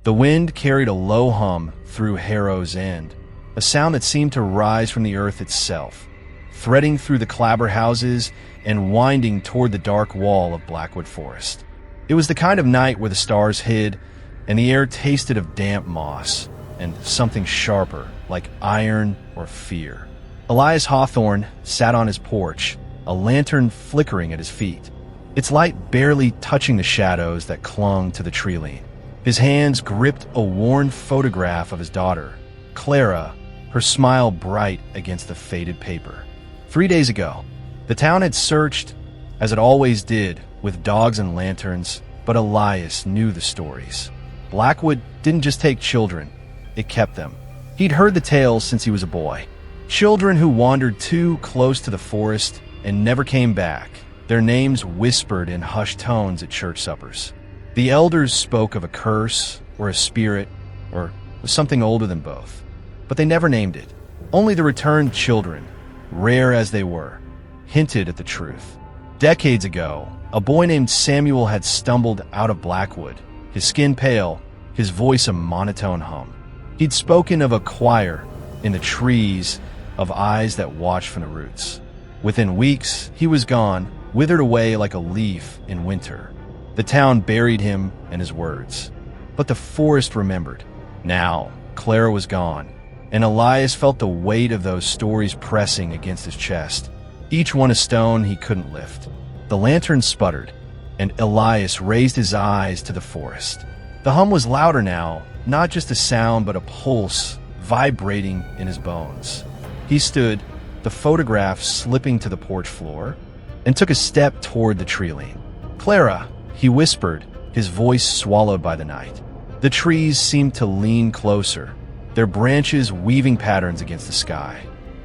The wind carried a low hum through Harrow's End, a sound that seemed to rise from the earth itself, threading through the clapboard houses and winding toward the dark wall of Blackwood Forest. It was the kind of night where the stars hid and the air tasted of damp moss and something sharper, like iron or fear. Elias Hawthorne sat on his porch, a lantern flickering at his feet, its light barely touching the shadows that clung to the tree-line. His hands gripped a worn photograph of his daughter, Clara, her smile bright against the faded paper. 3 days ago, the town had searched, as it always did, with dogs and lanterns, but Elias knew the stories. Blackwood didn't just take children, it kept them. He'd heard the tales since he was a boy. Children who wandered too close to the forest and never came back, their names whispered in hushed tones at church suppers. The elders spoke of a curse or a spirit or something older than both, but they never named it. Only the returned children, rare as they were, hinted at the truth. Decades ago, a boy named Samuel had stumbled out of Blackwood, his skin pale, his voice a monotone hum. He'd spoken of a choir in the trees, of eyes that watched from the roots. Within weeks, he was gone, withered away like a leaf in winter. The town buried him and his words. But the forest remembered. Now, Clara was gone, and Elias felt the weight of those stories pressing against his chest, each one a stone he couldn't lift. The lantern sputtered, and Elias raised his eyes to the forest. The hum was louder now, not just a sound but a pulse vibrating in his bones. He stood, the photograph slipping to the porch floor, and took a step toward the tree-line. "Clara," he whispered, his voice swallowed by the night. The trees seemed to lean closer, their branches weaving patterns against the sky.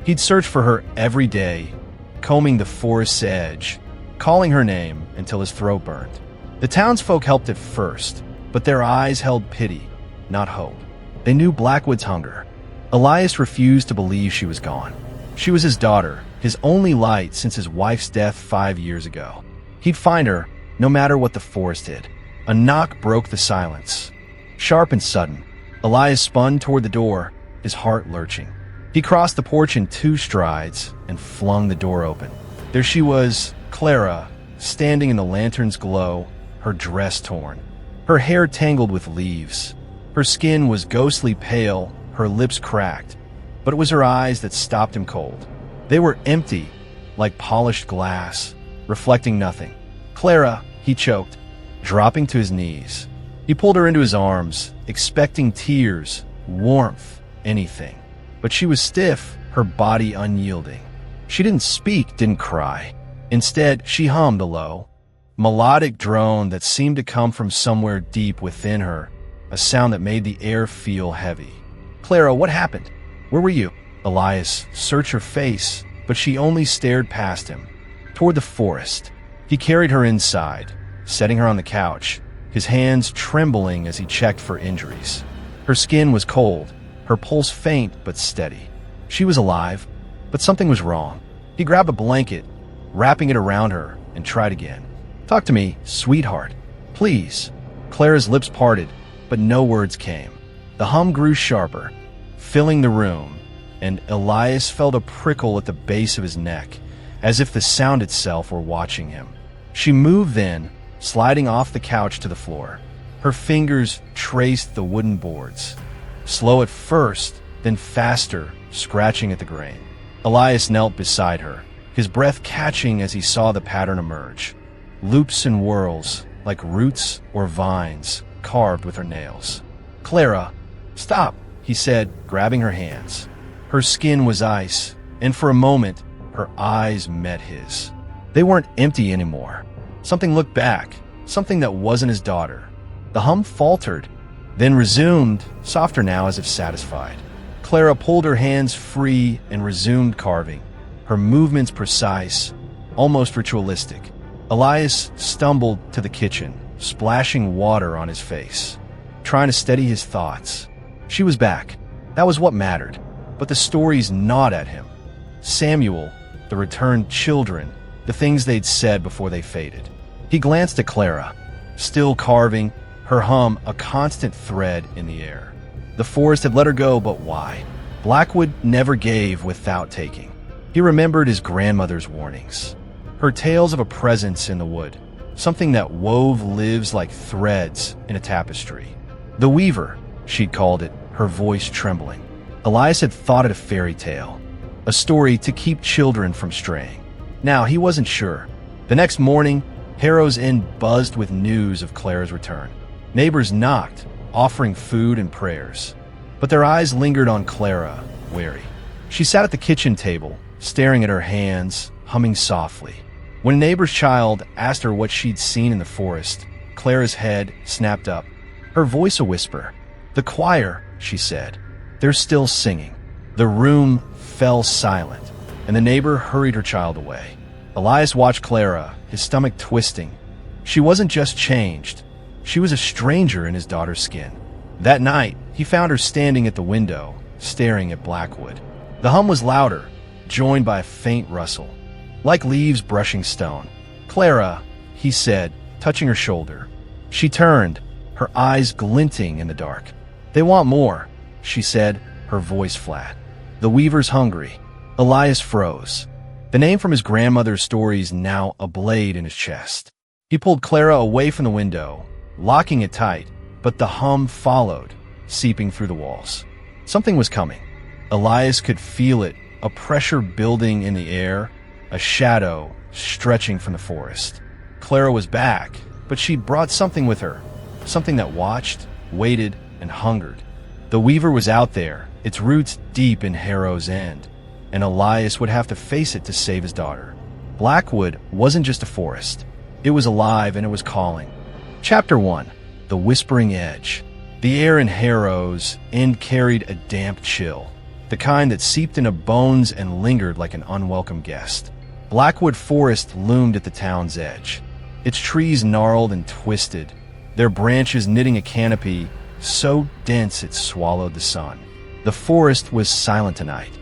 He'd searched for her every day, combing the forest's edge, calling her name until his throat burned. The townsfolk helped at first, but their eyes held pity, not hope. They knew Blackwood's hunger. Elias refused to believe she was gone. She was his daughter, his only light since his wife's death 5 years ago. He'd find her, no matter what the forest did. A knock broke the silence. Sharp and sudden, Elias spun toward the door, his heart lurching. He crossed the porch in 2 strides and flung the door open. There she was, Clara, standing in the lantern's glow, her dress torn, her hair tangled with leaves. Her skin was ghostly pale, her lips cracked, but it was her eyes that stopped him cold. They were empty, like polished glass, reflecting nothing. "Clara," he choked, dropping to his knees. He pulled her into his arms, expecting tears, warmth, anything. But she was stiff, her body unyielding. She didn't speak, didn't cry. Instead, she hummed a low, melodic drone that seemed to come from somewhere deep within her, a sound that made the air feel heavy. "Clara, what happened? Where were you?" Elias searched her face, but she only stared past him, toward the forest. He carried her inside, setting her on the couch, his hands trembling as he checked for injuries. Her skin was cold, her pulse faint but steady. She was alive, but something was wrong. He grabbed a blanket, wrapping it around her, and tried again. "Talk to me, sweetheart. Please." Clara's lips parted, but no words came. The hum grew sharper, filling the room, and Elias felt a prickle at the base of his neck, as if the sound itself were watching him. She moved then, sliding off the couch to the floor. Her fingers traced the wooden boards, slow at first, then faster, scratching at the grain. Elias knelt beside her, his breath catching as he saw the pattern emerge. Loops and whirls, like roots or vines, carved with her nails. "Clara, stop," he said, grabbing her hands. Her skin was ice, and for a moment, her eyes met his. They weren't empty anymore. Something looked back, something that wasn't his daughter. The hum faltered, then resumed, softer now as if satisfied. Clara pulled her hands free and resumed carving, her movements precise, almost ritualistic. Elias stumbled to the kitchen, splashing water on his face, trying to steady his thoughts. She was back. That was what mattered. But the stories gnawed at him. Samuel, the returned children, the things they'd said before they faded. He glanced at Clara, still carving, her hum a constant thread in the air. The forest had let her go, but why? Blackwood never gave without taking. He remembered his grandmother's warnings, her tales of a presence in the wood, something that wove lives like threads in a tapestry. The Weaver, she'd called it, her voice trembling. Elias had thought it a fairy tale, a story to keep children from straying. Now, he wasn't sure. The next morning, Harrow's Inn buzzed with news of Clara's return. Neighbors knocked, offering food and prayers. But their eyes lingered on Clara, wary. She sat at the kitchen table, staring at her hands, humming softly. When a neighbor's child asked her what she'd seen in the forest, Clara's head snapped up, her voice a whisper. "The choir," she said. "They're still singing." The room fell silent, and the neighbor hurried her child away. Elias watched Clara, his stomach twisting. She wasn't just changed. She was a stranger in his daughter's skin. That night, he found her standing at the window, staring at Blackwood. The hum was louder, joined by a faint rustle, like leaves brushing stone. "Clara," he said, touching her shoulder. She turned, her eyes glinting in the dark. "They want more," she said, her voice flat. "The Weaver's hungry." Elias froze. The name from his grandmother's stories now a blade in his chest. He pulled Clara away from the window, locking it tight, but the hum followed, seeping through the walls. Something was coming. Elias could feel it, a pressure building in the air, a shadow stretching from the forest. Clara was back, but she'd brought something with her, something that watched, waited, and hungered. The Weaver was out there, its roots deep in Harrow's End, and Elias would have to face it to save his daughter. Blackwood wasn't just a forest. It was alive and it was calling. Chapter 1. The Whispering Edge. The air in Harrow's End carried a damp chill, the kind that seeped into bones and lingered like an unwelcome guest. Blackwood Forest loomed at the town's edge, its trees gnarled and twisted, their branches knitting a canopy so dense it swallowed the sun. The forest was silent tonight,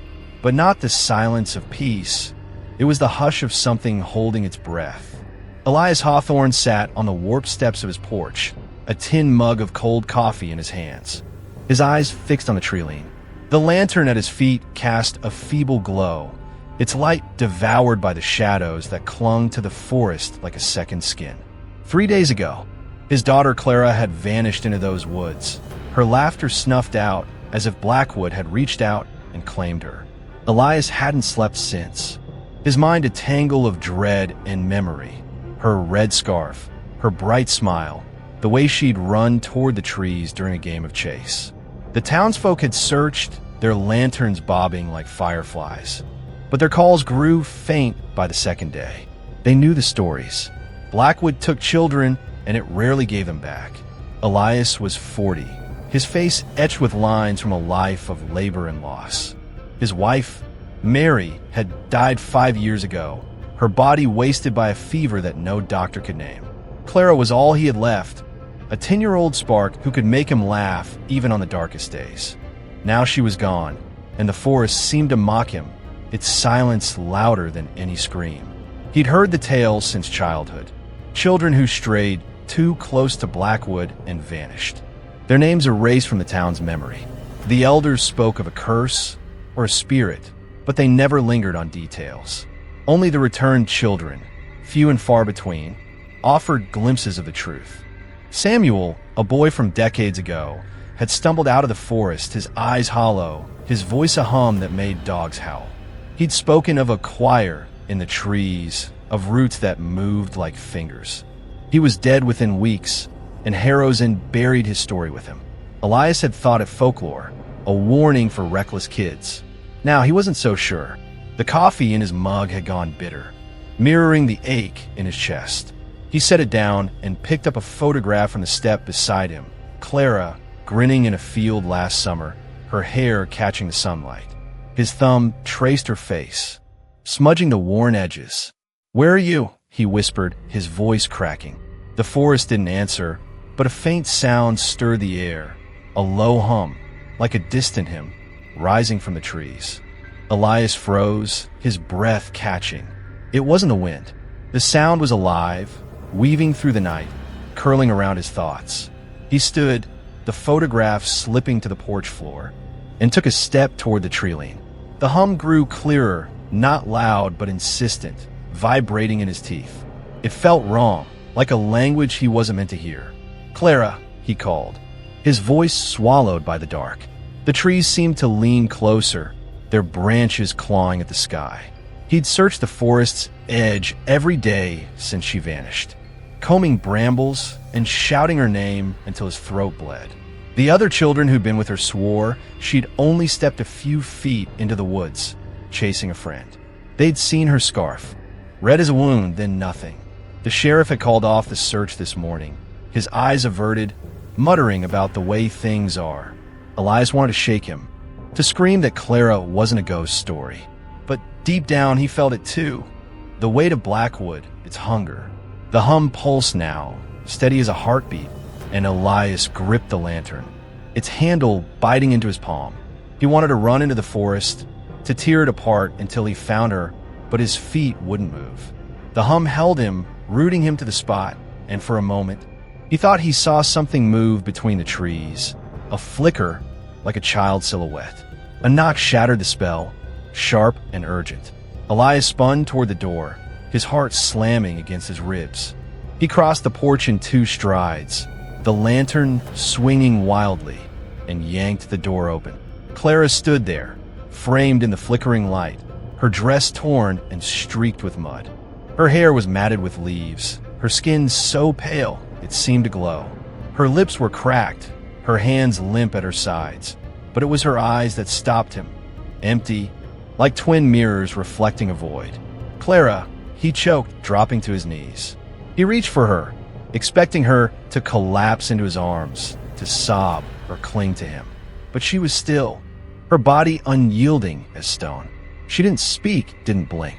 but not the silence of peace. It was the hush of something holding its breath. Elias Hawthorne sat on the warped steps of his porch, a tin mug of cold coffee in his hands, his eyes fixed on the treeline. The lantern at his feet cast a feeble glow, its light devoured by the shadows that clung to the forest like a second skin. 3 days ago, his daughter Clara had vanished into those woods, her laughter snuffed out as if Blackwood had reached out and claimed her. Elias hadn't slept since, his mind a tangle of dread and memory. Her red scarf, her bright smile, the way she'd run toward the trees during a game of chase. The townsfolk had searched, their lanterns bobbing like fireflies, but their calls grew faint by the second day. They knew the stories. Blackwood took children, and it rarely gave them back. Elias was 40, his face etched with lines from a life of labor and loss. His wife, Mary, had died 5 years ago, her body wasted by a fever that no doctor could name. Clara was all he had left, a 10-year-old spark who could make him laugh even on the darkest days. Now she was gone, and the forest seemed to mock him, its silence louder than any scream. He'd heard the tales since childhood, children who strayed too close to Blackwood and vanished, their names erased from the town's memory. The elders spoke of a curse or a spirit, but they never lingered on details. Only the returned children, few and far between, offered glimpses of the truth. Samuel, a boy from decades ago, had stumbled out of the forest, his eyes hollow, his voice a hum that made dogs howl. He'd spoken of a choir in the trees, of roots that moved like fingers. He was dead within weeks, and Harrow's End buried his story with him. Elias had thought it folklore, a warning for reckless kids. Now he wasn't so sure. The coffee in his mug had gone bitter, mirroring the ache in his chest. He set it down and picked up a photograph from the step beside him. Clara, grinning in a field last summer, her hair catching the sunlight. His thumb traced her face, smudging the worn edges. "Where are you?" he whispered, his voice cracking. The forest didn't answer, but a faint sound stirred the air, a low hum, like a distant hymn, rising from the trees. Elias froze, his breath catching. It wasn't the wind. The sound was alive, weaving through the night, curling around his thoughts. He stood, the photograph slipping to the porch floor, and took a step toward the treeline. The hum grew clearer, not loud but insistent, vibrating in his teeth. It felt wrong, like a language he wasn't meant to hear. "Clara," he called, his voice swallowed by the dark. The trees seemed to lean closer, their branches clawing at the sky. He'd searched the forest's edge every day since she vanished, combing brambles and shouting her name until his throat bled. The other children who'd been with her swore she'd only stepped a few feet into the woods, chasing a friend. They'd seen her scarf, red as a wound, then nothing. The sheriff had called off the search this morning, his eyes averted, muttering about the way things are. Elias wanted to shake him, to scream that Clara wasn't a ghost story. But deep down, he felt it too. The weight of Blackwood, its hunger. The hum pulsed now, steady as a heartbeat, and Elias gripped the lantern, its handle biting into his palm. He wanted to run into the forest, to tear it apart until he found her, but his feet wouldn't move. The hum held him, rooting him to the spot, and for a moment, he thought he saw something move between the trees, a flicker like a child's silhouette. A knock shattered the spell, sharp and urgent. Elias spun toward the door, his heart slamming against his ribs. He crossed the porch in 2 strides, the lantern swinging wildly, and yanked the door open. Clara stood there, framed in the flickering light, her dress torn and streaked with mud. Her hair was matted with leaves, her skin so pale it seemed to glow. Her lips were cracked, her hands limp at her sides, but it was her eyes that stopped him, empty, like twin mirrors reflecting a void. "Clara," he choked, dropping to his knees. He reached for her, expecting her to collapse into his arms, to sob or cling to him. But she was still, her body unyielding as stone. She didn't speak, didn't blink.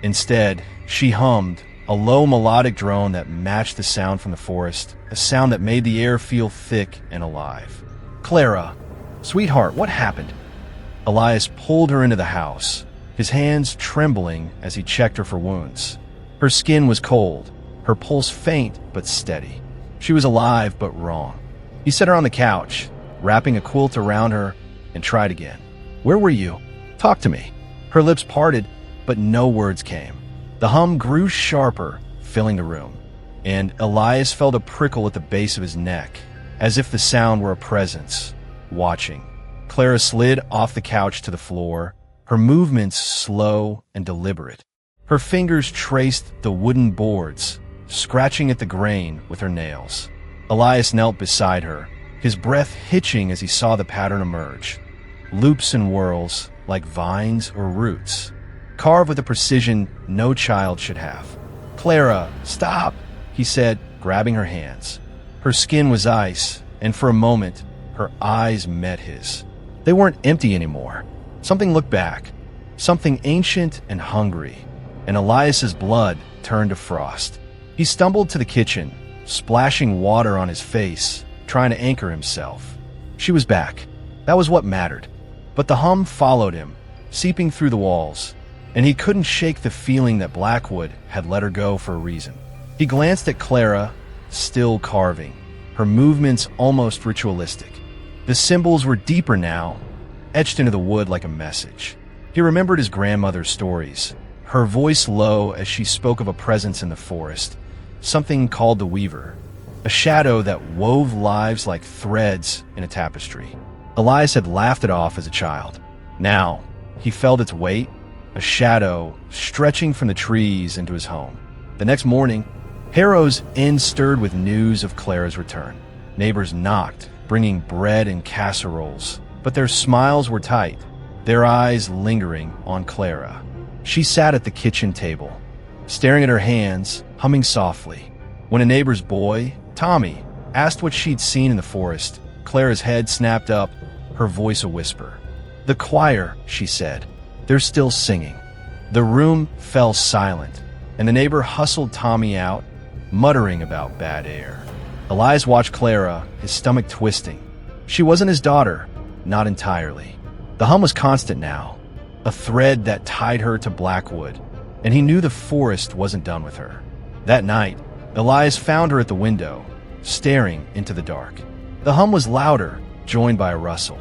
Instead, she hummed, a low melodic drone that matched the sound from the forest, a sound that made the air feel thick and alive. "Clara, sweetheart, what happened?" Elias pulled her into the house, his hands trembling as he checked her for wounds. Her skin was cold, her pulse faint but steady. She was alive but wrong. He set her on the couch, wrapping a quilt around her, and tried again. "Where were you? Talk to me." Her lips parted, but no words came. The hum grew sharper, filling the room, and Elias felt a prickle at the base of his neck, as if the sound were a presence, watching. Clara slid off the couch to the floor, her movements slow and deliberate. Her fingers traced the wooden boards, scratching at the grain with her nails. Elias knelt beside her, his breath hitching as he saw the pattern emerge. Loops and whirls, like vines or roots, carved with a precision no child should have. "Clara, stop," he said, grabbing her hands. Her skin was ice, and for a moment, her eyes met his. They weren't empty anymore. Something looked back, something ancient and hungry, and Elias's blood turned to frost. He stumbled to the kitchen, splashing water on his face, trying to anchor himself. She was back. That was what mattered. But the hum followed him, seeping through the walls, and he couldn't shake the feeling that Blackwood had let her go for a reason. He glanced at Clara, still carving, her movements almost ritualistic. The symbols were deeper now, etched into the wood like a message. He remembered his grandmother's stories, her voice low as she spoke of a presence in the forest, something called the Weaver, a shadow that wove lives like threads in a tapestry. Elias had laughed it off as a child. Now, he felt its weight, a shadow stretching from the trees into his home. The next morning, Harrow's Inn stirred with news of Clara's return. Neighbors knocked, bringing bread and casseroles, but their smiles were tight, their eyes lingering on Clara. She sat at the kitchen table, staring at her hands, humming softly. When a neighbor's boy, Tommy, asked what she'd seen in the forest, Clara's head snapped up, her voice a whisper. "The choir," she said. "They're still singing." The room fell silent, and the neighbor hustled Tommy out, muttering about bad air. Elias watched Clara, his stomach twisting. She wasn't his daughter, not entirely. The hum was constant now, a thread that tied her to Blackwood, and he knew the forest wasn't done with her. That night, Elias found her at the window, staring into the dark. The hum was louder, joined by a rustle,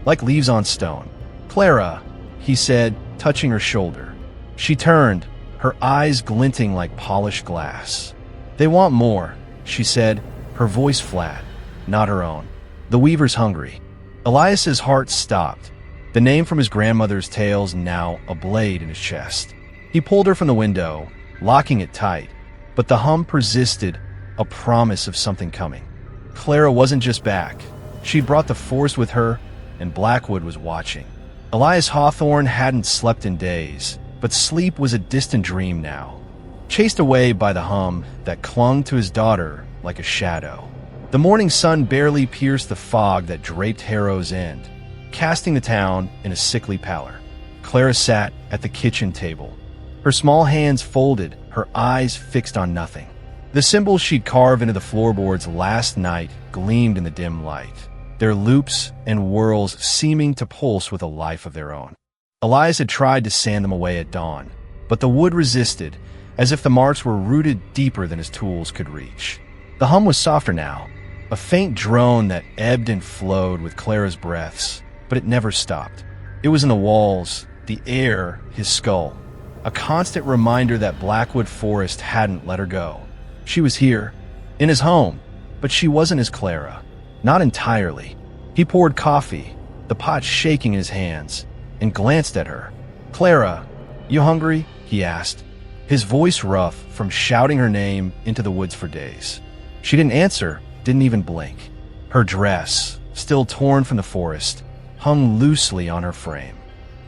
like leaves on stone. "Clara," he said, touching her shoulder. She turned, her eyes glinting like polished glass. "They want more," she said, her voice flat, not her own. "The weaver's hungry." Elias's heart stopped, the name from his grandmother's tales now a blade in his chest. He pulled her from the window, locking it tight, but the hum persisted, a promise of something coming. Clara wasn't just back. She'd brought the force with her, and Blackwood was watching. Elias Hawthorne hadn't slept in days, but sleep was a distant dream now, chased away by the hum that clung to his daughter like a shadow. The morning sun barely pierced the fog that draped Harrow's End, casting the town in a sickly pallor. Clara sat at the kitchen table, her small hands folded, her eyes fixed on nothing. The symbols she'd carved into the floorboards last night gleamed in the dim light, their loops and whirls seeming to pulse with a life of their own. Elias had tried to sand them away at dawn, but the wood resisted, as if the marks were rooted deeper than his tools could reach. The hum was softer now, a faint drone that ebbed and flowed with Clara's breaths, but it never stopped. It was in the walls, the air, his skull, a constant reminder that Blackwood Forest hadn't let her go. She was here, in his home, but she wasn't his Clara. Not entirely. He poured coffee, the pot shaking in his hands, and glanced at her. "Clara, you hungry?" he asked, his voice rough from shouting her name into the woods for days. She didn't answer, didn't even blink. Her dress, still torn from the forest, hung loosely on her frame,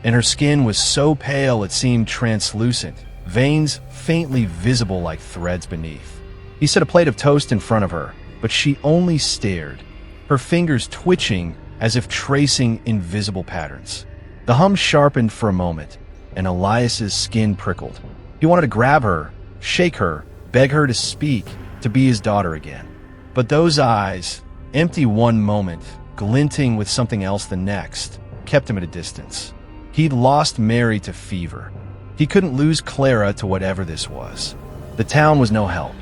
and her skin was so pale it seemed translucent, veins faintly visible like threads beneath. He set a plate of toast in front of her, but she only stared, her fingers twitching as if tracing invisible patterns. The hum sharpened for a moment, and Elias's skin prickled. He wanted to grab her, shake her, beg her to speak, to be his daughter again. But those eyes, empty one moment, glinting with something else the next, kept him at a distance. He'd lost Mary to fever. He couldn't lose Clara to whatever this was. The town was no help.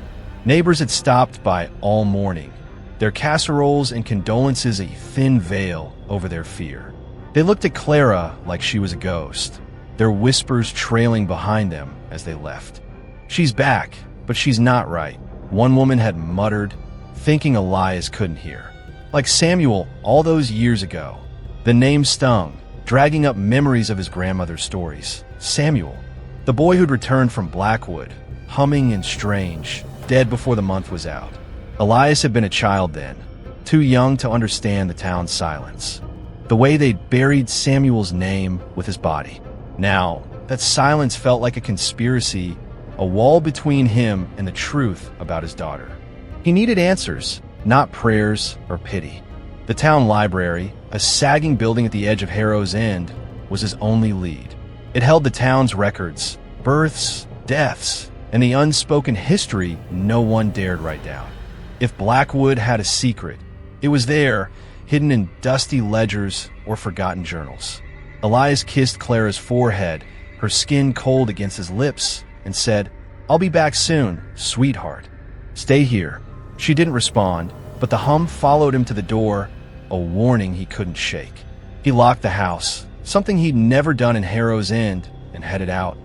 Neighbors had stopped by all morning, their casseroles and condolences a thin veil over their fear. They looked at Clara like she was a ghost, their whispers trailing behind them as they left. "She's back, but she's not right," one woman had muttered, thinking Elias couldn't hear. Like Samuel all those years ago. The name stung, dragging up memories of his grandmother's stories. Samuel, the boy who'd returned from Blackwood, humming and strange, dead before the month was out. Elias had been a child then, too young to understand the town's silence, the way they'd buried Samuel's name with his body. Now, that silence felt like a conspiracy, a wall between him and the truth about his daughter. He needed answers, not prayers or pity. The town library, a sagging building at the edge of Harrow's End, was his only lead. It held the town's records, births, deaths, and the unspoken history no one dared write down. If Blackwood had a secret, it was there, hidden in dusty ledgers or forgotten journals. Elias kissed Clara's forehead, her skin cold against his lips, and said, "I'll be back soon, sweetheart. Stay here." She didn't respond, but the hum followed him to the door, a warning he couldn't shake. He locked the house, something he'd never done in Harrow's End, and headed out,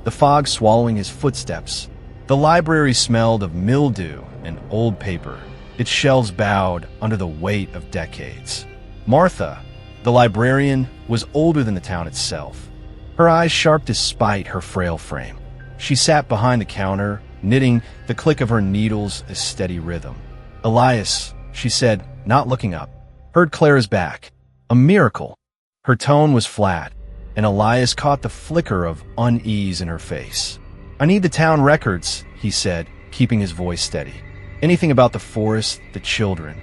the fog swallowing his footsteps. The library smelled of mildew and old paper, its shelves bowed under the weight of decades. Martha, the librarian, was older than the town itself, her eyes sharp despite her frail frame. She sat behind the counter, knitting, the click of her needles a steady rhythm. "Elias," she said, not looking up. "Heard Clara's back. A miracle." Her tone was flat, and Elias caught the flicker of unease in her face. "I need the town records," he said, keeping his voice steady. "Anything about the forest, the children."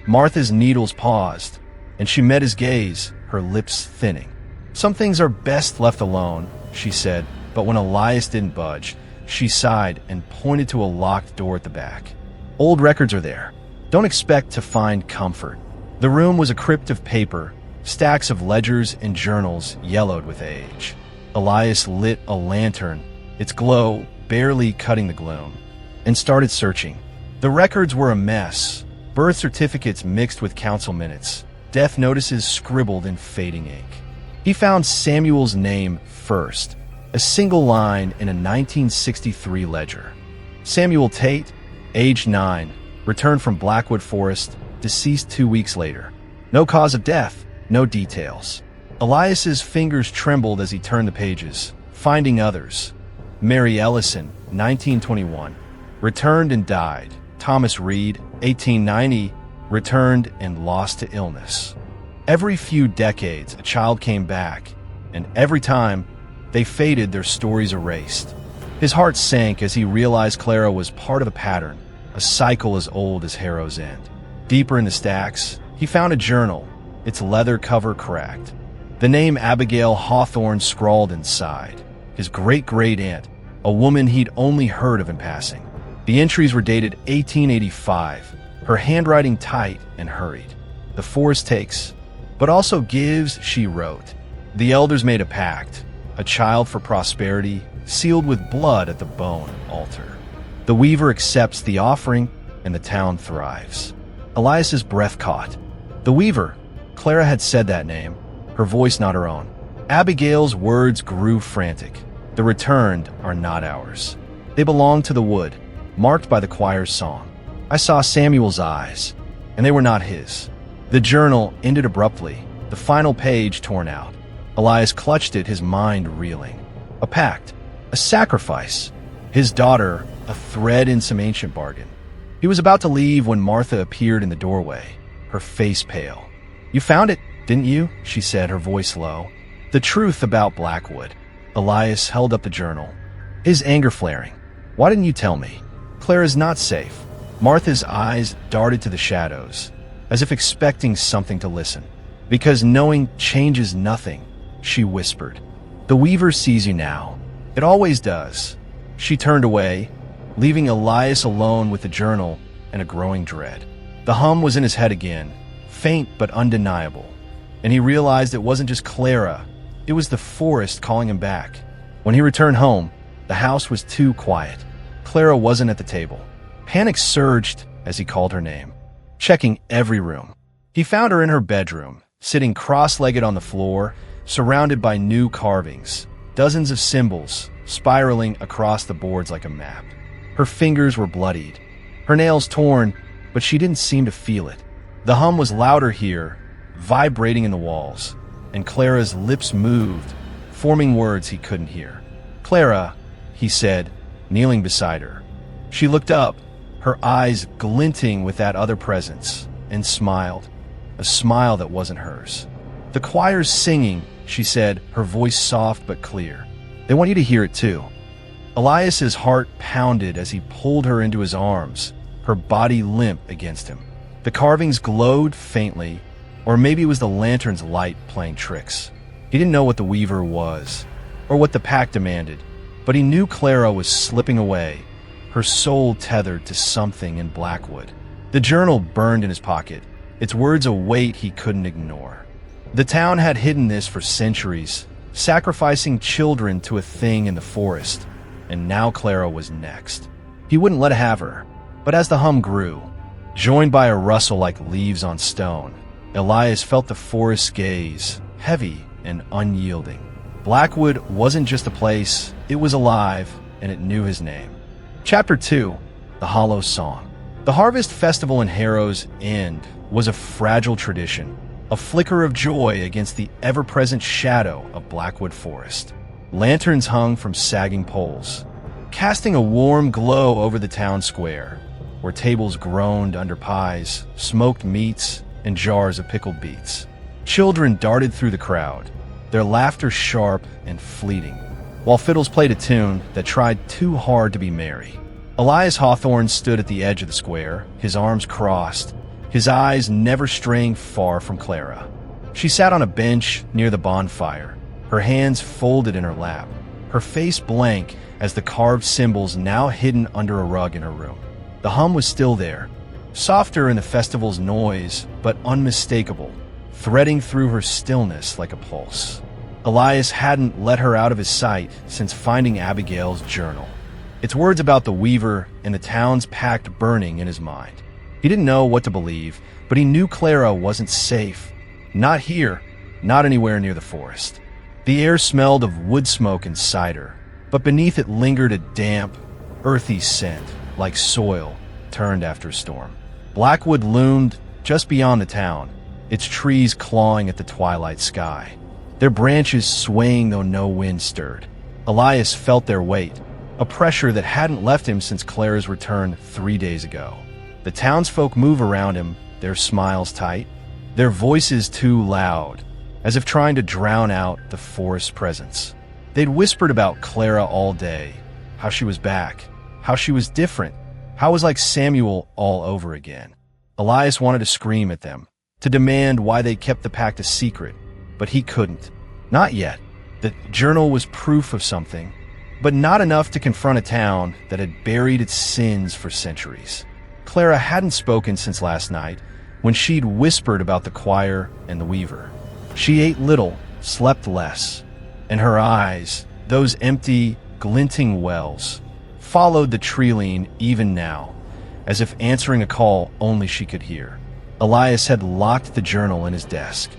Martha's needles paused, and she met his gaze, her lips thinning. "Some things are best left alone," she said, but when Elias didn't budge, she sighed and pointed to a locked door at the back. "Old records are there. Don't expect to find comfort." The room was a crypt of paper, stacks of ledgers and journals yellowed with age. Elias lit a lantern, its glow barely cutting the gloom, and started searching. The records were a mess, birth certificates mixed with council minutes, death notices scribbled in fading ink. He found Samuel's name first, a single line in a 1963 ledger. Samuel Tate, age 9, returned from Blackwood Forest, deceased 2 weeks later. No cause of death, no details. Elias's fingers trembled as he turned the pages, finding others. Mary Ellison, 1921, returned and died. Thomas Reed, 1890, returned and lost to illness. Every few decades, a child came back, and every time, they faded, their stories erased. His heart sank as he realized Clara was part of a pattern, a cycle as old as Harrow's End. Deeper in the stacks, he found a journal, its leather cover cracked. The name Abigail Hawthorne scrawled inside. His great-great-aunt, a woman he'd only heard of in passing. The entries were dated 1885, her handwriting tight and hurried. The forest takes, but also gives, she wrote. The elders made a pact, a child for prosperity, sealed with blood at the bone altar. The weaver accepts the offering, and the town thrives. Elias's breath caught. The weaver. Clara had said that name, her voice not her own. Abigail's words grew frantic. The returned are not ours. They belong to the wood, marked by the choir's song. I saw Samuel's eyes, and they were not his. The journal ended abruptly, the final page torn out. Elias clutched it, his mind reeling. A pact, a sacrifice. His daughter, a thread in some ancient bargain. He was about to leave when Martha appeared in the doorway, her face pale. "You found it, didn't you?" she said, her voice low. The truth about Blackwood. Elias held up the journal, his anger flaring. "Why didn't you tell me? Clara's not safe." Martha's eyes darted to the shadows, as if expecting something to listen. "Because knowing changes nothing," she whispered. "The weaver sees you now. It always does." She turned away, leaving Elias alone with the journal and a growing dread. The hum was in his head again, faint but undeniable, and he realized it wasn't just Clara, it was the forest calling him back. When he returned home, the house was too quiet. Clara wasn't at the table. Panic surged as he called her name, checking every room. He found her in her bedroom, sitting cross-legged on the floor, surrounded by new carvings, dozens of symbols spiraling across the boards like a map. Her fingers were bloodied, her nails torn, but she didn't seem to feel it. The hum was louder here, vibrating in the walls, and Clara's lips moved, forming words he couldn't hear. "Clara," he said, kneeling beside her. She looked up, her eyes glinting with that other presence, and smiled, a smile that wasn't hers. "The choir's singing," she said, her voice soft but clear. "They want you to hear it too." Elias's heart pounded as he pulled her into his arms, her body limp against him. The carvings glowed faintly, or maybe it was the lantern's light playing tricks. He didn't know what the weaver was, or what the pact demanded, but he knew Clara was slipping away, her soul tethered to something in Blackwood. The journal burned in his pocket, its words a weight he couldn't ignore. The town had hidden this for centuries, sacrificing children to a thing in the forest, and now Clara was next. He wouldn't let her have her, but as the hum grew, joined by a rustle like leaves on stone, Elias felt the forest's gaze, heavy and unyielding. Blackwood wasn't just a place, it was alive, and it knew his name. Chapter 2, The Hollow Song. The harvest festival in Harrow's End was a fragile tradition, a flicker of joy against the ever-present shadow of Blackwood Forest. Lanterns hung from sagging poles, casting a warm glow over the town square, where tables groaned under pies, smoked meats, and jars of pickled beets. Children darted through the crowd, their laughter sharp and fleeting, while fiddles played a tune that tried too hard to be merry. Elias Hawthorne stood at the edge of the square, his arms crossed, his eyes never straying far from Clara. She sat on a bench near the bonfire, her hands folded in her lap, her face blank as the carved symbols now hidden under a rug in her room. The hum was still there, softer in the festival's noise, but unmistakable, threading through her stillness like a pulse. Elias hadn't let her out of his sight since finding Abigail's journal, its words about the weaver and the town's pact burning in his mind. He didn't know what to believe, but he knew Clara wasn't safe. Not here, not anywhere near the forest. The air smelled of wood smoke and cider, but beneath it lingered a damp, earthy scent, like soil turned after a storm. Blackwood loomed just beyond the town, its trees clawing at the twilight sky, their branches swaying though no wind stirred. Elias felt their weight, a pressure that hadn't left him since Clara's return 3 days ago. The townsfolk move around him, their smiles tight, their voices too loud, as if trying to drown out the forest's presence. They'd whispered about Clara all day, how she was back, how she was different, how it was like Samuel all over again. Elias wanted to scream at them, to demand why they kept the pact a secret, but he couldn't. Not yet. The journal was proof of something, but not enough to confront a town that had buried its sins for centuries. Clara hadn't spoken since last night, when she'd whispered about the choir and the weaver. She ate little, slept less, and her eyes, those empty, glinting wells, followed the treeline even now, as if answering a call only she could hear. Elias had locked the journal in his desk,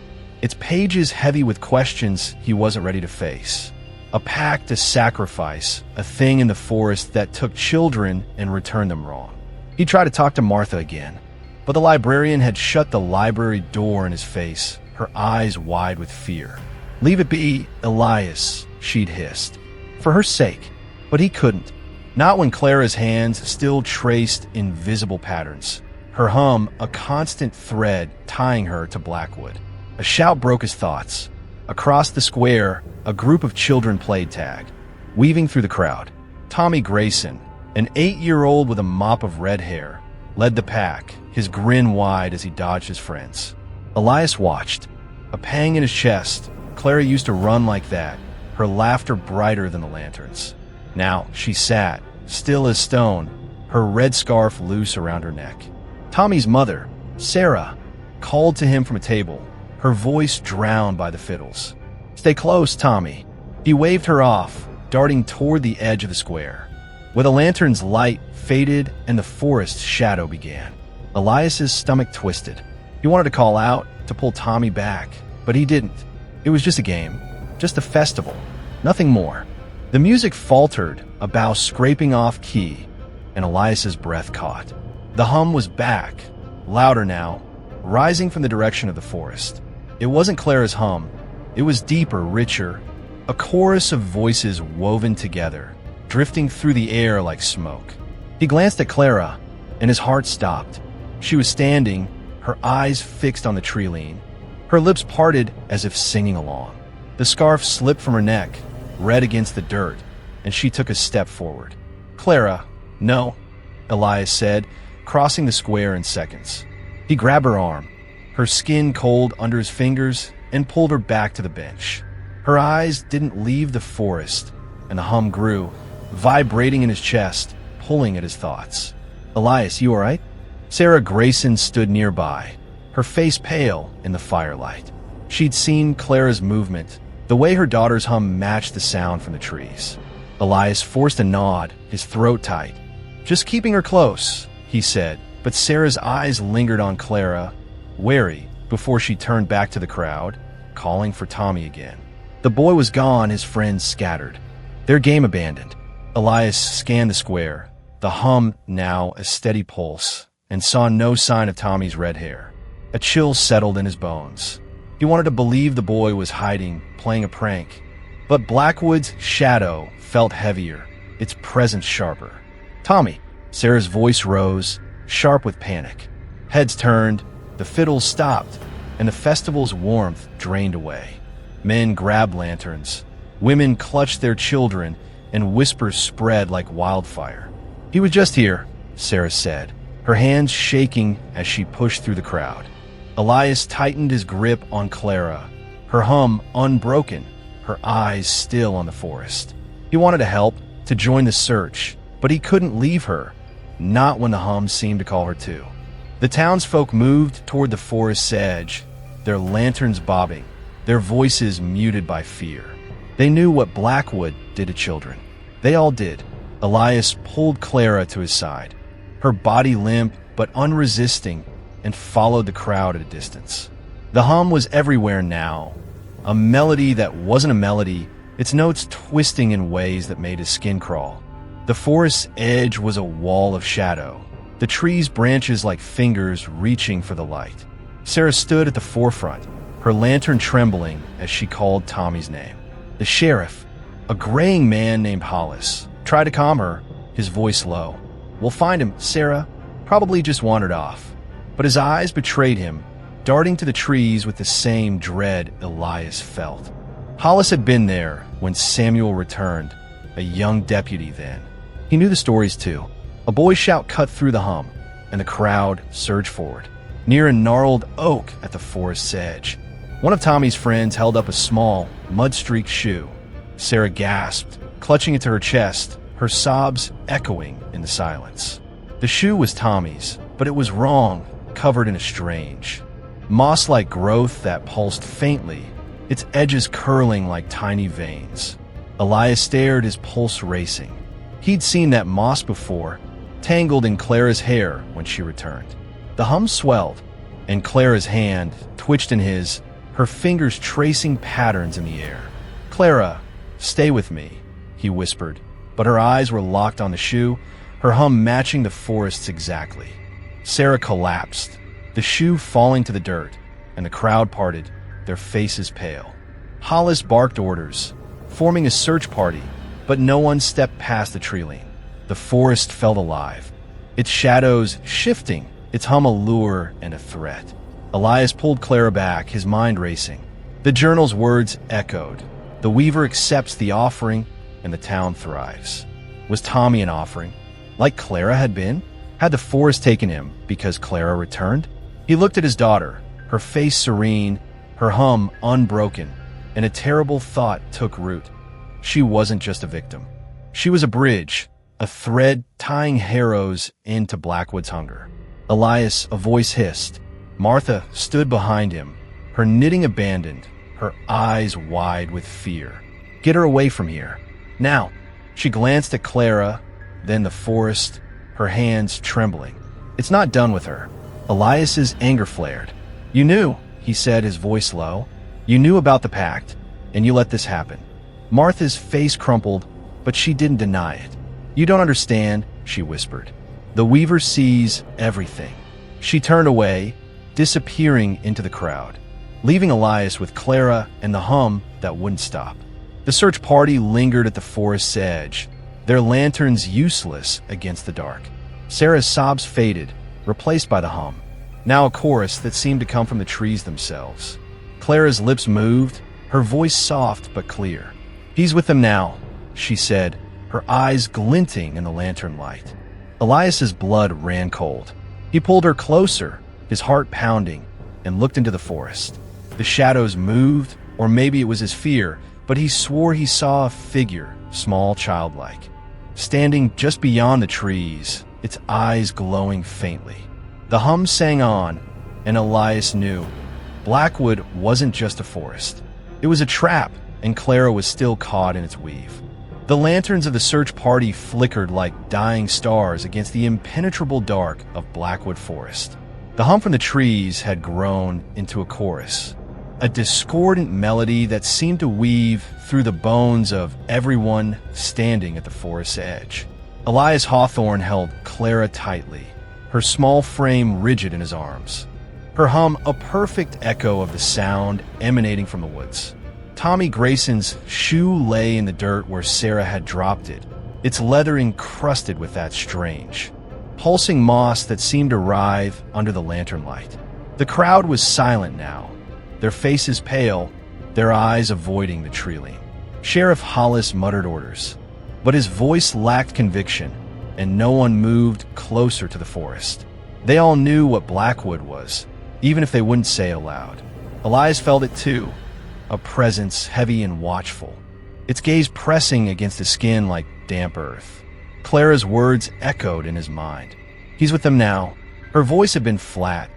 its pages heavy with questions he wasn't ready to face. A pact, a sacrifice, a thing in the forest that took children and returned them wrong. He tried to talk to Martha again, but the librarian had shut the library door in his face, her eyes wide with fear. "Leave it be, Elias," she'd hissed. For her sake. But he couldn't. Not when Clara's hands still traced invisible patterns, her hum a constant thread tying her to Blackwood. A shout broke his thoughts. Across the square, a group of children played tag, weaving through the crowd. Tommy Grayson, an 8-year-old with a mop of red hair, led the pack, his grin wide as he dodged his friends. Elias watched, a pang in his chest. Clara used to run like that, her laughter brighter than the lanterns. Now she sat, still as stone, her red scarf loose around her neck. Tommy's mother, Sarah, called to him from a table, her voice drowned by the fiddles. "Stay close, Tommy." He waved her off, darting toward the edge of the square, where the lantern's light faded and the forest shadow began. Elias's stomach twisted. He wanted to call out, to pull Tommy back, but he didn't. It was just a game, just a festival, nothing more. The music faltered, a bow scraping off key, and Elias's breath caught. The hum was back, louder now, rising from the direction of the forest. It wasn't Clara's hum. It was deeper, richer, a chorus of voices woven together, drifting through the air like smoke. He glanced at Clara, and his heart stopped. She was standing, her eyes fixed on the treeline, her lips parted as if singing along. The scarf slipped from her neck, red against the dirt, and she took a step forward. "Clara, no," Elias said, crossing the square in seconds. He grabbed her arm, her skin cold under his fingers, and pulled her back to the bench. Her eyes didn't leave the forest, and the hum grew, vibrating in his chest, pulling at his thoughts. "Elias, you all right?" Sarah Grayson stood nearby, her face pale in the firelight. She'd seen Clara's movement, the way her daughter's hum matched the sound from the trees. Elias forced a nod, his throat tight. "Just keeping her close," he said, but Sarah's eyes lingered on Clara, wary, before she turned back to the crowd, calling for Tommy again. The boy was gone, his friends scattered, their game abandoned. Elias scanned the square, the hum now a steady pulse, and saw no sign of Tommy's red hair. A chill settled in his bones. He wanted to believe the boy was hiding, playing a prank. But Blackwood's shadow felt heavier, its presence sharper. "Tommy!" Sarah's voice rose, sharp with panic. Heads turned, the fiddles stopped, and the festival's warmth drained away. Men grabbed lanterns. Women clutched their children, and whispers spread like wildfire. "He was just here," Sarah said, her hands shaking as she pushed through the crowd. Elias tightened his grip on Clara, her hum unbroken, her eyes still on the forest. He wanted to help, to join the search, but he couldn't leave her, not when the hum seemed to call her to. The townsfolk moved toward the forest's edge, their lanterns bobbing, their voices muted by fear. They knew what Blackwood did to children. They all did. Elias pulled Clara to his side, her body limp, but unresisting, and followed the crowd at a distance. The hum was everywhere now, a melody that wasn't a melody, its notes twisting in ways that made his skin crawl. The forest's edge was a wall of shadow, the trees' branches like fingers reaching for the light. Sarah stood at the forefront, her lantern trembling as she called Tommy's name. The sheriff, a graying man named Hollis, tried to calm her, his voice low. "We'll find him, Sarah. Probably just wandered off." But his eyes betrayed him, darting to the trees with the same dread Elias felt. Hollis had been there when Samuel returned, a young deputy then. He knew the stories too. A boy's shout cut through the hum, and the crowd surged forward. Near a gnarled oak at the forest's edge, one of Tommy's friends held up a small, mud-streaked shoe. Sarah gasped, clutching it to her chest, her sobs echoing in the silence. The shoe was Tommy's, but it was wrong, covered in a strange, moss-like growth that pulsed faintly, its edges curling like tiny veins. Elias stared, his pulse racing. He'd seen that moss before, tangled in Clara's hair when she returned. The hum swelled, and Clara's hand twitched in his, her fingers tracing patterns in the air. "Clara, stay with me," he whispered, but her eyes were locked on the shoe, her hum matching the forest's exactly. Sarah collapsed, the shoe falling to the dirt, and the crowd parted, their faces pale. Hollis barked orders, forming a search party, but no one stepped past the tree-line. The forest felt alive, its shadows shifting, its hum a lure and a threat. Elias pulled Clara back, his mind racing. The journal's words echoed. The weaver accepts the offering, and the town thrives. Was Tommy an offering, like Clara had been? Had the forest taken him because Clara returned? He looked at his daughter, her face serene, her hum unbroken, and a terrible thought took root. She wasn't just a victim. She was a bridge, a thread tying Harrow's into Blackwood's hunger. Elias, a voice hissed. Martha stood behind him, her knitting abandoned, her eyes wide with fear. "Get her away from here. Now." She glanced at Clara, then the forest, her hands trembling. "It's not done with her." Elias's anger flared. "You knew," he said, his voice low. "You knew about the pact, and you let this happen." Martha's face crumpled, but she didn't deny it. "You don't understand," she whispered. "The weaver sees everything." She turned away, disappearing into the crowd, leaving Elias with Clara and the hum that wouldn't stop. The search party lingered at the forest's edge, their lanterns useless against the dark. Sarah's sobs faded, replaced by the hum, now a chorus that seemed to come from the trees themselves. Clara's lips moved, her voice soft but clear. "He's with them now," she said, her eyes glinting in the lantern light. Elias's blood ran cold. He pulled her closer, his heart pounding, and looked into the forest. The shadows moved, or maybe it was his fear, but he swore he saw a figure, small, childlike, standing just beyond the trees, its eyes glowing faintly. The hum sang on, and Elias knew Blackwood wasn't just a forest. It was a trap, and Clara was still caught in its weave. The lanterns of the search party flickered like dying stars against the impenetrable dark of Blackwood Forest. The hum from the trees had grown into a chorus, a discordant melody that seemed to weave through the bones of everyone standing at the forest's edge. Elias Hawthorne held Clara tightly, her small frame rigid in his arms, her hum a perfect echo of the sound emanating from the woods. Tommy Grayson's shoe lay in the dirt where Sarah had dropped it, its leather encrusted with that strange, pulsing moss that seemed to writhe under the lantern light. The crowd was silent now, their faces pale, their eyes avoiding the tree-line. Sheriff Hollis muttered orders, but his voice lacked conviction, and no one moved closer to the forest. They all knew what Blackwood was, even if they wouldn't say aloud. Elias felt it too, a presence heavy and watchful, its gaze pressing against his skin like damp earth. Clara's words echoed in his mind. "He's with them now." Her voice had been flat,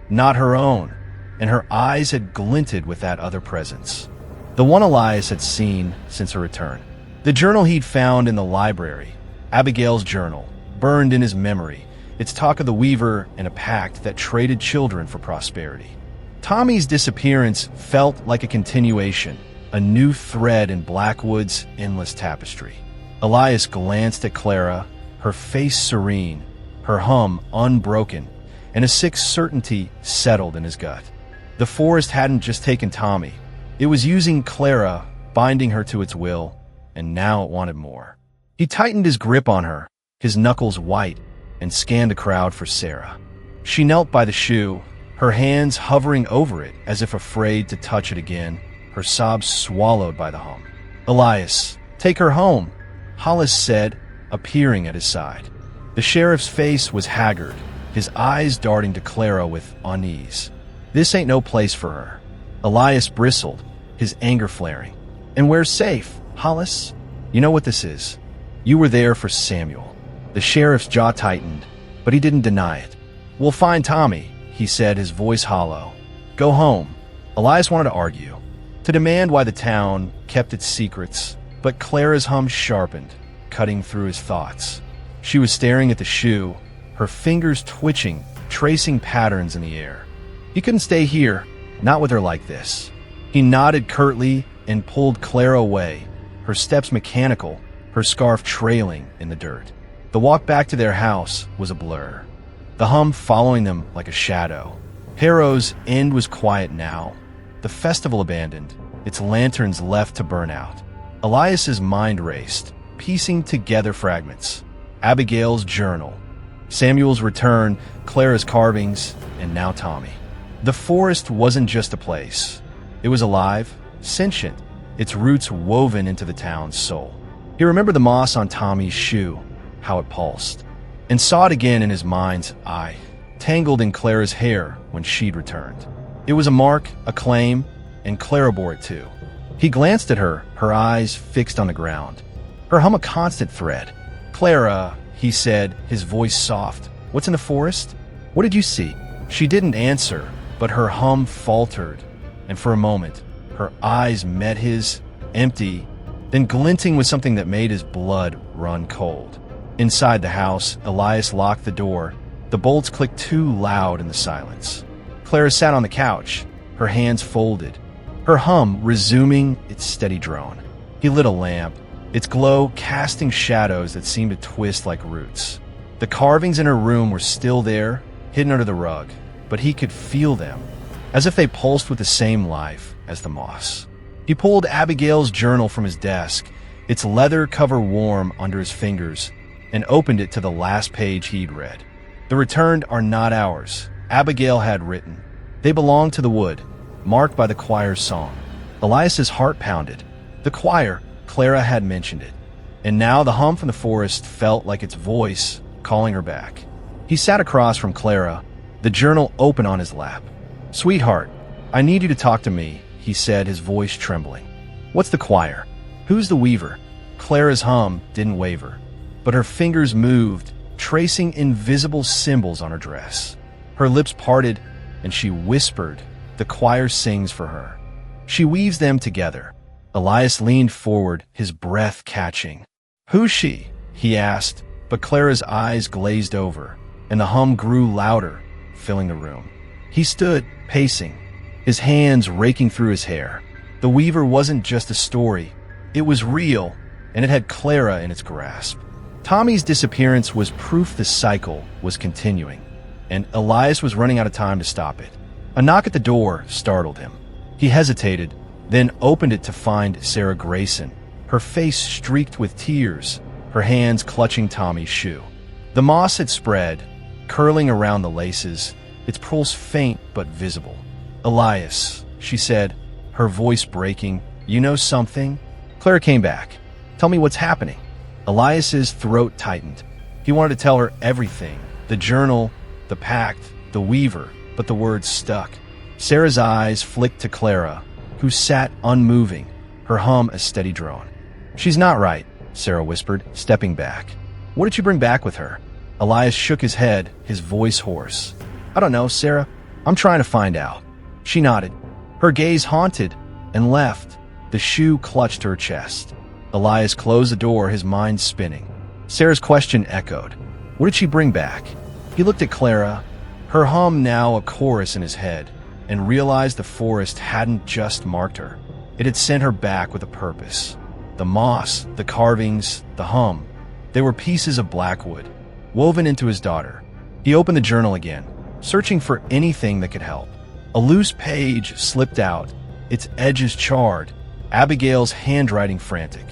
not her own, and her eyes had glinted with that other presence, the one Elias had seen since her return. The journal he'd found in the library, Abigail's journal, burned in his memory, It's talk of the Weaver and a pact that traded children for prosperity. Tommy's disappearance felt like a continuation, a new thread in Blackwood's endless tapestry. Elias glanced at Clara, her face serene, her hum unbroken, and a sick certainty settled in his gut. The forest hadn't just taken Tommy. It was using Clara, binding her to its will, and now it wanted more. He tightened his grip on her, his knuckles white, and scanned the crowd for Sarah. She knelt by the shoe, her hands hovering over it as if afraid to touch it again, her sobs swallowed by the hum. "Elias, take her home," Hollis said, appearing at his side. The sheriff's face was haggard, his eyes darting to Clara with unease. "This ain't no place for her." Elias bristled, his anger flaring. "And where's safe, Hollis? You know what this is. You were there for Samuel." The sheriff's jaw tightened, but he didn't deny it. "We'll find Tommy," he said, his voice hollow. "Go home." Elias wanted to argue, to demand why the town kept its secrets, but Clara's hum sharpened, cutting through his thoughts. She was staring at the shoe, her fingers twitching, tracing patterns in the air. He couldn't stay here, not with her like this. He nodded curtly and pulled Clara away, her steps mechanical, her scarf trailing in the dirt. The walk back to their house was a blur, the hum following them like a shadow. Harrow's End was quiet now, the festival abandoned, its lanterns left to burn out. Elias's mind raced, piecing together fragments. Abigail's journal, Samuel's return, Clara's carvings, and now Tommy. The forest wasn't just a place. It was alive, sentient, its roots woven into the town's soul. He remembered the moss on Tommy's shoe, how it pulsed, and saw it again in his mind's eye, tangled in Clara's hair when she'd returned. It was a mark, a claim, and Clara bore it too. He glanced at her, her eyes fixed on the ground, her hum a constant thread. "Clara," he said, his voice soft, "what's in the forest? What did you see?" She didn't answer, but her hum faltered, and for a moment, her eyes met his, empty, then glinting with something that made his blood run cold. Inside the house, Elias locked the door. The bolts clicked too loud in the silence. Clara sat on the couch, her hands folded, her hum resuming its steady drone. He lit a lamp, its glow casting shadows that seemed to twist like roots. The carvings in her room were still there, hidden under the rug, but he could feel them, as if they pulsed with the same life as the moss. He pulled Abigail's journal from his desk, its leather cover warm under his fingers, and opened it to the last page he'd read. "The returned are not ours," Abigail had written. "They belong to the wood, marked by the choir's song." Elias's heart pounded. The choir, Clara had mentioned it, and now the hum from the forest felt like its voice calling her back. He sat across from Clara, the journal open on his lap. "Sweetheart, I need you to talk to me," he said, his voice trembling. "What's the choir? Who's the Weaver?" Clara's hum didn't waver, but her fingers moved, tracing invisible symbols on her dress. Her lips parted, and she whispered, "The choir sings for her. She weaves them together." Elias leaned forward, his breath catching. "Who's she?" he asked, but Clara's eyes glazed over, and the hum grew louder, filling the room. He stood, pacing, his hands raking through his hair. The Weaver wasn't just a story. It was real, and it had Clara in its grasp. Tommy's disappearance was proof the cycle was continuing, and Elias was running out of time to stop it. A knock at the door startled him. He hesitated, then opened it to find Sarah Grayson, her face streaked with tears, her hands clutching Tommy's shoe. The moss had spread, curling around the laces, its pulse faint but visible. "Elias," she said, her voice breaking, "you know something?" Clara came back. "Tell me what's happening." Elias's throat tightened. He wanted to tell her everything, the journal, the pact, the Weaver, but the words stuck. Sarah's eyes flicked to Clara, who sat unmoving, her hum a steady drone. "She's not right," Sarah whispered, stepping back. "What did you bring back with her?" Elias shook his head, his voice hoarse. "I don't know, Sarah. I'm trying to find out." She nodded. Her gaze haunted and left. The shoe clutched her chest. Elias closed the door, his mind spinning. Sarah's question echoed. What did she bring back? He looked at Clara, her hum now a chorus in his head, and realized the forest hadn't just marked her. It had sent her back with a purpose. The moss, the carvings, the hum, they were pieces of Blackwood, woven into his daughter. He opened the journal again, searching for anything that could help. A loose page slipped out, its edges charred, Abigail's handwriting frantic.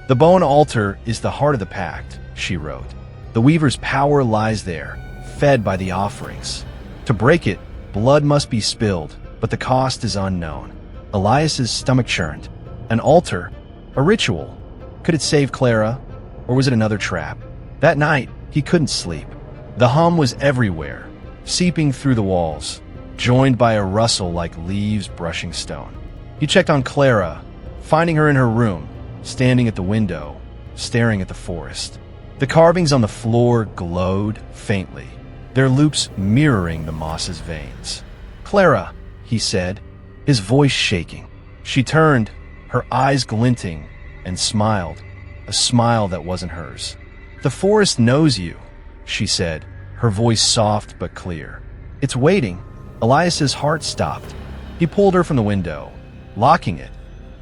"The bone altar is the heart of the pact," she wrote. "The weaver's power lies there, fed by the offerings. To break it, blood must be spilled, but the cost is unknown." Elias's stomach churned. An altar? A ritual? Could it save Clara? Or was it another trap? That night, he couldn't sleep. The hum was everywhere, seeping through the walls, joined by a rustle like leaves brushing stone. He checked on Clara, finding her in her room, standing at the window, staring at the forest. The carvings on the floor glowed faintly, their loops mirroring the moss's veins. "Clara," he said, his voice shaking. She turned, her eyes glinting, and smiled, a smile that wasn't hers. "The forest knows you," she said, her voice soft but clear. "It's waiting." Elias's heart stopped. He pulled her from the window, locking it,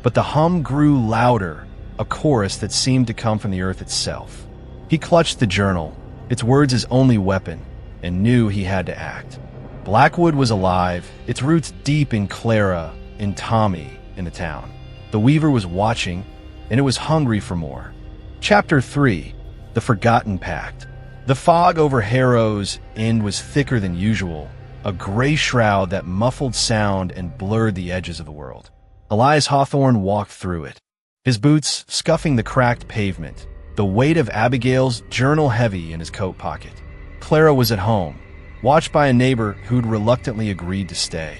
but the hum grew louder, a chorus that seemed to come from the earth itself. He clutched the journal, its words his only weapon, and knew he had to act. Blackwood was alive, its roots deep in Clara, in Tommy, in the town. The weaver was watching, and it was hungry for more. Chapter 3. The Forgotten Pact. The fog over Harrow's End was thicker than usual, a gray shroud that muffled sound and blurred the edges of the world. Elias Hawthorne walked through it, his boots scuffing the cracked pavement, the weight of Abigail's journal heavy in his coat pocket. Clara was at home, watched by a neighbor who'd reluctantly agreed to stay,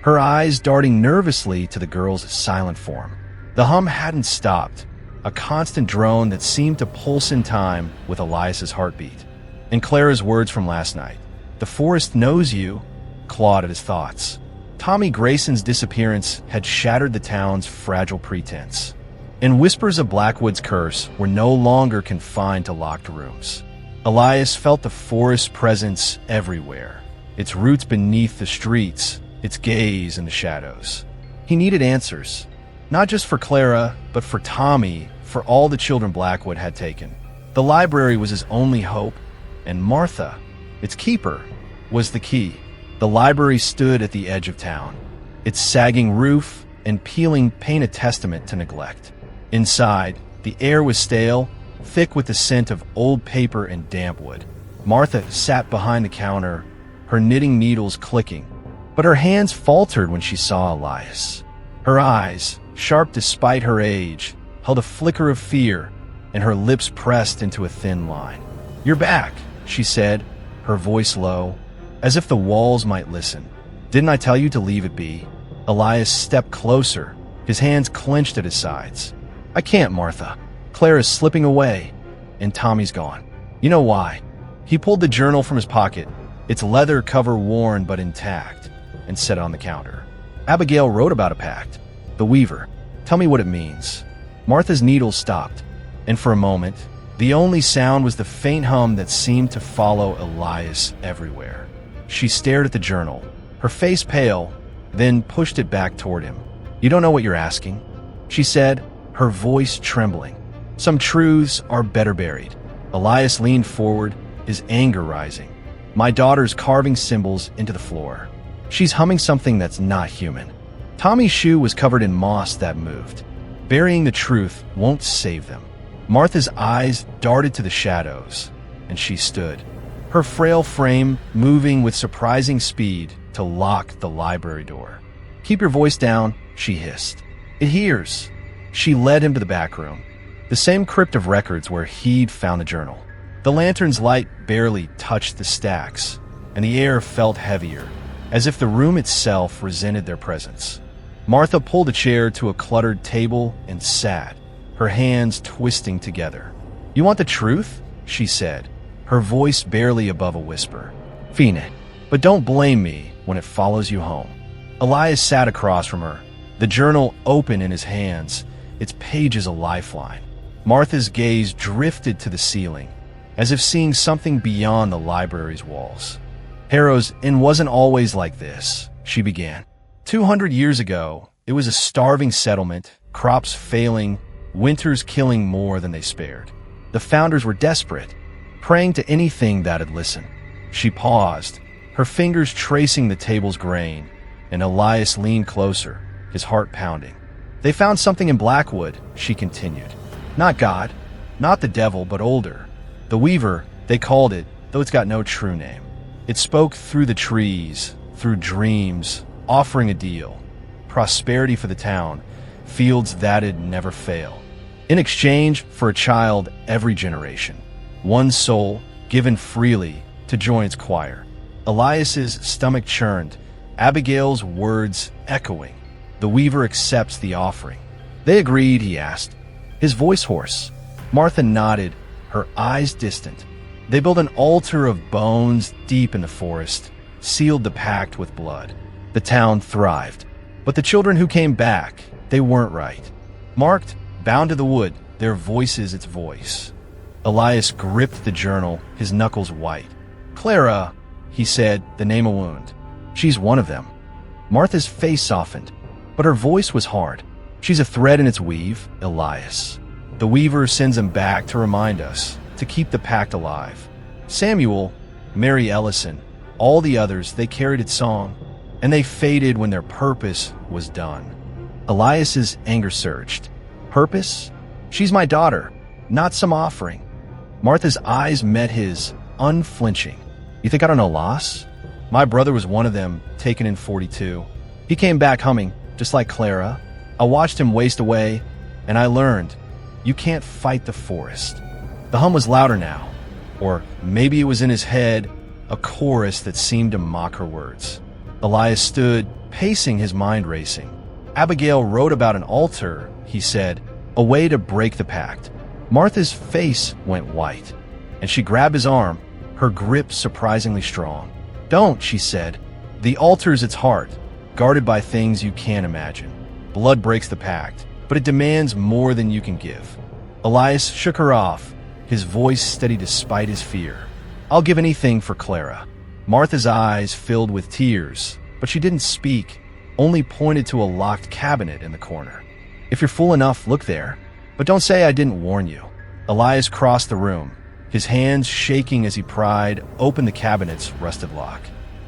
her eyes darting nervously to the girl's silent form. The hum hadn't stopped, a constant drone that seemed to pulse in time with Elias's heartbeat. And Clara's words from last night, "The forest knows you," clawed at his thoughts. Tommy Grayson's disappearance had shattered the town's fragile pretense, and whispers of Blackwood's curse were no longer confined to locked rooms. Elias felt the forest's presence everywhere, its roots beneath the streets, its gaze in the shadows. He needed answers, not just for Clara, but for Tommy, for all the children Blackwood had taken. The library was his only hope, and Martha, its keeper, was the key. The library stood at the edge of town, its sagging roof and peeling paint a testament to neglect. Inside, the air was stale, thick with the scent of old paper and damp wood. Martha sat behind the counter, her knitting needles clicking, but her hands faltered when she saw Elias. Her eyes, sharp despite her age, held a flicker of fear, and her lips pressed into a thin line. "You're back," she said, her voice low, as if the walls might listen. "Didn't I tell you to leave it be?" Elias stepped closer, his hands clenched at his sides. "I can't, Martha. Clara's slipping away, and Tommy's gone. You know why." He pulled the journal from his pocket, its leather cover worn but intact, and set it on the counter. "Abigail wrote about a pact. The weaver. Tell me what it means." Martha's needles stopped, and for a moment, the only sound was the faint hum that seemed to follow Elias everywhere. She stared at the journal, her face pale, then pushed it back toward him. "You don't know what you're asking," she said, her voice trembling. "Some truths are better buried." Elias leaned forward, his anger rising. "My daughter's carving symbols into the floor. She's humming something that's not human." Tommy's shoe was covered in moss that moved. Burying the truth won't save them. Martha's eyes darted to the shadows, and she stood, her frail frame moving with surprising speed to lock the library door. "Keep your voice down," she hissed. "It hears." She led him to the back room, the same crypt of records where he'd found the journal. The lantern's light barely touched the stacks, and the air felt heavier, as if the room itself resented their presence. Martha pulled a chair to a cluttered table and sat, her hands twisting together. "You want the truth?" she said, her voice barely above a whisper. "Fine, but don't blame me when it follows you home." Elias sat across from her, the journal open in his hands, its pages a lifeline. Martha's gaze drifted to the ceiling, as if seeing something beyond the library's walls. Harrow's Inn wasn't always like this, she began. 200 years ago, it was a starving settlement, crops failing, winters killing more than they spared. The founders were desperate, praying to anything that'd listen. She paused, her fingers tracing the table's grain, and Elias leaned closer, his heart pounding. They found something in Blackwood, she continued. Not God, not the devil, but older. The Weaver, they called it, though it's got no true name. It spoke through the trees, through dreams, offering a deal. Prosperity for the town, fields that'd never fail. In exchange for a child every generation. One soul, given freely, to join its choir. Elias's stomach churned, Abigail's words echoing. The Weaver accepts the offering. They agreed, he asked, his voice hoarse. Martha nodded, her eyes distant. They built an altar of bones deep in the forest, sealed the pact with blood. The town thrived. But the children who came back, they weren't right. Marked, bound to the wood, their voices its voice. Elias gripped the journal, his knuckles white. Clara, he said, the name a wound. She's one of them. Martha's face softened, but her voice was hard. She's a thread in its weave, Elias. The Weaver sends him back to remind us, to keep the pact alive. Samuel, Mary Ellison, all the others, they carried its song, and they faded when their purpose was done. Elias's anger surged. Purpose? She's my daughter, not some offering. Martha's eyes met his, unflinching. You think I don't know loss? My brother was one of them, taken in 42. He came back humming, just like Clara. I watched him waste away, and I learned, you can't fight the forest. The hum was louder now, or maybe it was in his head, a chorus that seemed to mock her words. Elias stood, pacing, his mind racing. Abigail wrote about an altar, he said, a way to break the pact. Martha's face went white, and she grabbed his arm, her grip surprisingly strong. Don't, she said. The altar's its heart, guarded by things you can't imagine. Blood breaks the pact, but it demands more than you can give. Elias shook her off, his voice steady despite his fear. I'll give anything for Clara. Martha's eyes filled with tears, but she didn't speak, only pointed to a locked cabinet in the corner. If you're fool enough, look there, but don't say I didn't warn you. Elias crossed the room, his hands shaking as he pried open the cabinet's rusted lock.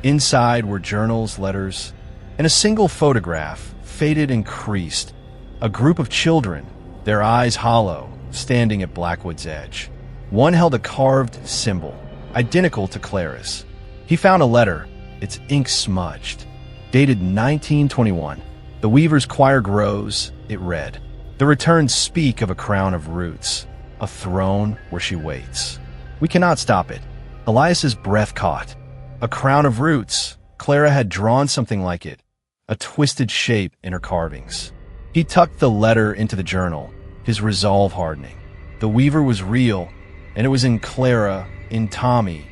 Inside were journals, letters, and a single photograph, faded and creased. A group of children, their eyes hollow, standing at Blackwood's edge. One held a carved symbol, identical to Clara's. He found a letter, its ink smudged. Dated 1921. The Weaver's choir grows, it read. The returns speak of a crown of roots, a throne where she waits. We cannot stop it. Elias's breath caught. A crown of roots. Clara had drawn something like it, a twisted shape in her carvings. He tucked the letter into the journal, his resolve hardening. The Weaver was real, and it was in Clara, in Tommy,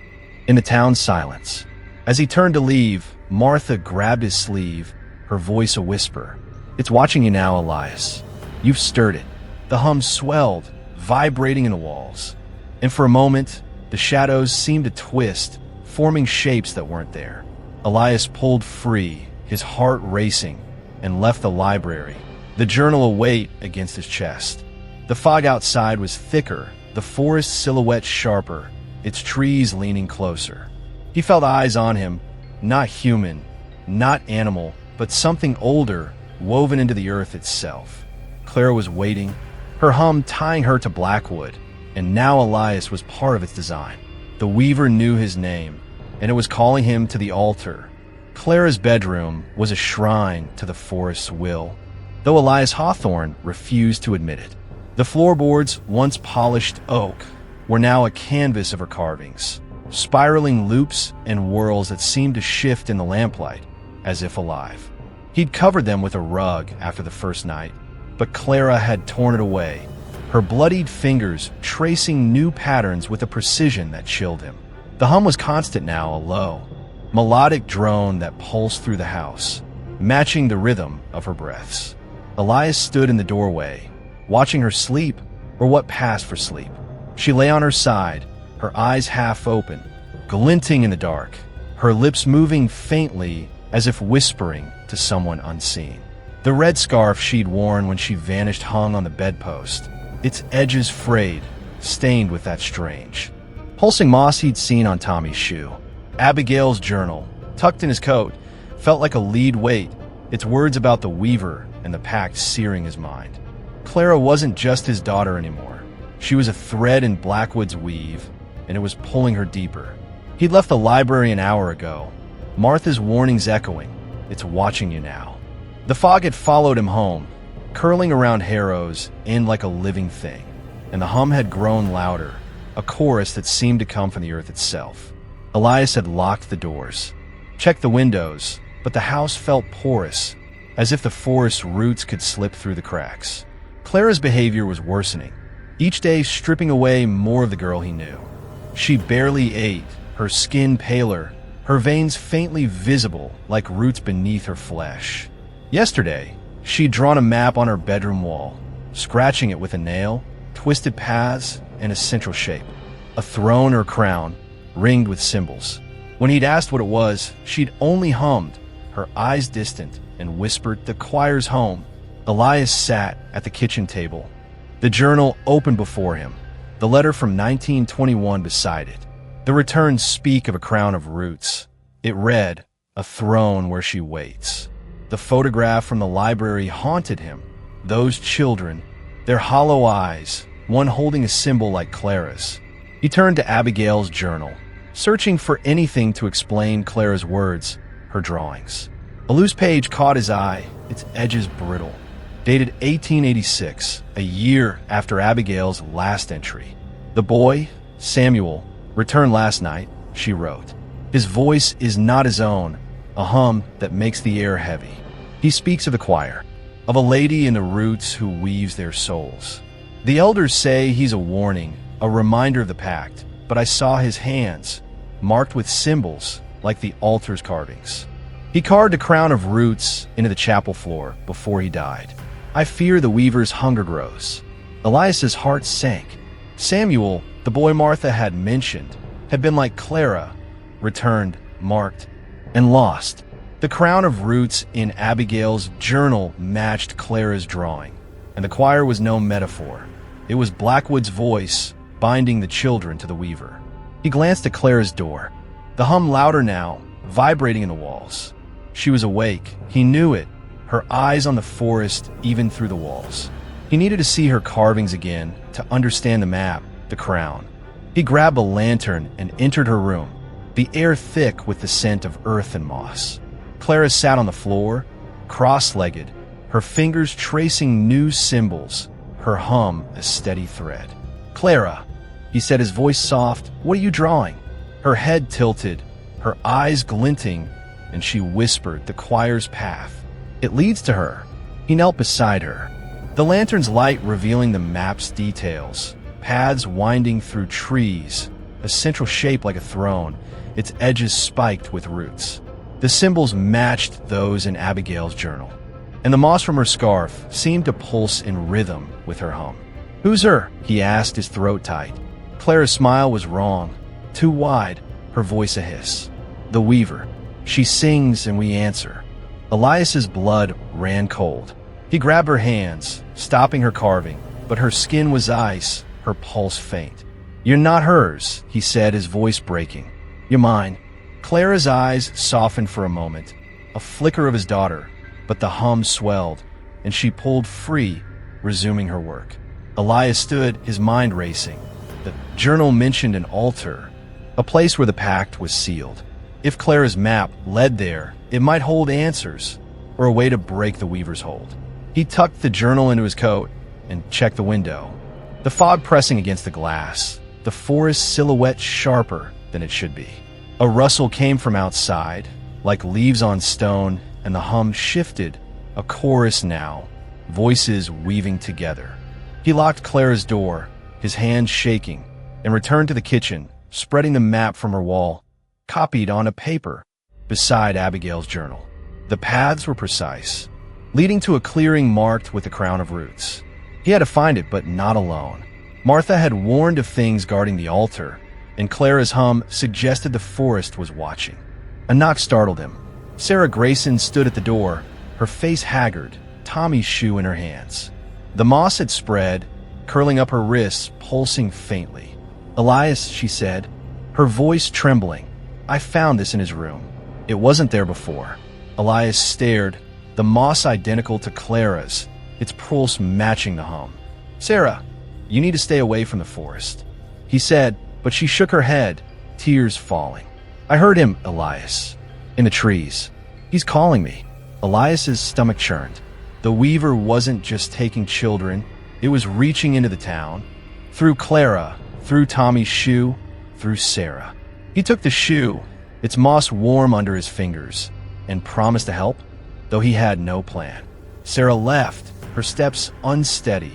in the town's silence. As he turned to leave, Martha grabbed his sleeve, her voice a whisper. It's watching you now, Elias. You've stirred it. The hum swelled, vibrating in the walls. And for a moment, the shadows seemed to twist, forming shapes that weren't there. Elias pulled free, his heart racing, and left the library, the journal a weight against his chest. The fog outside was thicker, the forest silhouette sharper, its trees leaning closer. He felt eyes on him, not human, not animal, but something older, woven into the earth itself. Clara was waiting, her hum tying her to Blackwood, and now Elias was part of its design. The Weaver knew his name, and it was calling him to the altar. Clara's bedroom was a shrine to the forest's will, though Elias Hawthorne refused to admit it. The floorboards, once polished oak, were now a canvas of her carvings, spiraling loops and whirls that seemed to shift in the lamplight, as if alive. He'd covered them with a rug after the first night, but Clara had torn it away, her bloodied fingers tracing new patterns with a precision that chilled him. The hum was constant now, a low, melodic drone that pulsed through the house, matching the rhythm of her breaths. Elias stood in the doorway, watching her sleep, or what passed for sleep. She lay on her side, her eyes half open, glinting in the dark, her lips moving faintly as if whispering to someone unseen. The red scarf she'd worn when she vanished hung on the bedpost, its edges frayed, stained with that strange, pulsing moss he'd seen on Tommy's shoe. Abigail's journal, tucked in his coat, felt like a lead weight, its words about the Weaver and the pact searing his mind. Clara wasn't just his daughter anymore. She was a thread in Blackwood's weave, and it was pulling her deeper. He'd left the library an hour ago, Martha's warnings echoing. It's watching you now. The fog had followed him home, curling around Harrow's Inn like a living thing, and the hum had grown louder, a chorus that seemed to come from the earth itself. Elias had locked the doors, checked the windows, but the house felt porous, as if the forest's roots could slip through the cracks. Clara's behavior was worsening, each day stripping away more of the girl he knew. She barely ate, her skin paler, her veins faintly visible like roots beneath her flesh. Yesterday, she'd drawn a map on her bedroom wall, scratching it with a nail, twisted paths, and a central shape. A throne or crown, ringed with symbols. When he'd asked what it was, she'd only hummed, her eyes distant, and whispered, "The choir's home." Elias sat at the kitchen table, the journal open before him, the letter from 1921 beside it. The returns speak of a crown of roots. It read, "A throne where she waits." The photograph from the library haunted him. Those children, their hollow eyes, one holding a symbol like Clara's. He turned to Abigail's journal, searching for anything to explain Clara's words, her drawings. A loose page caught his eye, its edges brittle. Dated 1886, a year after Abigail's last entry. "The boy, Samuel, returned last night," she wrote. "His voice is not his own, a hum that makes the air heavy. He speaks of the choir, of a lady in the roots who weaves their souls. The elders say he's a warning, a reminder of the pact, but I saw his hands, marked with symbols like the altar's carvings. He carved a crown of roots into the chapel floor before he died. I fear the weaver's hunger grows." Elias's heart sank. Samuel, the boy Martha had mentioned, had been like Clara, returned, marked, and lost. The crown of roots in Abigail's journal matched Clara's drawing, and the choir was no metaphor. It was Blackwood's voice binding the children to the Weaver. He glanced at Clara's door, the hum louder now, vibrating in the walls. She was awake. He knew it, her eyes on the forest even through the walls. He needed to see her carvings again to understand the map, the crown. He grabbed a lantern and entered her room, the air thick with the scent of earth and moss. Clara sat on the floor, cross-legged, her fingers tracing new symbols, her hum a steady thread. "Clara," he said, his voice soft, "what are you drawing?" Her head tilted, her eyes glinting, and she whispered, "The choir's path. It leads to her." He knelt beside her, the lantern's light revealing the map's details, paths winding through trees, a central shape like a throne, its edges spiked with roots. The symbols matched those in Abigail's journal, and the moss from her scarf seemed to pulse in rhythm with her hum. "Who's her?" he asked, his throat tight. Clara's smile was wrong, too wide, her voice a hiss. "The Weaver. She sings and we answer." Elias's blood ran cold. He grabbed her hands, stopping her carving, but her skin was ice, her pulse faint. "You're not hers," he said, his voice breaking. "You're mine." Clara's eyes softened for a moment, a flicker of his daughter, but the hum swelled, and she pulled free, resuming her work. Elias stood, his mind racing. The journal mentioned an altar, a place where the pact was sealed. If Clara's map led there, it might hold answers, or a way to break the Weaver's hold. He tucked the journal into his coat and checked the window, the fog pressing against the glass, the forest silhouette sharper than it should be. A rustle came from outside, like leaves on stone, and the hum shifted, a chorus now, voices weaving together. He locked Clara's door, his hands shaking, and returned to the kitchen, spreading the map from her wall, copied on a paper, beside Abigail's journal. The paths were precise, leading to a clearing marked with a crown of roots. He had to find it, but not alone. Martha had warned of things guarding the altar, and Clara's hum suggested the forest was watching. A knock startled him. Sarah Grayson stood at the door, her face haggard, Tommy's shoe in her hands. The moss had spread, curling up her wrists, pulsing faintly. "Elias," she said, her voice trembling. "I found this in his room. It wasn't there before." Elias stared, the moss identical to Clara's, its pulse matching the hum. "Sarah, you need to stay away from the forest," he said, but she shook her head, tears falling. "I heard him, Elias, in the trees. He's calling me." Elias's stomach churned. The Weaver wasn't just taking children, it was reaching into the town. Through Clara, through Tommy's shoe, through Sarah. He took the shoe, its moss warm under his fingers, and promised to help, though he had no plan. Sarah left, her steps unsteady,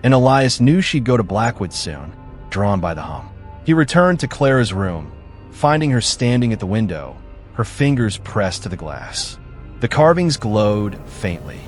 and Elias knew she'd go to Blackwood soon, drawn by the hum. He returned to Clara's room, finding her standing at the window, her fingers pressed to the glass. The carvings glowed faintly,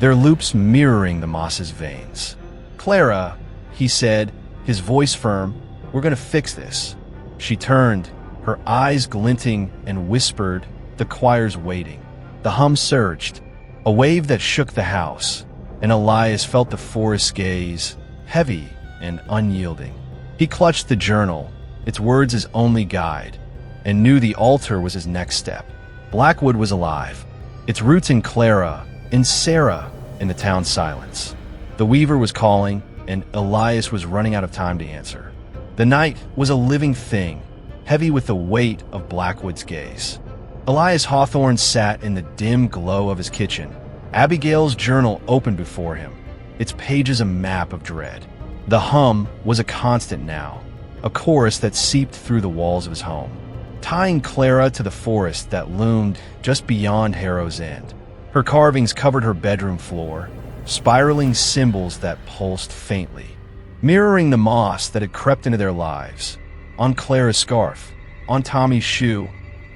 their loops mirroring the moss's veins. "Clara," he said, his voice firm, "we're going to fix this." She turned, her eyes glinting, and whispered, "The choir's waiting." The hum surged, a wave that shook the house, and Elias felt the forest's gaze, heavy and unyielding. He clutched the journal, its words his only guide, and knew the altar was his next step. Blackwood was alive, its roots in Clara, in Sarah, in the town's silence. The Weaver was calling, and Elias was running out of time to answer. The night was a living thing, heavy with the weight of Blackwood's gaze. Elias Hawthorne sat in the dim glow of his kitchen, Abigail's journal open before him, its pages a map of dread. The hum was a constant now, a chorus that seeped through the walls of his home, tying Clara to the forest that loomed just beyond Harrow's End. Her carvings covered her bedroom floor, spiraling symbols that pulsed faintly, mirroring the moss that had crept into their lives, on Clara's scarf, on Tommy's shoe,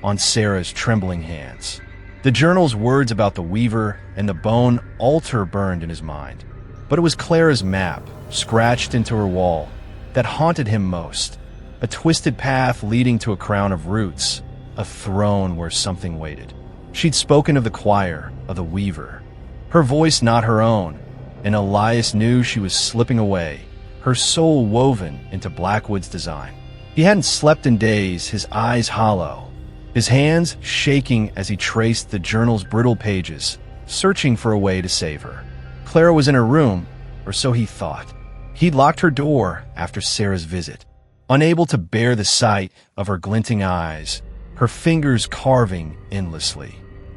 on Sarah's trembling hands. The journal's words about the Weaver and the bone altar burned in his mind, but it was Clara's map, scratched into her wall, that haunted him most. A twisted path leading to a crown of roots, a throne where something waited. She'd spoken of the choir, of the Weaver. Her voice not her own, and Elias knew she was slipping away, her soul woven into Blackwood's design. He hadn't slept in days, his eyes hollow, his hands shaking as he traced the journal's brittle pages, searching for a way to save her. Clara was in her room, or so he thought. He'd locked her door after Sarah's visit, unable to bear the sight of her glinting eyes, her fingers carving endlessly.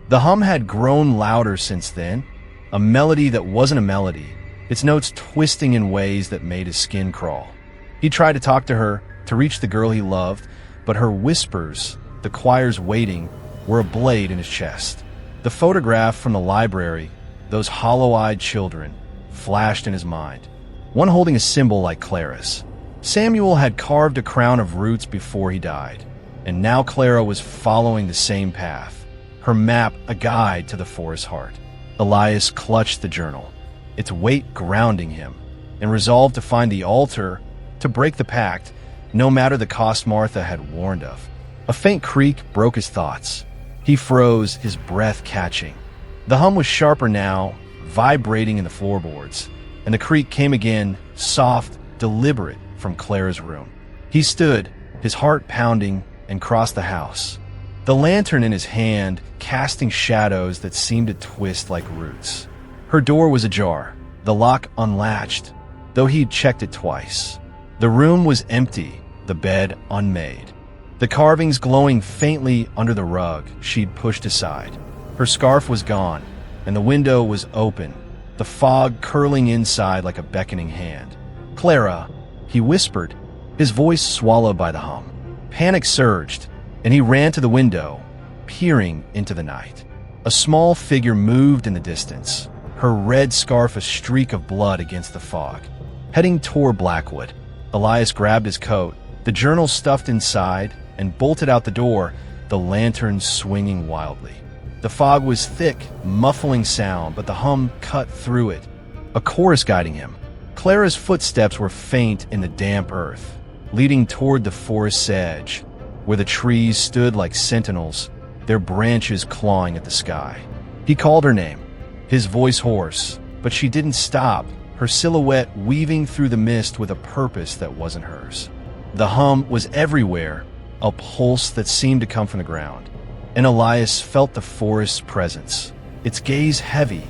The hum had grown louder since then, a melody that wasn't a melody, its notes twisting in ways that made his skin crawl. He tried to talk to her, to reach the girl he loved, but her whispers, the choir's waiting, were a blade in his chest. The photograph from the library, those hollow-eyed children, flashed in his mind, one holding a symbol like Clara's. Samuel had carved a crown of roots before he died, and now Clara was following the same path, her map a guide to the forest's heart. Elias clutched the journal, its weight grounding him, and resolved to find the altar, to break the pact, no matter the cost Martha had warned of. A faint creak broke his thoughts. He froze, his breath catching. The hum was sharper now, vibrating in the floorboards, and the creak came again, soft, deliberate, from Clara's room. He stood, his heart pounding, and crossed the house, the lantern in his hand casting shadows that seemed to twist like roots. Her door was ajar, the lock unlatched, though he'd checked it twice. The room was empty, the bed unmade, the carvings glowing faintly under the rug she'd pushed aside. Her scarf was gone, and the window was open, the fog curling inside like a beckoning hand. "Clara," he whispered, his voice swallowed by the hum. Panic surged, and he ran to the window, peering into the night. A small figure moved in the distance, her red scarf a streak of blood against the fog, heading toward Blackwood. Elias grabbed his coat, the journal stuffed inside, and bolted out the door, the lantern swinging wildly. The fog was thick, muffling sound, but the hum cut through it, a chorus guiding him. Clara's footsteps were faint in the damp earth, leading toward the forest's edge, where the trees stood like sentinels, their branches clawing at the sky. He called her name, his voice hoarse, but she didn't stop, her silhouette weaving through the mist with a purpose that wasn't hers. The hum was everywhere, a pulse that seemed to come from the ground, and Elias felt the forest's presence, its gaze heavy,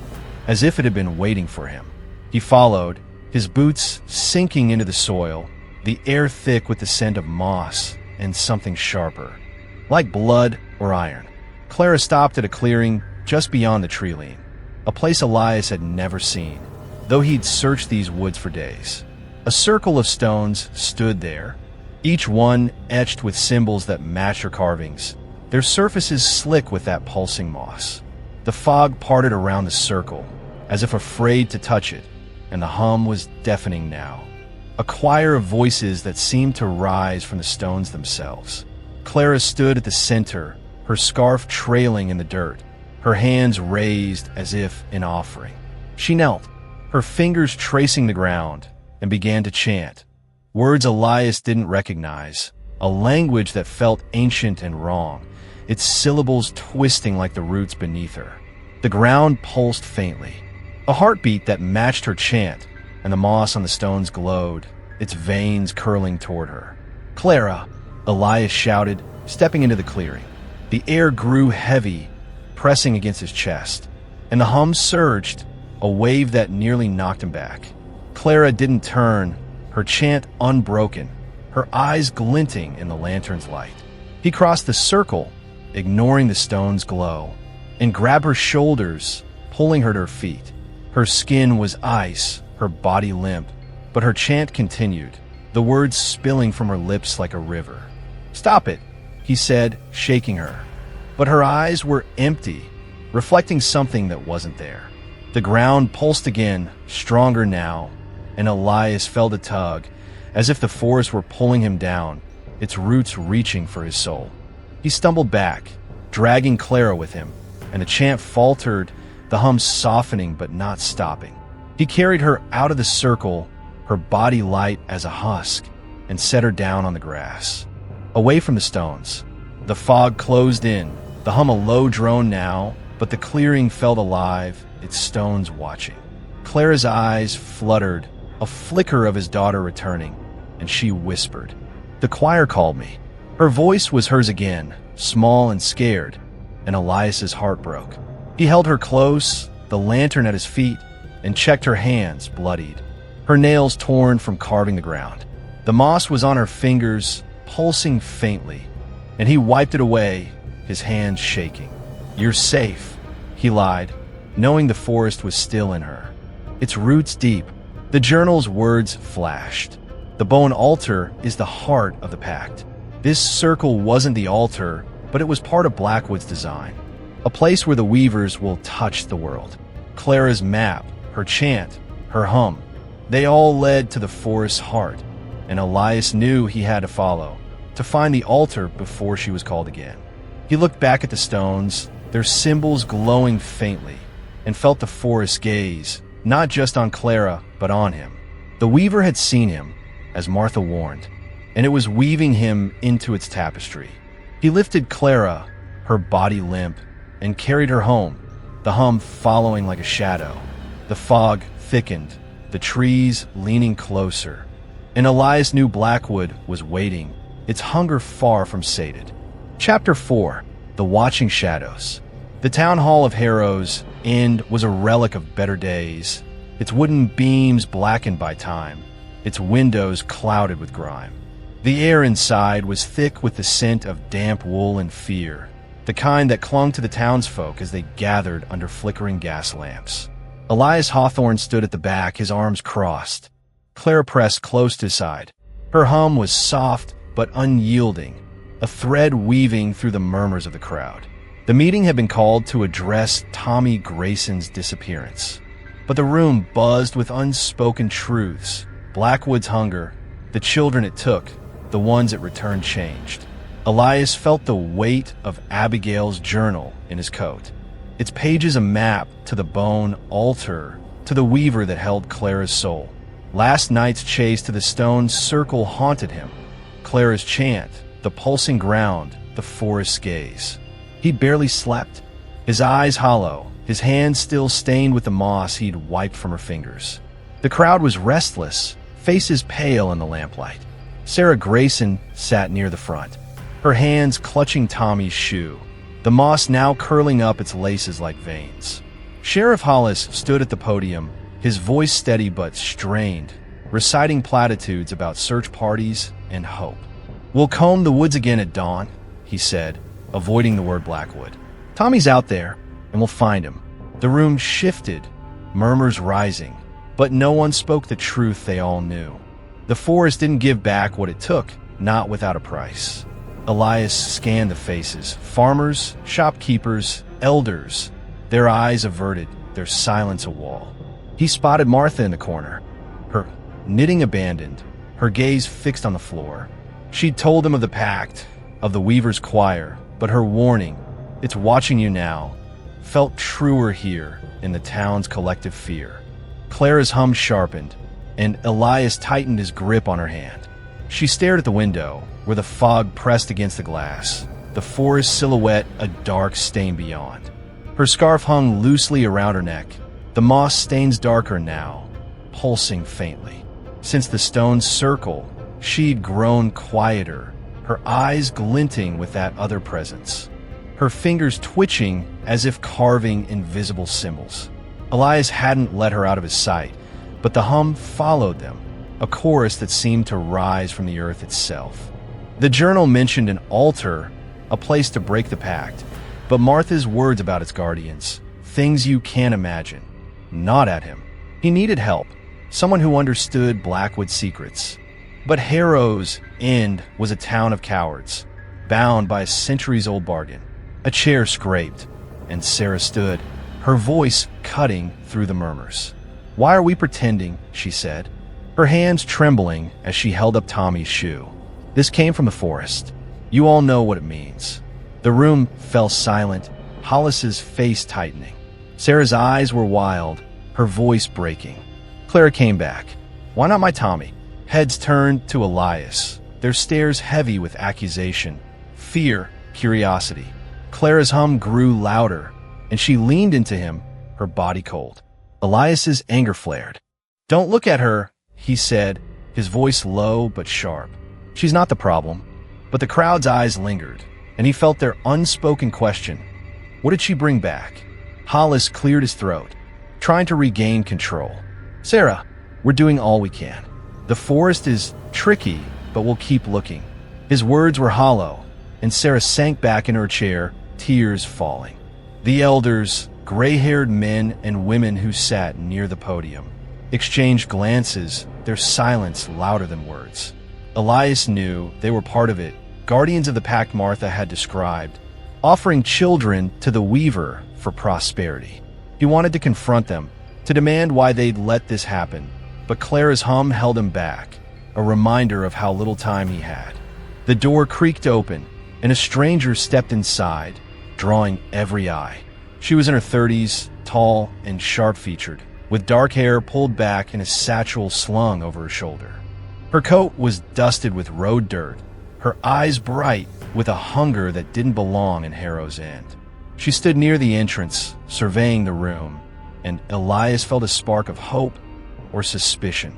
as if it had been waiting for him. He followed, his boots sinking into the soil, the air thick with the scent of moss and something sharper, like blood or iron. Clara stopped at a clearing just beyond the tree line, a place Elias had never seen, though he'd searched these woods for days. A circle of stones stood there, each one etched with symbols that matched her carvings, their surfaces slick with that pulsing moss. The fog parted around the circle, as if afraid to touch it, and the hum was deafening now. A choir of voices that seemed to rise from the stones themselves. Clara stood at the center, her scarf trailing in the dirt, her hands raised as if in offering. She knelt, her fingers tracing the ground, and began to chant, words Elias didn't recognize, a language that felt ancient and wrong, its syllables twisting like the roots beneath her. The ground pulsed faintly, a heartbeat that matched her chant, and the moss on the stones glowed, its veins curling toward her. "Clara!" Elias shouted, stepping into the clearing. The air grew heavy, pressing against his chest, and the hum surged, a wave that nearly knocked him back. Clara didn't turn, her chant unbroken, her eyes glinting in the lantern's light. He crossed the circle, ignoring the stone's glow, and grabbed her shoulders, pulling her to her feet. Her skin was ice, her body limp, but her chant continued, the words spilling from her lips like a river. "Stop it," he said, shaking her. But her eyes were empty, reflecting something that wasn't there. The ground pulsed again, stronger now, and Elias felt a tug, as if the forest were pulling him down, its roots reaching for his soul. He stumbled back, dragging Clara with him, and the chant faltered, the hum softening but not stopping. He carried her out of the circle, her body light as a husk, and set her down on the grass, away from the stones. The fog closed in, the hum a low drone now, but the clearing felt alive, its stones watching. Clara's eyes fluttered, a flicker of his daughter returning, and she whispered, "The choir called me." Her voice was hers again, small and scared, and Elias's heart broke. He held her close, the lantern at his feet, and checked her hands, bloodied, her nails torn from carving the ground. The moss was on her fingers, pulsing faintly, and he wiped it away, his hands shaking. "You're safe," he lied, knowing the forest was still in her, its roots deep. The journal's words flashed. The bone altar is the heart of the pact. This circle wasn't the altar, but it was part of Blackwood's design, a place where the weavers will touch the world. Clara's map, her chant, her hum, they all led to the forest's heart, and Elias knew he had to follow, to find the altar before she was called again. He looked back at the stones, their symbols glowing faintly, and felt the forest's gaze, not just on Clara, but on him. The weaver had seen him, as Martha warned, and it was weaving him into its tapestry. He lifted Clara, her body limp, and carried her home, the hum following like a shadow. The fog thickened, the trees leaning closer, and Elias knew Blackwood was waiting, its hunger far from sated. Chapter 4. The Watching Shadows. The town hall of Harrow's End was a relic of better days, its wooden beams blackened by time, its windows clouded with grime. The air inside was thick with the scent of damp wool and fear, the kind that clung to the townsfolk as they gathered under flickering gas lamps. Elias Hawthorne stood at the back, his arms crossed. Clara pressed close to his side. Her hum was soft but unyielding, a thread weaving through the murmurs of the crowd. The meeting had been called to address Tommy Grayson's disappearance, but the room buzzed with unspoken truths. Blackwood's hunger, the children it took, the ones it returned changed. Elias felt the weight of Abigail's journal in his coat, its pages a map to the bone altar, to the weaver that held Clara's soul. Last night's chase to the stone circle haunted him, Clara's chant, the pulsing ground, the forest's gaze. He'd barely slept, his eyes hollow, his hands still stained with the moss he'd wiped from her fingers. The crowd was restless, faces pale in the lamplight. Sarah Grayson sat near the front, her hands clutching Tommy's shoe, the moss now curling up its laces like veins. Sheriff Hollis stood at the podium, his voice steady but strained, reciting platitudes about search parties and hope. "We'll comb the woods again at dawn," he said, avoiding the word Blackwood. "Tommy's out there, and we'll find him." The room shifted, murmurs rising, but no one spoke the truth they all knew. The forest didn't give back what it took, not without a price. Elias scanned the faces, farmers, shopkeepers, elders, their eyes averted, their silence a wall. He spotted Martha in the corner, her knitting abandoned, her gaze fixed on the floor. She'd told him of the pact, of the Weaver's choir, but her warning, "It's watching you now," felt truer here in the town's collective fear. Clara's hum sharpened, and Elias tightened his grip on her hand. She stared at the window, where the fog pressed against the glass, the forest silhouette a dark stain beyond. Her scarf hung loosely around her neck, the moss stains darker now, pulsing faintly. Since the stone's circle, she'd grown quieter, her eyes glinting with that other presence, her fingers twitching as if carving invisible symbols. Elias hadn't let her out of his sight, but the hum followed them, a chorus that seemed to rise from the earth itself. The journal mentioned an altar, a place to break the pact, but Martha's words about its guardians, things you can't imagine, gnawed at him. He needed help, someone who understood Blackwood's secrets. But Harrow's End was a town of cowards, bound by a centuries-old bargain. A chair scraped, and Sarah stood, her voice cutting through the murmurs. "Why are we pretending?" she said, her hands trembling as she held up Tommy's shoe. "This came from the forest. You all know what it means." The room fell silent, Hollis's face tightening. Sarah's eyes were wild, her voice breaking. Clara came back. "Why not my Tommy?" Heads turned to Elias, their stares heavy with accusation, fear, curiosity. Clara's hum grew louder, and she leaned into him, her body cold. Elias's anger flared. "Don't look at her," he said, his voice low but sharp. "She's not the problem." But the crowd's eyes lingered, and he felt their unspoken question. What did she bring back? Hollis cleared his throat, trying to regain control. "Sarah, we're doing all we can. The forest is tricky, but we'll keep looking." His words were hollow, and Sarah sank back in her chair, tears falling. The elders, gray-haired men and women who sat near the podium, exchanged glances, their silence louder than words. Elias knew they were part of it, guardians of the pact Martha had described, offering children to the Weaver for prosperity. He wanted to confront them, to demand why they'd let this happen, but Clara's hum held him back, a reminder of how little time he had. The door creaked open, and a stranger stepped inside, drawing every eye. She was in her 30s, tall and sharp-featured, with dark hair pulled back and a satchel slung over her shoulder. Her coat was dusted with road dirt, her eyes bright with a hunger that didn't belong in Harrow's End. She stood near the entrance, surveying the room, and Elias felt a spark of hope or suspicion.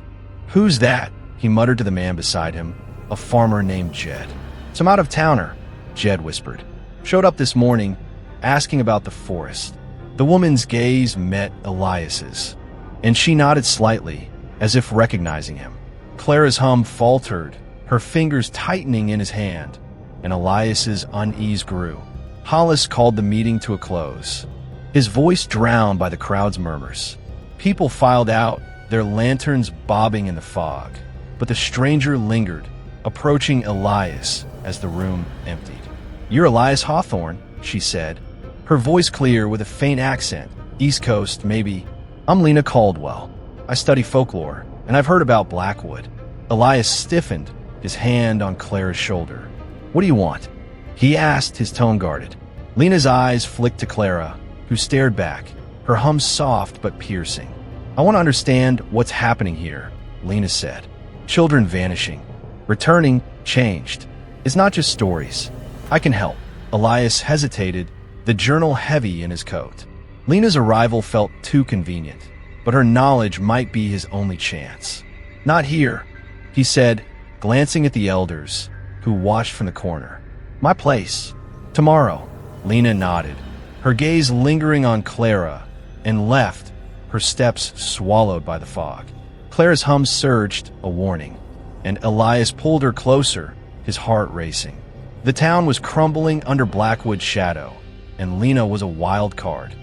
"Who's that?" he muttered to the man beside him, a farmer named Jed. "Some out-of-towner," Jed whispered. "Showed up this morning, asking about the forest." The woman's gaze met Elias's, and she nodded slightly, as if recognizing him. Clara's hum faltered, her fingers tightening in his hand, and Elias's unease grew. Hollis called the meeting to a close, his voice drowned by the crowd's murmurs. People filed out, their lanterns bobbing in the fog, but the stranger lingered, approaching Elias as the room emptied. "You're Elias Hawthorne," she said, her voice clear with a faint accent. "East Coast, maybe." "I'm Lena Caldwell. I study folklore, and I've heard about Blackwood." Elias stiffened, his hand on Clara's shoulder. "What do you want?" he asked, his tone guarded. Lena's eyes flicked to Clara, who stared back, her hum soft but piercing. "I want to understand what's happening here," Lena said. "Children vanishing, Returning, changed. It's not just stories. I can help. Elias hesitated, the journal heavy in his coat. Lena's arrival felt too convenient, but her knowledge might be his only chance. Not here, he said, glancing at the elders, who watched from the corner. My place. Tomorrow. Lena nodded, her gaze lingering on Clara, and left, her steps swallowed by the fog. Clara's hum surged, a warning, and Elias pulled her closer, his heart racing. The town was crumbling under Blackwood's shadow, and Lena was a wild card.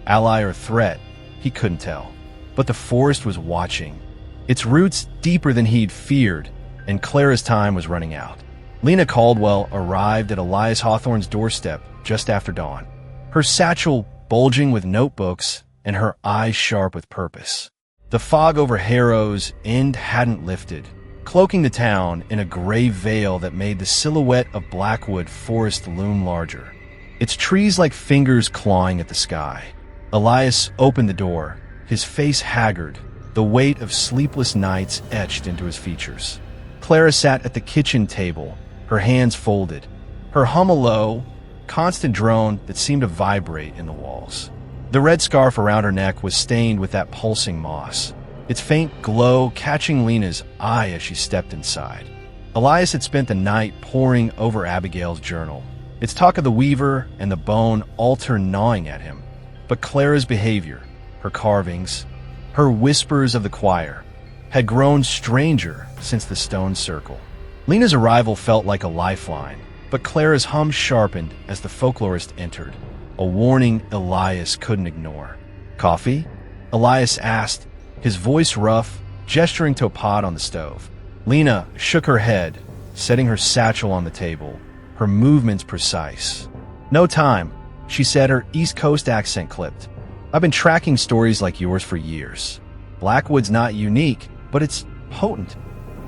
Ally or threat, he couldn't tell. But the forest was watching, its roots deeper than he'd feared, and Clara's time was running out. Lena Caldwell arrived at Elias Hawthorne's doorstep just after dawn, her satchel bulging with notebooks and her eyes sharp with purpose. The fog over Harrow's End hadn't lifted, cloaking the town in a gray veil that made the silhouette of Blackwood forest loom larger, its trees like fingers clawing at the sky. Elias opened the door, his face haggard, the weight of sleepless nights etched into his features. Clara sat at the kitchen table, her hands folded, her hum a low, constant drone that seemed to vibrate in the walls. The red scarf around her neck was stained with that pulsing moss, its faint glow catching Lena's eye as she stepped inside. Elias had spent the night poring over Abigail's journal, its talk of the weaver and the bone altar gnawing at him. But Clara's behavior, her carvings, her whispers of the choir, had grown stranger since the stone circle. Lena's arrival felt like a lifeline, but Clara's hum sharpened as the folklorist entered, a warning Elias couldn't ignore. Coffee? Elias asked, his voice rough, gesturing to a pot on the stove. Lena shook her head, setting her satchel on the table, her movements precise. No time, she said, her East Coast accent clipped. I've been tracking stories like yours for years. Blackwood's not unique, but it's potent.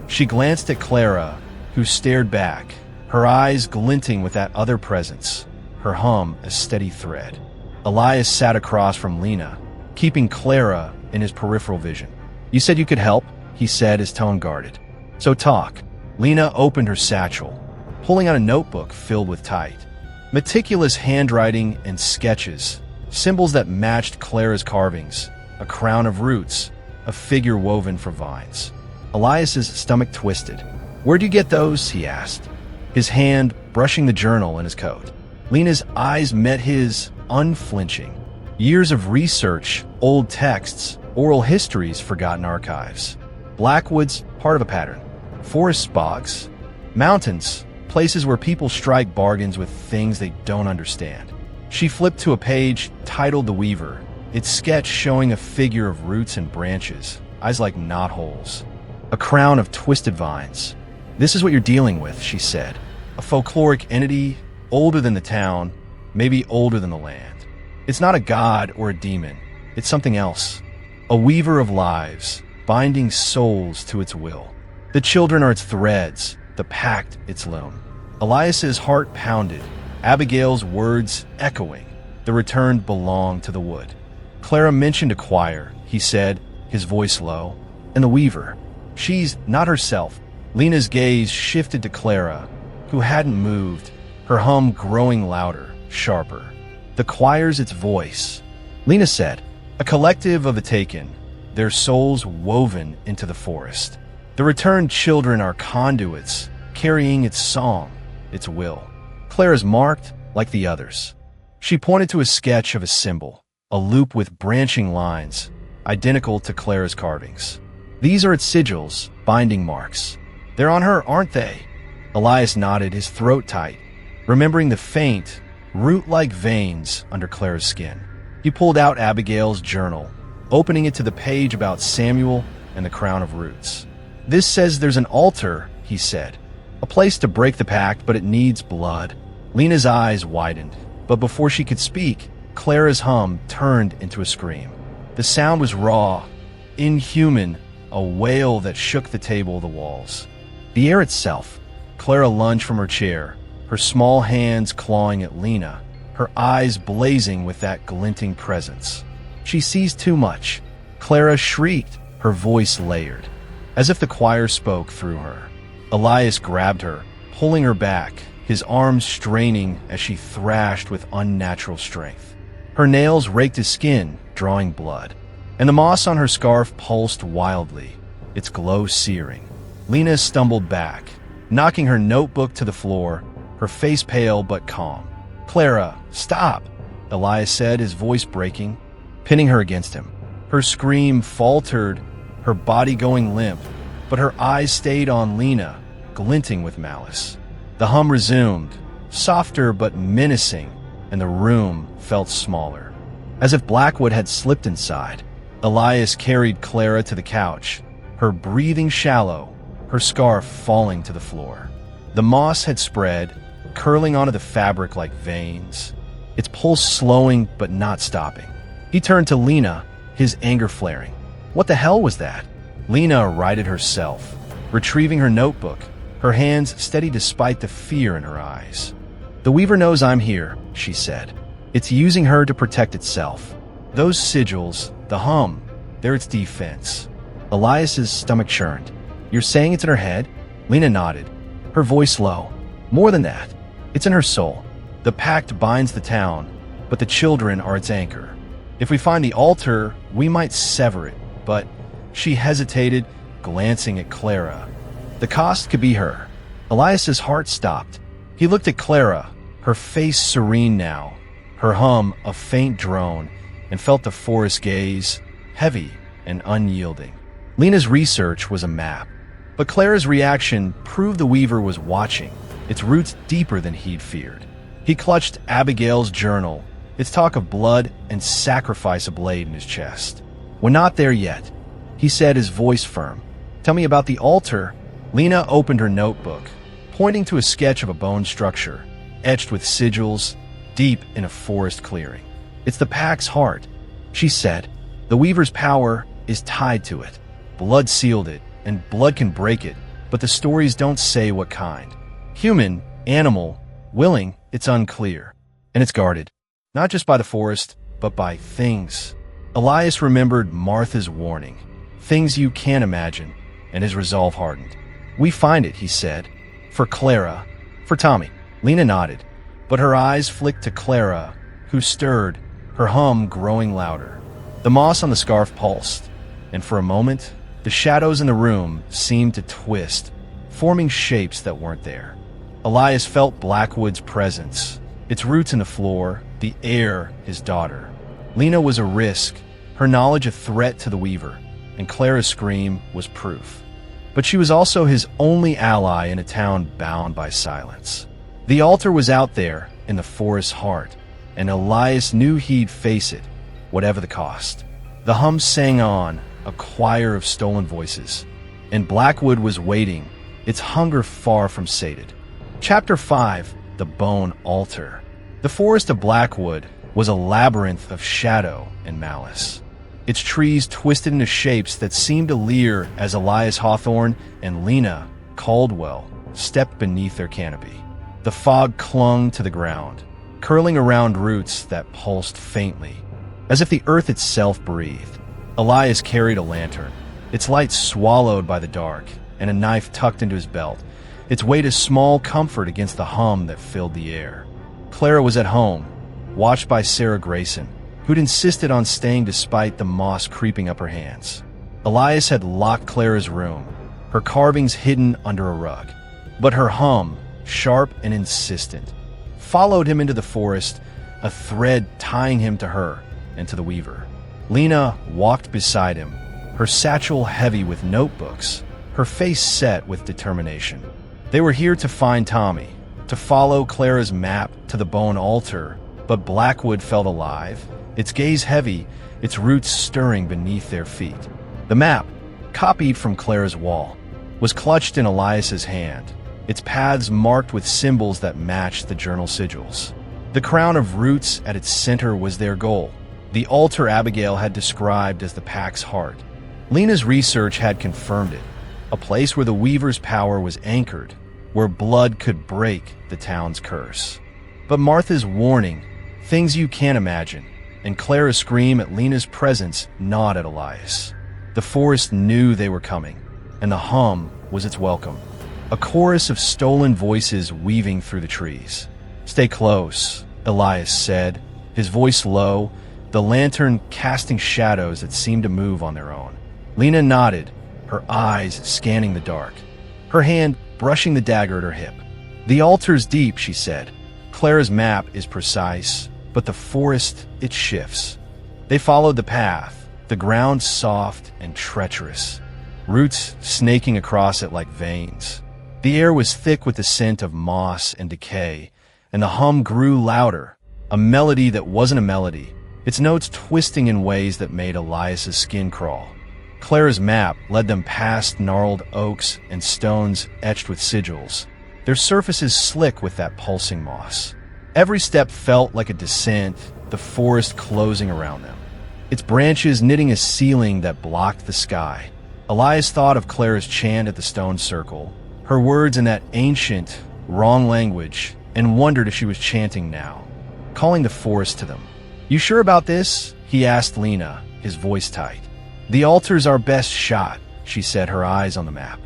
She glanced at Clara, who stared back, her eyes glinting with that other presence, her hum a steady thread. Elias sat across from Lena, keeping Clara in his peripheral vision. You said you could help, he said, his tone guarded. So talk. Lena opened her satchel, pulling out a notebook filled with type. Meticulous handwriting and sketches, symbols that matched Clara's carvings, a crown of roots, a figure woven from vines. Elias's stomach twisted. Where'd you get those? He asked, his hand brushing the journal in his coat. Lena's eyes met his, unflinching. Years of research, old texts, oral histories, forgotten archives. Blackwood's part of a pattern. Forests, bogs, mountains, places where people strike bargains with things they don't understand. She flipped to a page titled The Weaver, its sketch showing a figure of roots and branches, eyes like knotholes, a crown of twisted vines. This is what you're dealing with, she said. A folkloric entity, older than the town, maybe older than the land. It's not a god or a demon. It's something else. A weaver of lives, binding souls to its will. The children are its threads, the pact its loom. Elias's heart pounded, Abigail's words echoing. The returned belonged to the wood. Clara mentioned a choir, he said, his voice low. And the weaver. She's not herself. Lena's gaze shifted to Clara, who hadn't moved, her hum growing louder, sharper. The choir's its voice. Lena said, a collective of the taken, their souls woven into the forest. The returned children are conduits, carrying its song, its will. Clara's marked like the others. She pointed to a sketch of a symbol, a loop with branching lines, identical to Clara's carvings. These are its sigils, binding marks. They're on her, aren't they? Elias nodded, his throat tight, remembering the faint, root-like veins under Clara's skin. He pulled out Abigail's journal, opening it to the page about Samuel and the crown of roots. This says there's an altar, he said. A place to break the pact, but it needs blood. Lena's eyes widened, but before she could speak, Clara's hum turned into a scream. The sound was raw, inhuman, a wail that shook the table, the walls. The air itself. Clara lunged from her chair, her small hands clawing at Lena, her eyes blazing with that glinting presence. She sees too much. Clara shrieked, her voice layered, as if the choir spoke through her. Elias grabbed her, pulling her back, his arms straining as she thrashed with unnatural strength. Her nails raked his skin, drawing blood, and the moss on her scarf pulsed wildly, its glow searing. Lena stumbled back, knocking her notebook to the floor, her face pale but calm. "Clara, stop," Elias said, his voice breaking, pinning her against him. Her scream faltered, her body going limp, but her eyes stayed on Lena, glinting with malice. The hum resumed, softer but menacing, and the room felt smaller. As if Blackwood had slipped inside, Elias carried Clara to the couch, her breathing shallow, her scarf falling to the floor. The moss had spread, curling onto the fabric like veins, its pulse slowing but not stopping. He turned to Lena, his anger flaring. What the hell was that? Lena righted herself, retrieving her notebook, her hands steady despite the fear in her eyes. "The Weaver knows I'm here," she said. "It's using her to protect itself. Those sigils, the hum, they're its defense." Elias's stomach churned. "You're saying it's in her head?" Lena nodded, her voice low. "More than that. It's in her soul. The pact binds the town, but the children are its anchor. If we find the altar, we might sever it, but..." She hesitated, glancing at Clara. The cost could be her. Elias's heart stopped. He looked at Clara, her face serene now, her hum a faint drone, and felt the forest gaze, heavy and unyielding. Lena's research was a map, but Clara's reaction proved the Weaver was watching, its roots deeper than he'd feared. He clutched Abigail's journal, its talk of blood and sacrifice ablaze in his chest. "We're not there yet," he said, his voice firm. "Tell me about the altar." Lena opened her notebook, pointing to a sketch of a bone structure, etched with sigils, deep in a forest clearing. "It's the pack's heart," she said. "The Weaver's power is tied to it. Blood sealed it, and blood can break it, but the stories don't say what kind. Human, animal, willing, it's unclear. And it's guarded, not just by the forest, but by things." Elias remembered Martha's warning, "Things you can't imagine," and his resolve hardened. "We find it," he said. "For Clara, for Tommy." Lena nodded, but her eyes flicked to Clara, who stirred, her hum growing louder. The moss on the scarf pulsed, and for a moment, the shadows in the room seemed to twist, forming shapes that weren't there. Elias felt Blackwood's presence, its roots in the floor, the air his daughter. Lena was a risk, her knowledge a threat to the Weaver, and Clara's scream was proof. But she was also his only ally in a town bound by silence. The altar was out there in the forest's heart, and Elias knew he'd face it, whatever the cost. The hum sang on, a choir of stolen voices, and Blackwood was waiting, its hunger far from sated. Chapter 5, The Bone Altar. The forest of Blackwood was a labyrinth of shadow and malice. Its trees twisted into shapes that seemed to leer as Elias Hawthorne and Lena Caldwell stepped beneath their canopy. The fog clung to the ground, curling around roots that pulsed faintly, as if the earth itself breathed. Elias carried a lantern, its light swallowed by the dark, and a knife tucked into his belt, its weight a small comfort against the hum that filled the air. Clara was at home, watched by Sarah Grayson, who'd insisted on staying despite the moss creeping up her hands. Elias had locked Clara's room, her carvings hidden under a rug, but her hum, sharp and insistent, followed him into the forest, a thread tying him to her and to the Weaver. Lena walked beside him, her satchel heavy with notebooks, her face set with determination. They were here to find Tommy, to follow Clara's map to the bone altar, but Blackwood felt alive, its gaze heavy, its roots stirring beneath their feet. The map, copied from Clara's wall, was clutched in Elias's hand, its paths marked with symbols that matched the journal sigils. The crown of roots at its center was their goal, the altar Abigail had described as the pack's heart. Lena's research had confirmed it, a place where the Weaver's power was anchored, where blood could break the town's curse. But Martha's warning, "Things you can't imagine," and Clara's scream at Lena's presence gnawed at Elias. The forest knew they were coming, and the hum was its welcome. a chorus of stolen voices weaving through the trees. "Stay close," Elias said, his voice low, the lantern casting shadows that seemed to move on their own. Lena nodded, her eyes scanning the dark, her hand brushing the dagger at her hip. "The altar's deep," she said. "Clara's map is precise, but the forest, it shifts." They followed the path, the ground soft and treacherous, roots snaking across it like veins. The air was thick with the scent of moss and decay, and the hum grew louder, a melody that wasn't a melody, its notes twisting in ways that made Elias's skin crawl. Clara's map led them past gnarled oaks and stones etched with sigils, their surfaces slick with that pulsing moss. Every step felt like a descent, the forest closing around them, its branches knitting a ceiling that blocked the sky. Elias thought of Clara's chant at the stone circle, her words in that ancient, wrong language, and wondered if she was chanting now, calling the forest to them. "You sure about this?" he asked Lena, his voice tight. "The altar's our best shot," she said, her eyes on the map.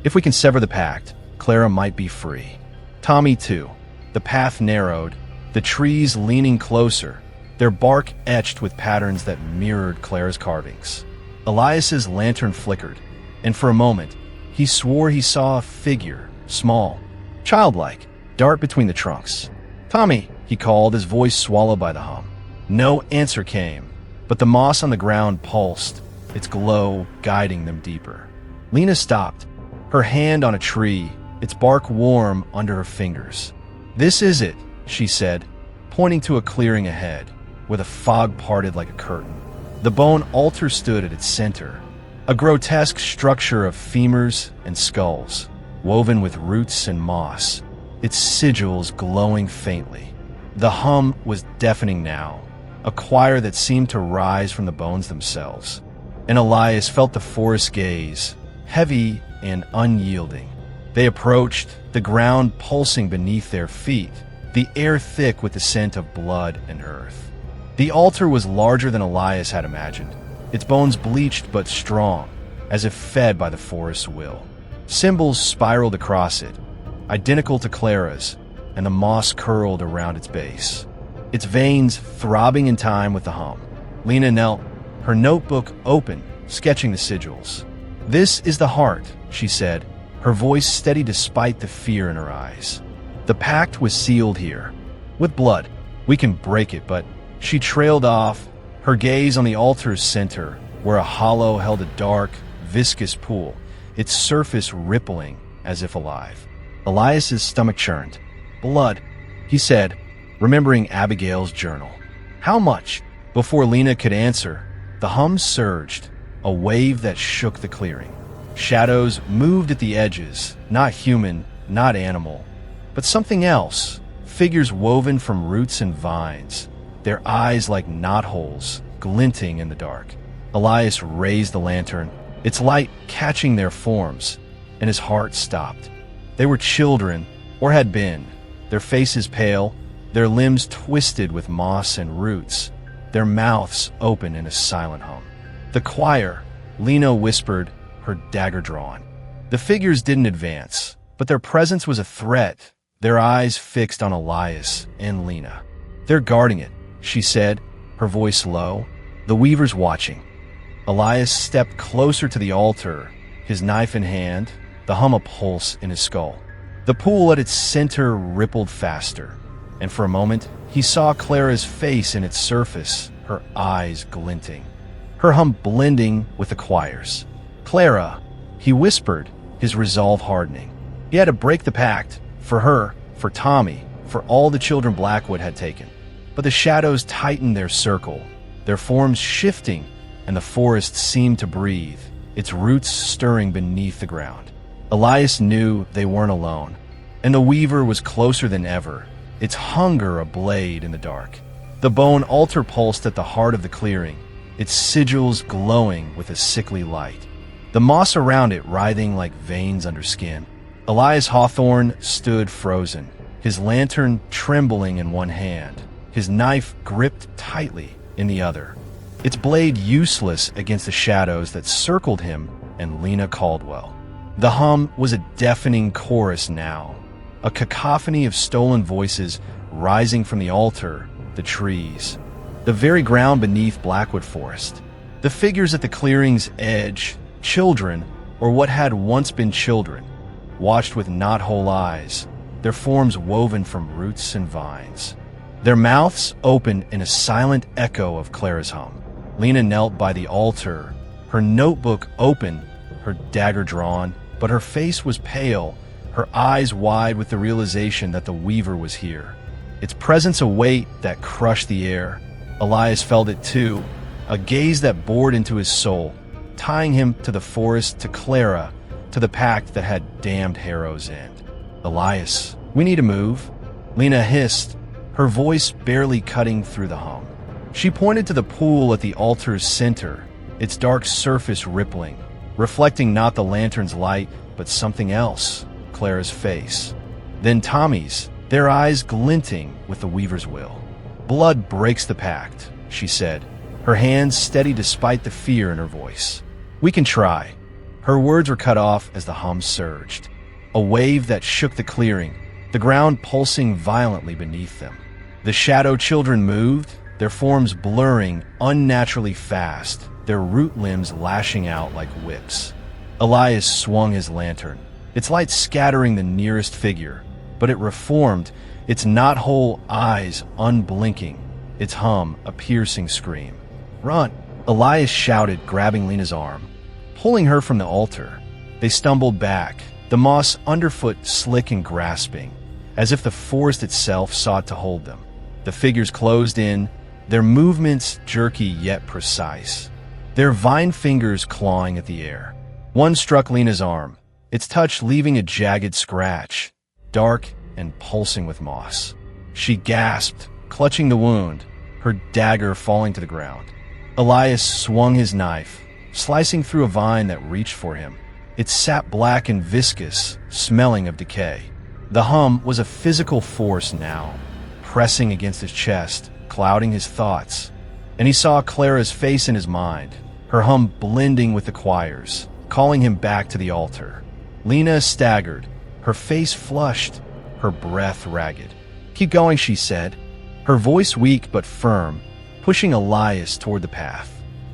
"If we can sever the pact, Clara might be free." Tommy, too. The path narrowed, the trees leaning closer, their bark etched with patterns that mirrored Clara's carvings. Elias's lantern flickered, and for a moment, he swore he saw a figure, small, childlike, dart between the trunks. "Tommy," he called, his voice swallowed by the hum. No answer came, but the moss on the ground pulsed, its glow guiding them deeper. Lena stopped, her hand on a tree, its bark warm under her fingers. "This is it," she said, pointing to a clearing ahead, where the fog parted like a curtain. The bone altar stood at its center, a grotesque structure of femurs and skulls, woven with roots and moss, its sigils glowing faintly. The hum was deafening now, a choir that seemed to rise from the bones themselves. And Elias felt the forest gaze, heavy and unyielding. They approached, the ground pulsing beneath their feet, the air thick with the scent of blood and earth. The altar was larger than Elias had imagined, its bones bleached but strong, as if fed by the forest's will. Symbols spiraled across it, identical to Clara's, and the moss curled around its base, its veins throbbing in time with the hum. Lena knelt, her notebook open, sketching the sigils. "This is the heart," she said, her voice steady despite the fear in her eyes. "The pact was sealed here. With blood. We can break it," but she trailed off, her gaze on the altar's center, where a hollow held a dark, viscous pool, its surface rippling as if alive. Elias's stomach churned. "Blood," he said, remembering Abigail's journal. "How much?" Before Lena could answer, the hum surged, a wave that shook the clearing. Shadows moved at the edges, not human, not animal, but something else, figures woven from roots and vines, their eyes like knotholes, glinting in the dark. Elias raised the lantern, its light catching their forms, and his heart stopped. They were children, or had been, their faces pale, their limbs twisted with moss and roots, their mouths open in a silent hum. "The choir," Lena whispered, her dagger drawn. The figures didn't advance, but their presence was a threat, their eyes fixed on Elias and Lena. "They're guarding it," she said, her voice low. "The weaver's watching." Elias stepped closer to the altar, his knife in hand, the hum a pulse in his skull. The pool at its center rippled faster, and for a moment he saw Clara's face in its surface, her eyes glinting, her hum blending with the choir's. "Clara," he whispered, his resolve hardening. He had to break the pact, for her, for Tommy, for all the children Blackwood had taken. But the shadows tightened their circle, their forms shifting, and the forest seemed to breathe, its roots stirring beneath the ground. Elias knew they weren't alone, and the weaver was closer than ever, its hunger ablaze in the dark. The bone altar pulsed at the heart of the clearing, its sigils glowing with a sickly light, the moss around it writhing like veins under skin. Elias Hawthorne stood frozen, his lantern trembling in one hand, his knife gripped tightly in the other, its blade useless against the shadows that circled him and Lena Caldwell. The hum was a deafening chorus now, a cacophony of stolen voices rising from the altar, the trees, the very ground beneath Blackwood Forest. The figures at the clearing's edge, children, or what had once been children, watched with knot-hole eyes, their forms woven from roots and vines. Their mouths open in a silent echo of Clara's hum. Lena knelt by the altar, her notebook open, her dagger drawn, but her face was pale, her eyes wide with the realization that the Weaver was here. Its presence a weight that crushed the air. Elias felt it too, a gaze that bored into his soul, tying him to the forest, to Clara, to the pact that had damned Harrow's End. "Elias, we need to move," Lena hissed, her voice barely cutting through the hum. She pointed to the pool at the altar's center, its dark surface rippling, reflecting not the lantern's light, but something else, Clara's face. Then Tommy's, their eyes glinting with the Weaver's will. "Blood breaks the pact," she said, her hands steady despite the fear in her voice. "We can try." Her words were cut off as the hum surged, a wave that shook the clearing, the ground pulsing violently beneath them. The shadow children moved, their forms blurring unnaturally fast, their root limbs lashing out like whips. Elias swung his lantern, its light scattering the nearest figure, but it reformed, its knot-hole eyes unblinking, its hum a piercing scream. "Run!" Elias shouted, grabbing Lena's arm, pulling her from the altar. They stumbled back, the moss underfoot slick and grasping, as if the forest itself sought to hold them. The figures closed in, their movements jerky yet precise, their vine fingers clawing at the air. One struck Lena's arm, its touch leaving a jagged scratch, dark and pulsing with moss. She gasped, clutching the wound, her dagger falling to the ground. Elias swung his knife, slicing through a vine that reached for him, its sap black and viscous, smelling of decay. The hum was a physical force now, pressing against his chest, clouding his thoughts. And he saw Clara's face in his mind, her hum blending with the choir's, calling him back to the altar. Lena staggered, her face flushed, her breath ragged. "Keep going," she said, her voice weak but firm, pushing Elias toward the path.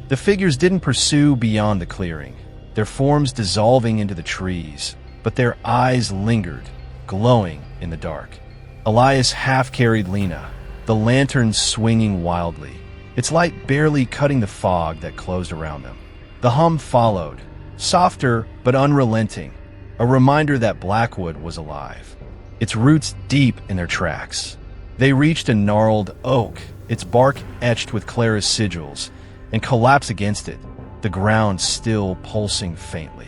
The figures didn't pursue beyond the clearing, their forms dissolving into the trees, but their eyes lingered, glowing in the dark. Elias half-carried Lena, the lantern swinging wildly, its light barely cutting the fog that closed around them. The hum followed, softer but unrelenting, a reminder that Blackwood was alive, its roots deep in their tracks. They reached a gnarled oak, its bark etched with Clara's sigils, and collapsed against it, the ground still pulsing faintly.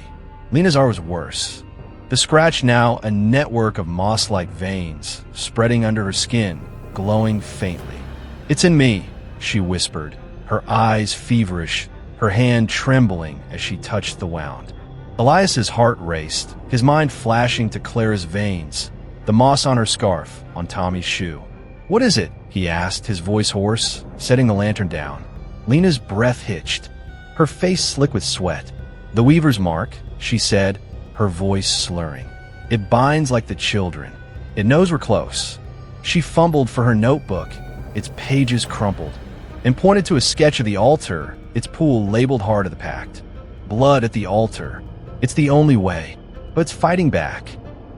Lena's arm was worse. The scratch now a network of moss-like veins, spreading under her skin, glowing faintly. "It's in me," she whispered, her eyes feverish, her hand trembling as she touched the wound. Elias's heart raced, his mind flashing to Clara's veins, the moss on her scarf, on Tommy's shoe. "What is it?" he asked, his voice hoarse, setting the lantern down. Lena's breath hitched, her face slick with sweat. "The Weaver's mark," she said, her voice slurring. "It binds like the children. It knows we're close." She fumbled for her notebook, its pages crumpled, and pointed to a sketch of the altar, its pool labeled hard of the pact. "Blood at the altar. It's the only way. But it's fighting back."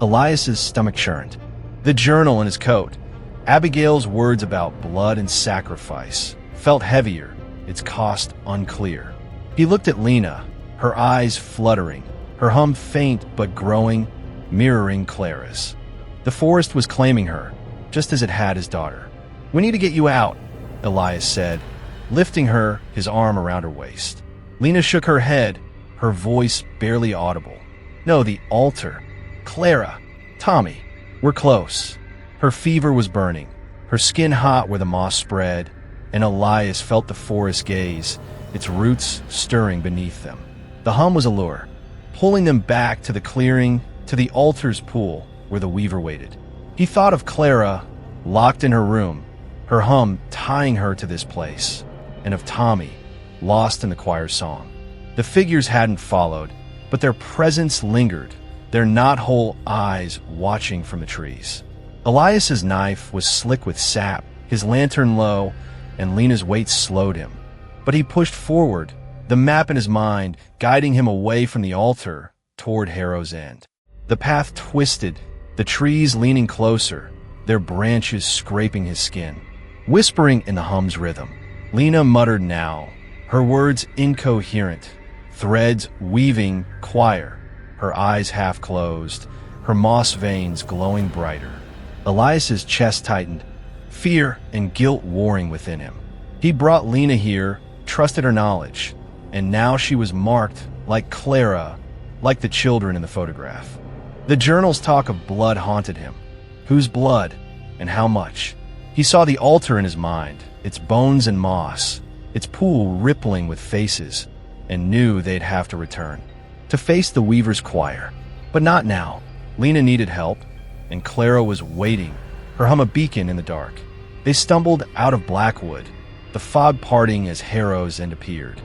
Elias's stomach churned. The journal in his coat, Abigail's words about blood and sacrifice, felt heavier, its cost unclear. He looked at Lena, her eyes fluttering, her hum faint but growing, mirroring Clara's. The forest was claiming her, just as it had his daughter. "We need to get you out," Elias said, lifting her, his arm around her waist. Lena shook her head, her voice barely audible. "No, the altar. Clara. Tommy. We're close." Her fever was burning, her skin hot where the moss spread, and Elias felt the forest gaze, its roots stirring beneath them. The hum was a lure, pulling them back to the clearing, to the altar's pool where the Weaver waited. He thought of Clara, locked in her room, her hum tying her to this place, and of Tommy, lost in the choir's song. The figures hadn't followed, but their presence lingered, their knot-hole eyes watching from the trees. Elias's knife was slick with sap, his lantern low, and Lena's weight slowed him. But he pushed forward, the map in his mind guiding him away from the altar toward Harrow's End. The path twisted, the trees leaning closer, their branches scraping his skin. Whispering in the hum's rhythm, Lena muttered now, her words incoherent, threads weaving choir, her eyes half closed, her moss veins glowing brighter. Elias's chest tightened, fear and guilt warring within him. He brought Lena here, trusted her knowledge, and now she was marked like Clara, like the children in the photograph. The journal's talk of blood haunted him. Whose blood, and how much? He saw the altar in his mind, its bones and moss, its pool rippling with faces, and knew they'd have to return, to face the Weaver's choir. But not now. Lena needed help, and Clara was waiting, her hum a beacon in the dark. They stumbled out of Blackwood, the fog parting as Harrow's End appeared,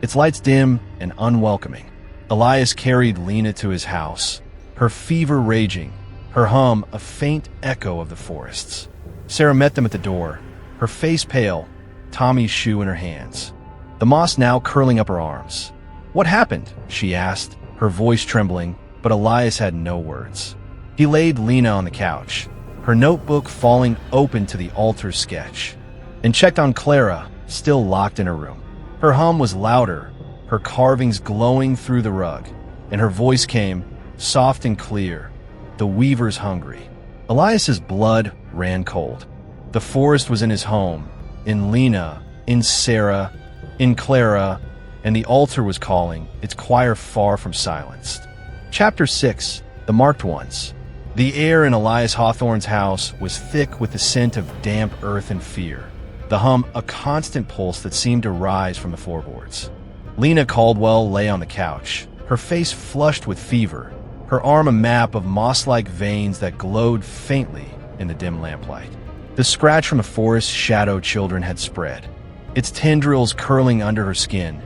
its lights dim and unwelcoming. Elias carried Lena to his house, her fever raging, her hum a faint echo of the forests. Sarah met them at the door, her face pale, Tommy's shoe in her hands, the moss now curling up her arms. "What happened?" she asked, her voice trembling, but Elias had no words. He laid Lena on the couch, her notebook falling open to the altar sketch, and checked on Clara, still locked in her room. Her hum was louder, her carvings glowing through the rug, and her voice came, soft and clear, "The Weaver's hungry." Elias's blood ran cold. The forest was in his home, in Lena, in Sarah, in Clara, and the altar was calling, its choir far from silenced. Chapter 6. The Marked Ones. The air in Elias Hawthorne's house was thick with the scent of damp earth and fear, the hum a constant pulse that seemed to rise from the floorboards. Lena Caldwell lay on the couch, her face flushed with fever, her arm a map of moss-like veins that glowed faintly in the dim lamplight. The scratch from the forest shadow children had spread, its tendrils curling under her skin,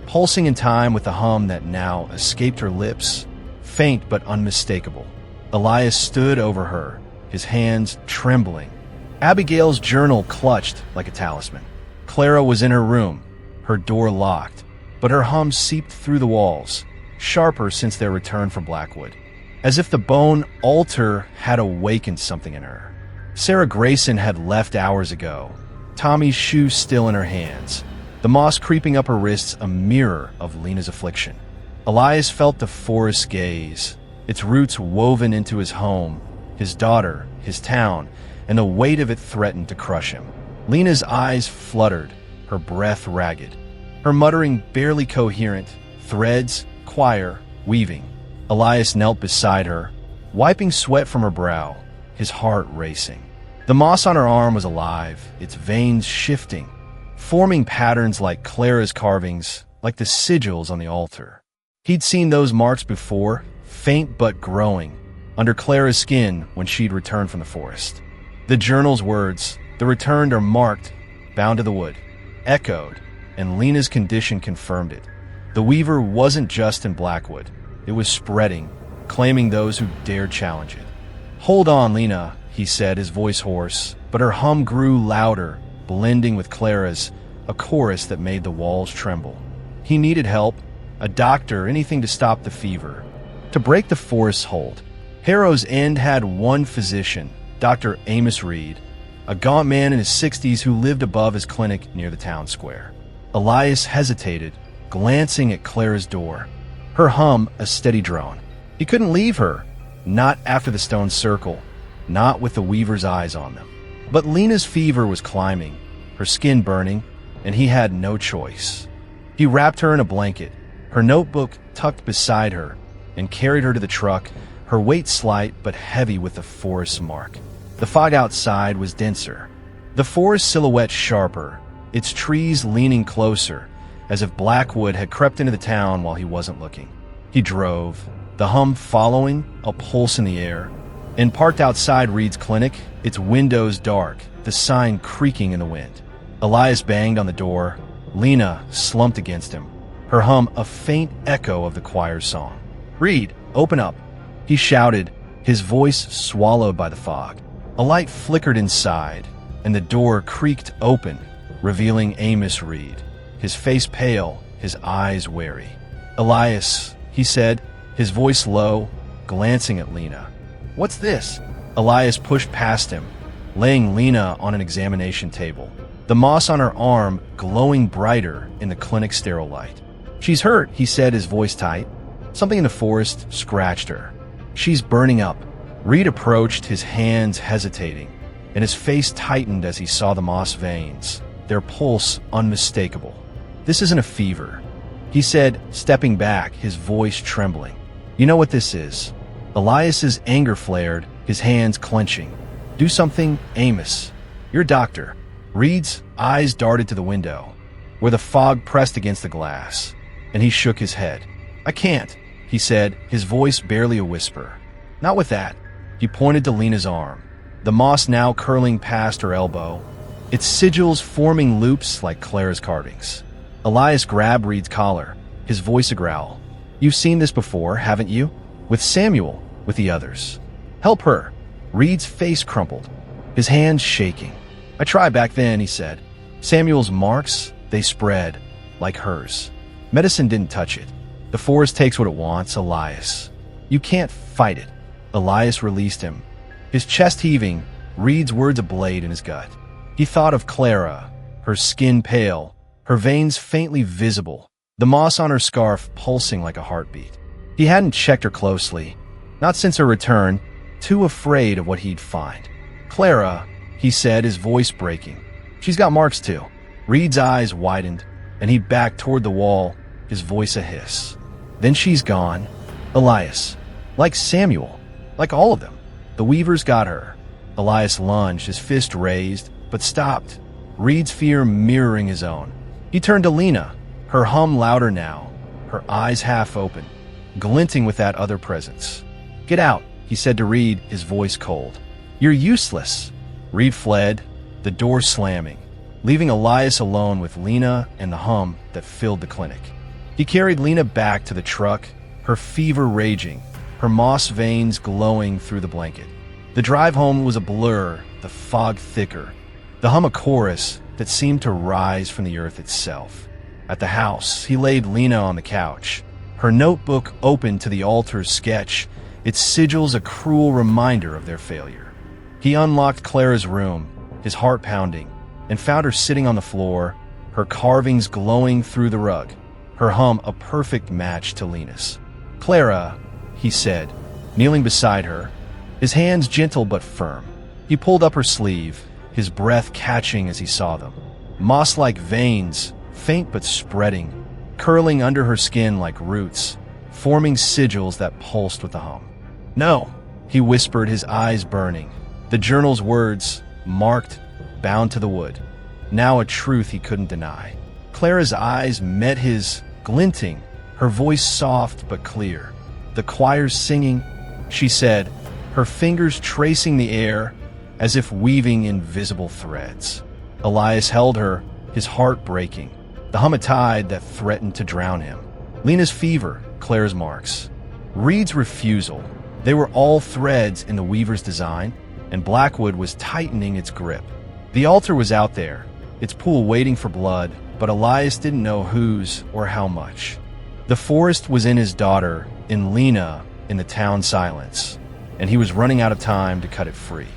pulsing in time with the hum that now escaped her lips, faint but unmistakable. Elias stood over her, his hands trembling. Abigail's journal clutched like a talisman. Clara was in her room, her door locked, but her hum seeped through the walls, sharper since their return from Blackwood, as if the bone altar had awakened something in her. Sarah Grayson had left hours ago, Tommy's shoe still in her hands, the moss creeping up her wrists a mirror of Lena's affliction. Elias felt the forest's gaze, its roots woven into his home, his daughter, his town, and the weight of it threatened to crush him. Lena's eyes fluttered, her breath ragged, her muttering barely coherent, threads, choir, weaving. Elias knelt beside her, wiping sweat from her brow, his heart racing. The moss on her arm was alive, its veins shifting, forming patterns like Clara's carvings, like the sigils on the altar. He'd seen those marks before, faint but growing, under Clara's skin when she'd returned from the forest. The journal's words, "The returned are marked, bound to the wood," echoed, and Lena's condition confirmed it. The Weaver wasn't just in Blackwood. It was spreading, claiming those who dared challenge it. "Hold on, Lena," he said, his voice hoarse, but her hum grew louder, blending with Clara's, a chorus that made the walls tremble. He needed help, a doctor, anything to stop the fever, to break the forest's hold. Harrow's End had one physician, Dr. Amos Reed, a gaunt man in his 60s who lived above his clinic near the town square. Elias hesitated, glancing at Clara's door, her hum a steady drone. He couldn't leave her, not after the stone circle, not with the Weaver's eyes on them. But Lena's fever was climbing, her skin burning, and he had no choice. He wrapped her in a blanket, her notebook tucked beside her, and carried her to the truck, her weight slight but heavy with the forest's mark. The fog outside was denser, the forest silhouette sharper, its trees leaning closer, as if Blackwood had crept into the town while he wasn't looking. He drove, the hum following, a pulse in the air, and parked outside Reed's clinic, its windows dark, the sign creaking in the wind. Elias banged on the door. Lena slumped against him, her hum a faint echo of the choir's song. "Reed, open up," he shouted, his voice swallowed by the fog. A light flickered inside, and the door creaked open, revealing Amos Reed, his face pale, his eyes wary. "Elias," he said, his voice low, glancing at Lena. "What's this?" Elias pushed past him, laying Lena on an examination table, the moss on her arm glowing brighter in the clinic's sterile light. "She's hurt," he said, his voice tight. Something in the forest scratched her. "She's burning up." Reed approached, his hands hesitating, and his face tightened as he saw the moss veins, their pulse unmistakable. "This isn't a fever," he said, stepping back, his voice trembling. "You know what this is." Elias's anger flared, his hands clenching. "Do something, Amos. You're a doctor." Reed's eyes darted to the window, where the fog pressed against the glass, and he shook his head. "I can't," he said, his voice barely a whisper. "Not with that." He pointed to Lena's arm, the moss now curling past her elbow, its sigils forming loops like Clara's carvings. Elias grabbed Reed's collar, his voice a growl. "You've seen this before, haven't you? With Samuel, with the others. Help her." Reed's face crumpled, his hands shaking. "I tried back then," he said. "Samuel's marks, they spread, like hers. Medicine didn't touch it. The forest takes what it wants, Elias. You can't fight it." Elias released him, his chest heaving, Reed's words a blade in his gut. He thought of Clara, her skin pale, her veins faintly visible, the moss on her scarf pulsing like a heartbeat. He hadn't checked her closely, not since her return, too afraid of what he'd find. "Clara," he said, his voice breaking. "She's got marks too." Reed's eyes widened, and he backed toward the wall, his voice a hiss. "Then she's gone, Elias. Like Samuel. Like all of them. The Weavers got her." Elias lunged, his fist raised, but stopped, Reed's fear mirroring his own. He turned to Lena, her hum louder now, her eyes half open, glinting with that other presence. "Get out," he said to Reed, his voice cold. "You're useless." Reed fled, the door slamming, leaving Elias alone with Lena and the hum that filled the clinic. He carried Lena back to the truck, her fever raging, her moss veins glowing through the blanket. The drive home was a blur, the fog thicker, the hum a chorus that seemed to rise from the earth itself. At the house, he laid Lena on the couch, her notebook open to the altar's sketch, its sigils a cruel reminder of their failure. He unlocked Clara's room, his heart pounding, and found her sitting on the floor, her carvings glowing through the rug, her hum a perfect match to Lena's. "Clara," he said, kneeling beside her, his hands gentle but firm. He pulled up her sleeve, his breath catching as he saw them. Moss-like veins, faint but spreading, curling under her skin like roots, forming sigils that pulsed with the hum. "No," he whispered, his eyes burning. The journal's words, marked, bound to the wood. Now a truth he couldn't deny. Clara's eyes met his, glinting, her voice soft but clear. "The choir's singing," she said, her fingers tracing the air as if weaving invisible threads. Elias held her, his heart breaking, the hum a tide that threatened to drown him. Lena's fever, Clara's marks. Reed's refusal. They were all threads in the weaver's design, and Blackwood was tightening its grip. The altar was out there, its pool waiting for blood, but Elias didn't know whose or how much. The forest was in his daughter, in Lena, in the town silence, and he was running out of time to cut it free.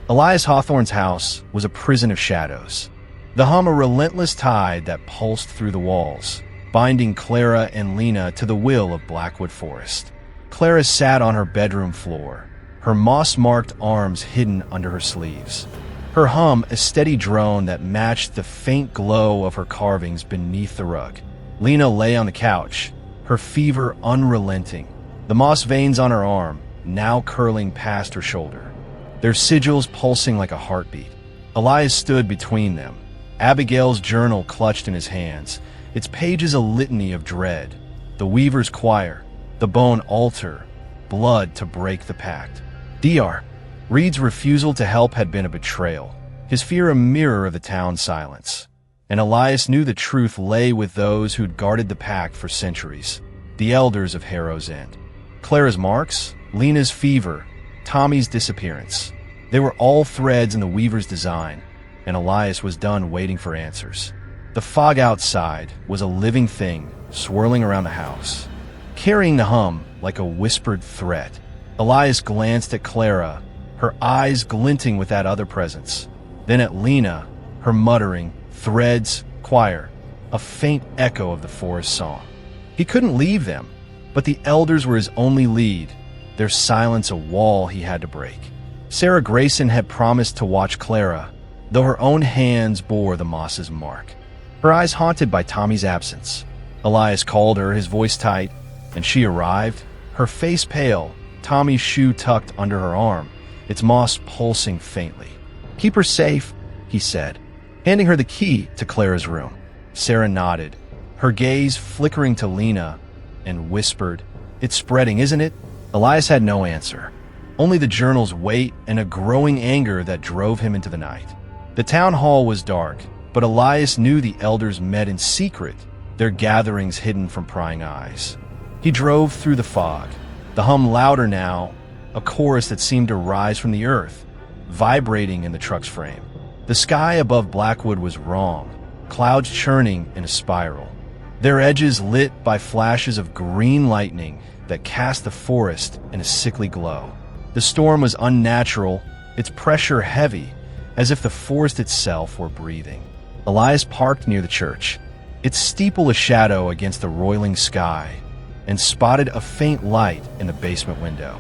Elias Hawthorne's house was a prison of shadows. The hum a relentless tide that pulsed through the walls, binding Clara and Lena to the will of Blackwood Forest. Clara sat on her bedroom floor, her moss-marked arms hidden under her sleeves. Her hum a steady drone that matched the faint glow of her carvings beneath the rug. Lena lay on the couch, her fever unrelenting, the moss veins on her arm now curling past her shoulder, their sigils pulsing like a heartbeat. Elias stood between them, Abigail's journal clutched in his hands, its pages a litany of dread, the weaver's choir, the bone altar, blood to break the pact. Dr. Reed's refusal to help had been a betrayal, his fear a mirror of the town's silence. And Elias knew the truth lay with those who'd guarded the pact for centuries, the elders of Harrow's End. Clara's marks, Lena's fever, Tommy's disappearance. They were all threads in the Weaver's design, and Elias was done waiting for answers. The fog outside was a living thing swirling around the house, carrying the hum like a whispered threat. Elias glanced at Clara, her eyes glinting with that other presence. Then at Lena, her muttering, threads, choir, a faint echo of the forest song. He couldn't leave them, but the elders were his only lead, their silence a wall he had to break. Sarah Grayson had promised to watch Clara, though her own hands bore the moss's mark. Her eyes haunted by Tommy's absence. Elias called her, his voice tight, and she arrived, her face pale, Tommy's shoe tucked under her arm, its moss pulsing faintly. "Keep her safe," he said, handing her the key to Clara's room. Sarah nodded, her gaze flickering to Lena, and whispered, "It's spreading, isn't it?" Elias had no answer, only the journal's weight and a growing anger that drove him into the night. The town hall was dark, but Elias knew the elders met in secret, their gatherings hidden from prying eyes. He drove through the fog, the hum louder now, a chorus that seemed to rise from the earth, vibrating in the truck's frame. The sky above Blackwood was wrong, clouds churning in a spiral, their edges lit by flashes of green lightning that cast the forest in a sickly glow. The storm was unnatural, its pressure heavy, as if the forest itself were breathing. Elias parked near the church, its steeple a shadow against the roiling sky, and spotted a faint light in the basement window.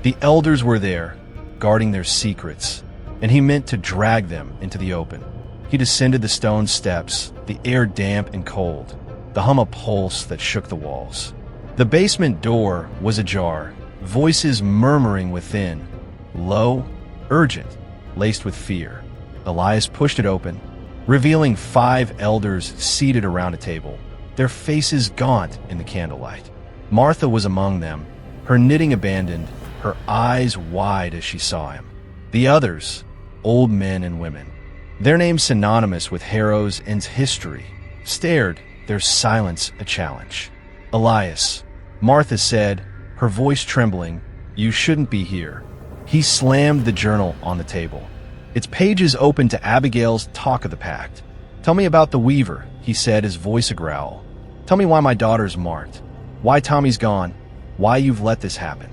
The elders were there, guarding their secrets, and he meant to drag them into the open. He descended the stone steps, the air damp and cold, the hum a pulse that shook the walls. The basement door was ajar, voices murmuring within, low, urgent, laced with fear. Elias pushed it open, revealing 5 elders seated around a table, their faces gaunt in the candlelight. Martha was among them, her knitting abandoned, her eyes wide as she saw him. The others, old men and women, their names synonymous with Harrow's End's history, stared, their silence a challenge. "Elias," Martha said, her voice trembling, "you shouldn't be here." He slammed the journal on the table, its pages open to Abigail's talk of the pact. "Tell me about the Weaver," he said, his voice a growl. "Tell me why my daughter's marked, why Tommy's gone, why you've let this happen."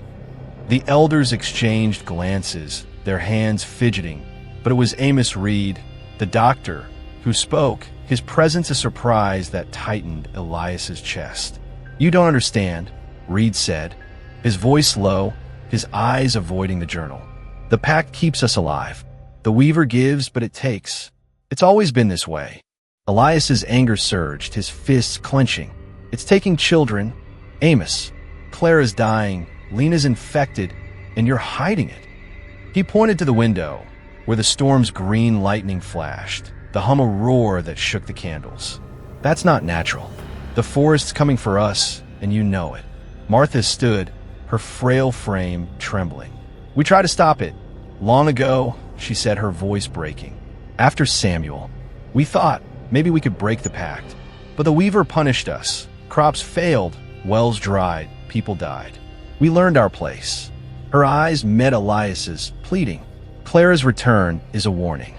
The elders exchanged glances, their hands fidgeting, but it was Amos Reed, the doctor, who spoke, his presence a surprise that tightened Elias's chest. "You don't understand," Reed said, his voice low, his eyes avoiding the journal. "The pact keeps us alive. The Weaver gives, but it takes. It's always been this way." Elias's anger surged, his fists clenching. "It's taking children. Amos, Clara's dying, Lena's infected, and you're hiding it." He pointed to the window, where the storm's green lightning flashed, the hum a roar that shook the candles. "That's not natural. The forest's coming for us, and you know it." Martha stood, her frail frame trembling. "We tried to stop it. Long ago," she said, her voice breaking. "After Samuel, we thought maybe we could break the pact. But the Weaver punished us. Crops failed, wells dried, people died. We learned our place." Her eyes met Elias's, pleading. "Clara's return is a warning.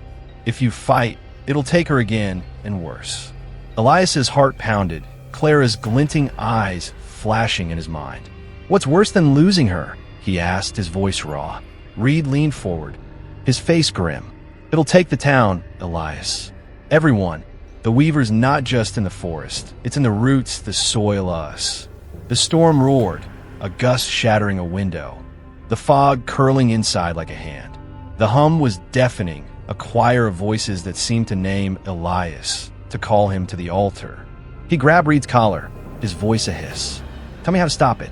If you fight, it'll take her again, and worse." Elias's heart pounded, Clara's glinting eyes flashing in his mind. "What's worse than losing her?" he asked, his voice raw. Reed leaned forward, his face grim. "It'll take the town, Elias. Everyone. The Weaver's not just in the forest. It's in the roots that soil us." The storm roared, a gust shattering a window, the fog curling inside like a hand. The hum was deafening, a choir of voices that seemed to name Elias, to call him to the altar. He grabbed Reed's collar, his voice a hiss. "Tell me how to stop it."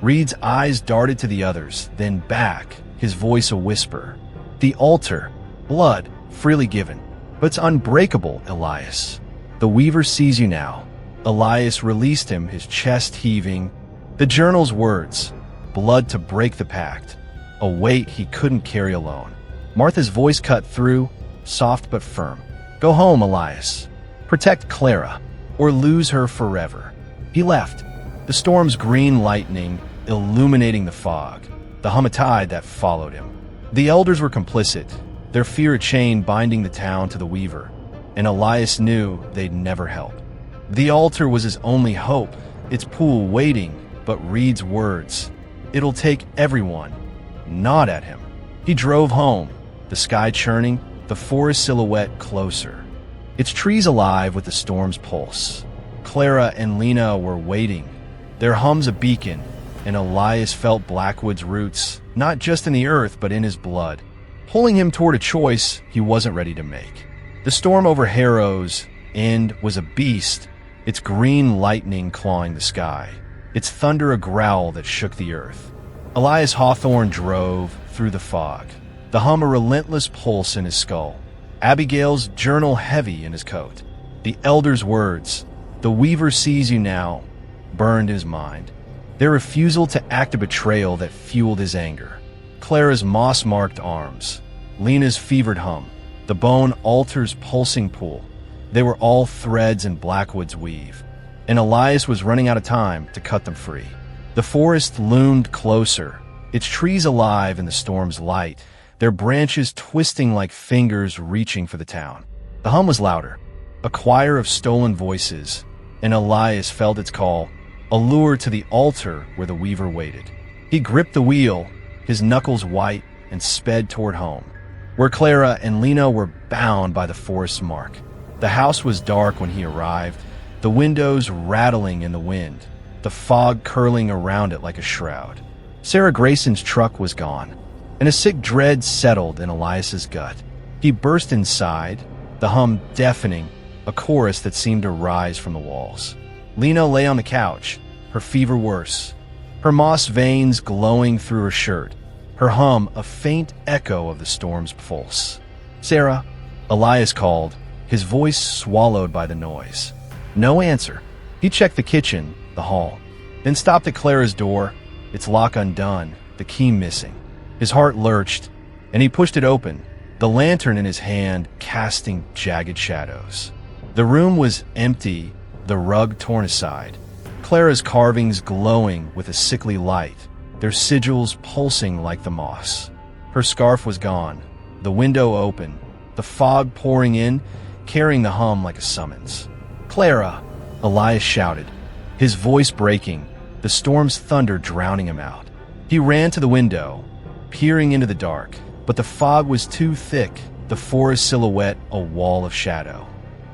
Reed's eyes darted to the others, then back, his voice a whisper. "The altar, blood, freely given. But it's unbreakable, Elias. The Weaver sees you now." Elias released him, his chest heaving. The journal's words, blood to break the pact, a weight he couldn't carry alone. Martha's voice cut through, soft but firm. "Go home, Elias. Protect Clara, or lose her forever." He left, the storm's green lightning illuminating the fog, the hum of tide that followed him. The elders were complicit, their fear a chain binding the town to the weaver, and Elias knew they'd never help. The altar was his only hope, its pool waiting, but Reed's words, "It'll take everyone," gnawed at him. He drove home, the sky churning, the forest silhouette closer, its trees alive with the storm's pulse. Clara and Lena were waiting, their hums a beacon, and Elias felt Blackwood's roots, not just in the earth but in his blood, pulling him toward a choice he wasn't ready to make. The storm over Harrow's End was a beast, its green lightning clawing the sky, its thunder a growl that shook the earth. Elias Hawthorne drove through the fog, the hum a relentless pulse in his skull, Abigail's journal heavy in his coat. The elder's words, "The weaver sees you now," burned his mind, their refusal to act a betrayal that fueled his anger. Clara's moss-marked arms, Lena's fevered hum, the bone altar's pulsing pool, they were all threads in Blackwood's weave, and Elias was running out of time to cut them free. The forest loomed closer, its trees alive in the storm's light, their branches twisting like fingers reaching for the town. The hum was louder, a choir of stolen voices, and Elias felt its call, a lure to the altar where the weaver waited. He gripped the wheel, his knuckles white, and sped toward home, where Clara and Lena were bound by the forest's mark. The house was dark when he arrived, the windows rattling in the wind, the fog curling around it like a shroud. Sarah Grayson's truck was gone, and a sick dread settled in Elias's gut. He burst inside, the hum deafening, a chorus that seemed to rise from the walls. Lena lay on the couch, her fever worse, her moss veins glowing through her shirt, her hum a faint echo of the storm's pulse. "Sarah," Elias called, his voice swallowed by the noise. No answer. He checked the kitchen, the hall, then stopped at Clara's door, its lock undone, the key missing. His heart lurched, and he pushed it open, the lantern in his hand casting jagged shadows. The room was empty, the rug torn aside, Clara's carvings glowing with a sickly light, their sigils pulsing like the moss. Her scarf was gone, the window open, the fog pouring in, carrying the hum like a summons. "Clara!" Elias shouted, his voice breaking, the storm's thunder drowning him out. He ran to the window, peering into the dark, but the fog was too thick, the forest silhouette a wall of shadow.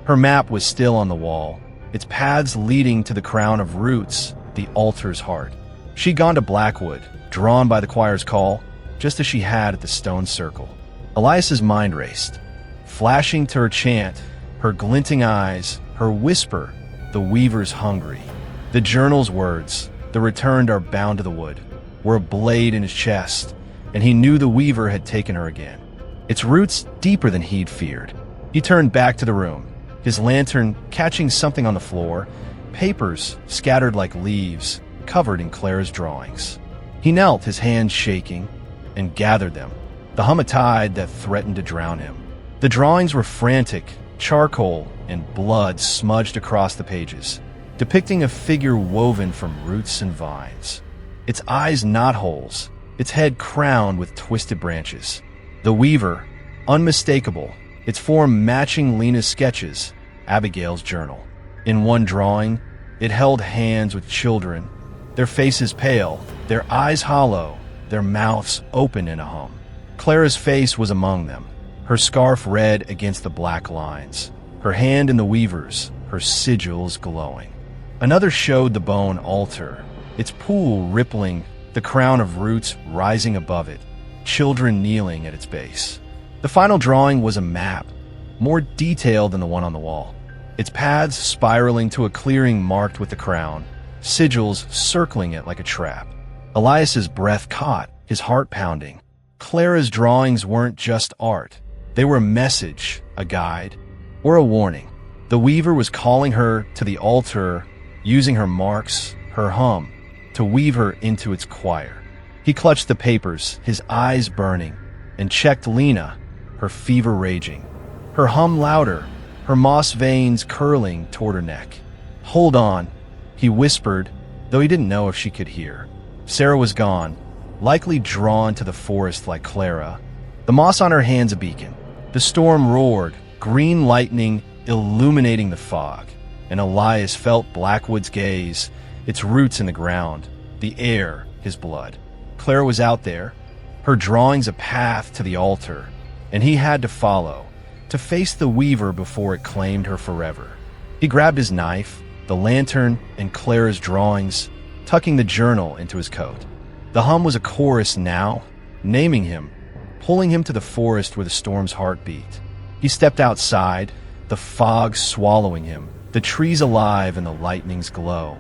Her map was still on the wall, its paths leading to the crown of roots, the altar's heart. She'd gone to Blackwood, drawn by the choir's call, just as she had at the stone circle. Elias's mind raced, flashing to her chant, her glinting eyes, her whisper, "The weaver's hungry." The journal's words, "The returned are bound to the wood," were a blade in his chest, and he knew the weaver had taken her again. Its roots deeper than he'd feared. He turned back to the room, his lantern catching something on the floor, papers scattered like leaves, covered in Clara's drawings. He knelt, his hands shaking, and gathered them, the hum of tide that threatened to drown him. The drawings were frantic, charcoal and blood smudged across the pages, depicting a figure woven from roots and vines, its eyes knotholes, its head crowned with twisted branches. The weaver, unmistakable, its form matching Lena's sketches, Abigail's journal. In one drawing, it held hands with children, their faces pale, their eyes hollow, their mouths open in a hum. Clara's face was among them, her scarf red against the black lines, her hand in the weaver's, her sigils glowing. Another showed the bone altar, its pool rippling, the crown of roots rising above it, children kneeling at its base. The final drawing was a map, more detailed than the one on the wall, its paths spiraling to a clearing marked with the crown, sigils circling it like a trap. Elias's breath caught, his heart pounding. Clara's drawings weren't just art. They were a message, a guide, or a warning. The weaver was calling her to the altar, using her marks, her hum, to weave her into its choir. He clutched the papers, his eyes burning, and checked Lena, her fever raging, her hum louder, her moss veins curling toward her neck. "Hold on," he whispered, though he didn't know if she could hear. Sarah was gone, likely drawn to the forest like Clara, the moss on her hands a beacon. The storm roared, green lightning illuminating the fog, and Elias felt Blackwood's gaze, its roots in the ground, the air, his blood. Clara was out there, her drawings a path to the altar, and he had to follow, to face the weaver before it claimed her forever. He grabbed his knife, the lantern, and Clara's drawings, tucking the journal into his coat. The hum was a chorus now, naming him, pulling him to the forest where the storm's heart beat. He stepped outside, the fog swallowing him, the trees alive in the lightning's glow,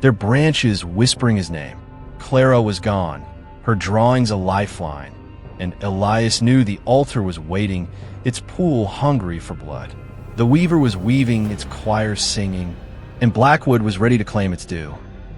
their branches whispering his name. Clara was gone, her drawings a lifeline, and Elias knew the altar was waiting, its pool hungry for blood. The weaver was weaving, its choir singing, and Blackwood was ready to claim its due.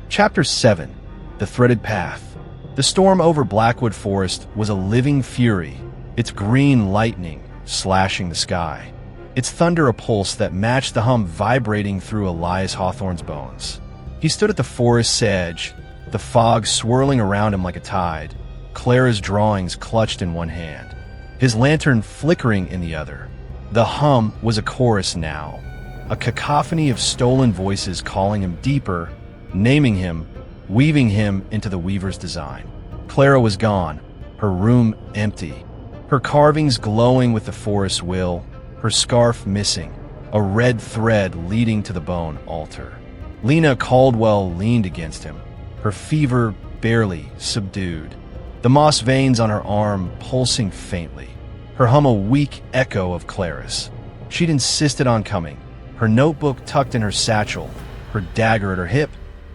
Chapter 7. The Threaded Path. The storm over Blackwood Forest was a living fury, its green lightning slashing the sky, its thunder a pulse that matched the hum vibrating through Elias Hawthorne's bones. He stood at the forest's edge, the fog swirling around him like a tide, Clara's drawings clutched in one hand, his lantern flickering in the other. The hum was a chorus now, a cacophony of stolen voices calling him deeper, naming him, weaving him into the weaver's design. Clara was gone, her room empty, her carvings glowing with the forest's will, her scarf missing, a red thread leading to the bone altar. Lena Caldwell leaned against him, her fever barely subdued, the moss veins on her arm pulsing faintly, her hum a weak echo of Clara's. She'd insisted on coming, her notebook tucked in her satchel, her dagger at her hip,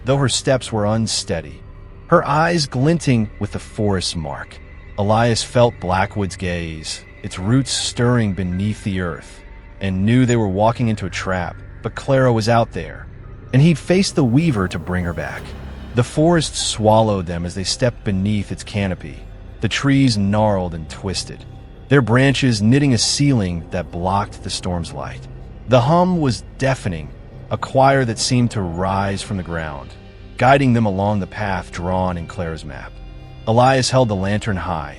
though her steps were unsteady, her eyes glinting with the forest's mark. Elias felt Blackwood's gaze, its roots stirring beneath the earth, and knew they were walking into a trap, but Clara was out there, and he'd faced the weaver to bring her back. The forest swallowed them as they stepped beneath its canopy, the trees gnarled and twisted, their branches knitting a ceiling that blocked the storm's light. The hum was deafening, a choir that seemed to rise from the ground, guiding them along the path drawn in Clara's map. Elias held the lantern high,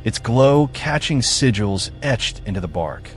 its glow catching sigils etched into the bark,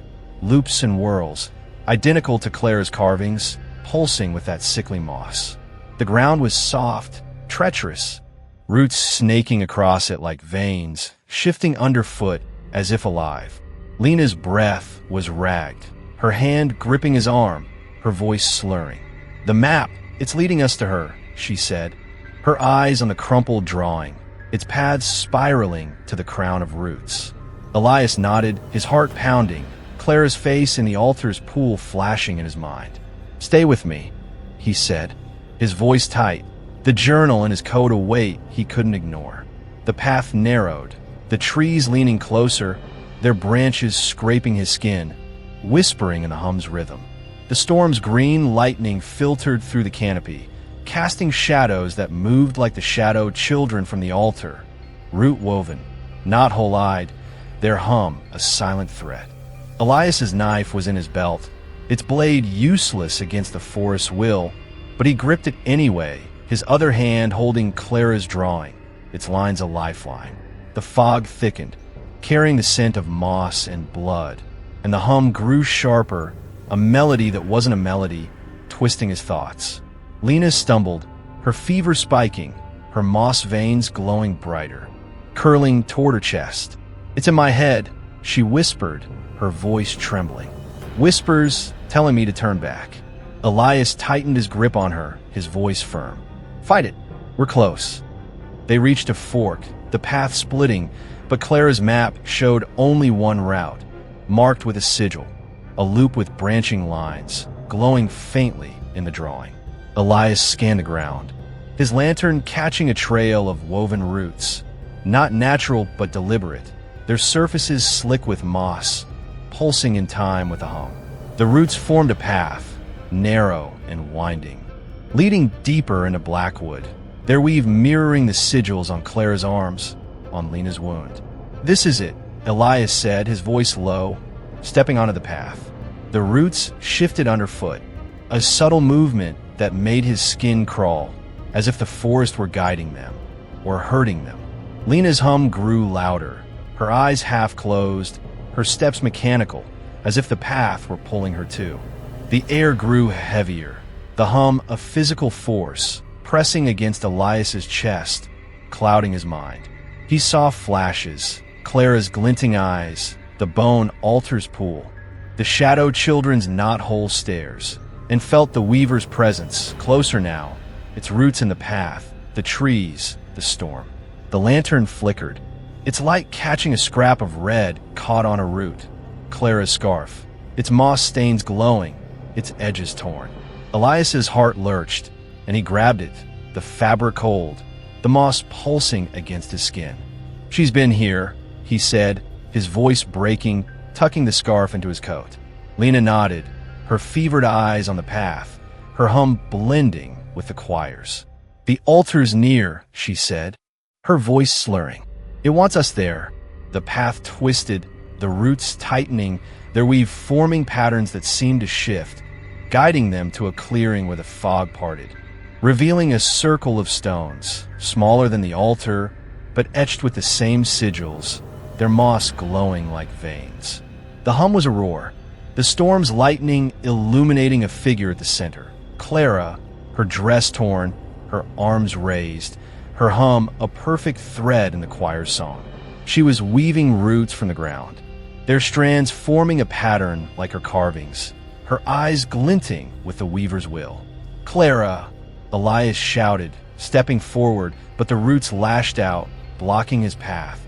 loops and whirls, identical to Clara's carvings, pulsing with that sickly moss. The ground was soft, treacherous, roots snaking across it like veins, shifting underfoot as if alive. Lena's breath was ragged, her hand gripping his arm, her voice slurring. "The map, it's leading us to her," she said, her eyes on the crumpled drawing, its paths spiraling to the crown of roots. Elias nodded, his heart pounding, Clara's face in the altar's pool flashing in his mind. "Stay with me," he said, his voice tight, the journal and his coat a weight he couldn't ignore. The path narrowed, the trees leaning closer, their branches scraping his skin, whispering in the hum's rhythm. The storm's green lightning filtered through the canopy, casting shadows that moved like the shadowed children from the altar, root-woven, not whole-eyed, their hum a silent threat. Elias's knife was in his belt, its blade useless against the forest's will, but he gripped it anyway, his other hand holding Clara's drawing, its lines a lifeline. The fog thickened, carrying the scent of moss and blood, and the hum grew sharper, a melody that wasn't a melody, twisting his thoughts. Lena stumbled, her fever spiking, her moss veins glowing brighter, curling toward her chest. "It's in my head," she whispered, her voice trembling. "Whispers telling me to turn back." Elias tightened his grip on her, his voice firm. "Fight it. We're close." They reached a fork, the path splitting, but Clara's map showed only one route, marked with a sigil, a loop with branching lines, glowing faintly in the drawing. Elias scanned the ground, his lantern catching a trail of woven roots, not natural but deliberate, their surfaces slick with moss, pulsing in time with a hum. The roots formed a path, narrow and winding, leading deeper into Blackwood, their weave mirroring the sigils on Clara's arms, on Lena's wound. "This is it," Elias said, his voice low, stepping onto the path. The roots shifted underfoot, a subtle movement that made his skin crawl, as if the forest were guiding them. or hurting them. Lena's hum grew louder, her eyes half closed, her steps mechanical, as if the path were pulling her too. The air grew heavier, the hum a physical force, pressing against Elias's chest, clouding his mind. He saw flashes, Clara's glinting eyes, the bone altar's pool, the shadow children's knothole stairs, and felt the weaver's presence, closer now, its roots in the path, the trees, the storm. The lantern flickered, its light catching a scrap of red caught on a root. Clara's scarf, its moss stains glowing, its edges torn. Elias's heart lurched, and he grabbed it, the fabric cold, the moss pulsing against his skin. "She's been here," he said, his voice breaking, tucking the scarf into his coat. Lena nodded, her fevered eyes on the path, her hum blending with the choir's. "The altar's near," she said, her voice slurring. "It wants us there." The path twisted, the roots tightening, their weave forming patterns that seemed to shift, guiding them to a clearing where the fog parted, revealing a circle of stones, smaller than the altar, but etched with the same sigils, their moss glowing like veins. The hum was a roar, the storm's lightning illuminating a figure at the center. Clara, her dress torn, her arms raised, her hum a perfect thread in the choir's song. She was weaving roots from the ground, their strands forming a pattern like her carvings, her eyes glinting with the weaver's will. "Clara!" Elias shouted, stepping forward, but the roots lashed out, blocking his path,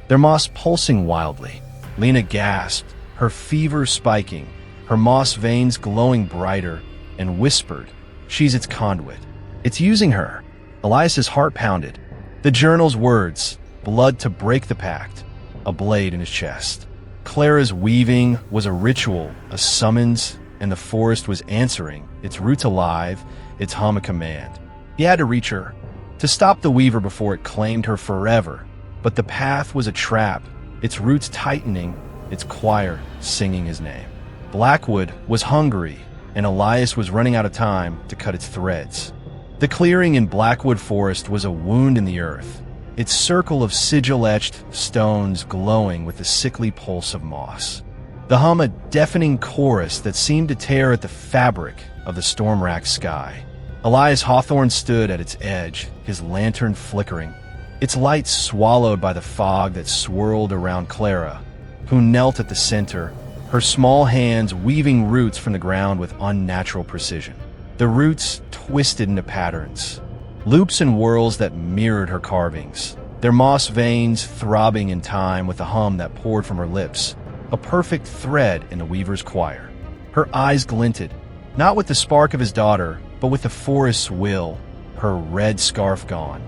their moss pulsing wildly. Lena gasped, her fever spiking, her moss veins glowing brighter, and whispered, "She's its conduit. It's using her." Elias's heart pounded. The journal's words, blood to break the pact, a blade in his chest. Clara's weaving was a ritual, a summons, and the forest was answering, its roots alive, its hum a command. He had to reach her, to stop the weaver before it claimed her forever. But the path was a trap, its roots tightening, its choir singing his name. Blackwood was hungry, and Elias was running out of time to cut its threads. The clearing in Blackwood Forest was a wound in the earth, its circle of sigil-etched stones glowing with the sickly pulse of moss. The hum a deafening chorus that seemed to tear at the fabric of the storm-racked sky. Elias Hawthorne stood at its edge, his lantern flickering, its light swallowed by the fog that swirled around Clara, who knelt at the center, her small hands weaving roots from the ground with unnatural precision. The roots twisted into patterns, loops and whirls that mirrored her carvings, their moss veins throbbing in time with the hum that poured from her lips, a perfect thread in the weaver's choir. Her eyes glinted, not with the spark of his daughter, but with the forest's will, her red scarf gone,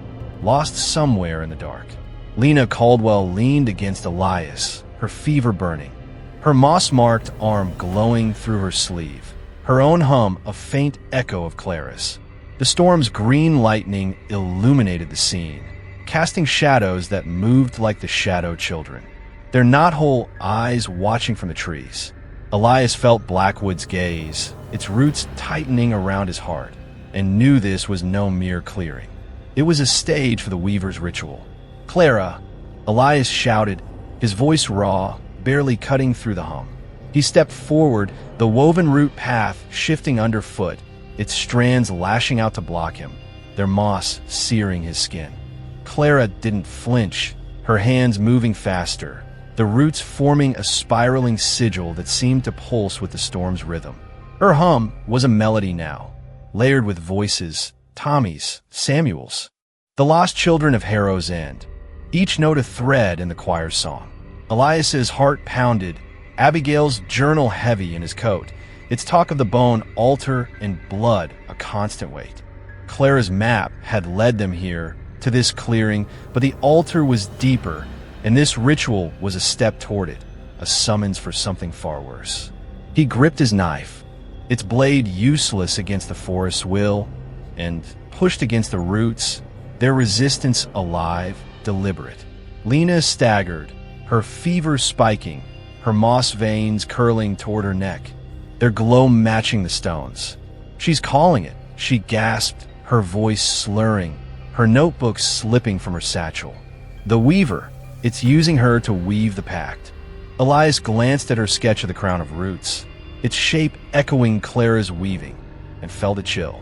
lost somewhere in the dark. Lena Caldwell leaned against Elias, her fever burning, her moss-marked arm glowing through her sleeve, her own hum a faint echo of Clara's. The storm's green lightning illuminated the scene, casting shadows that moved like the shadow children, their knothole eyes watching from the trees. Elias felt Blackwood's gaze, its roots tightening around his heart, and knew this was no mere clearing. It was a stage for the weaver's ritual. "Clara!" Elias shouted, his voice raw, barely cutting through the hum. He stepped forward, the woven root path shifting underfoot, its strands lashing out to block him, their moss searing his skin. Clara didn't flinch, her hands moving faster, the roots forming a spiraling sigil that seemed to pulse with the storm's rhythm. Her hum was a melody now, layered with voices, Tommy's, Samuel's, the lost children of Harrow's End, each note a thread in the choir's song. Elias's heart pounded, Abigail's journal heavy in his coat, its talk of the bone, altar, and blood a constant weight. Clara's map had led them here, to this clearing, but the altar was deeper, and this ritual was a step toward it, a summons for something far worse. He gripped his knife, its blade useless against the forest's will, and pushed against the roots, their resistance alive, deliberate. Lena staggered, her fever spiking, her moss veins curling toward her neck, their glow matching the stones. "She's calling it," she gasped, her voice slurring, her notebook slipping from her satchel. The weaver, it's using her to weave the pact. Elias glanced at her sketch of the crown of roots, its shape echoing Clara's weaving, and felt a chill.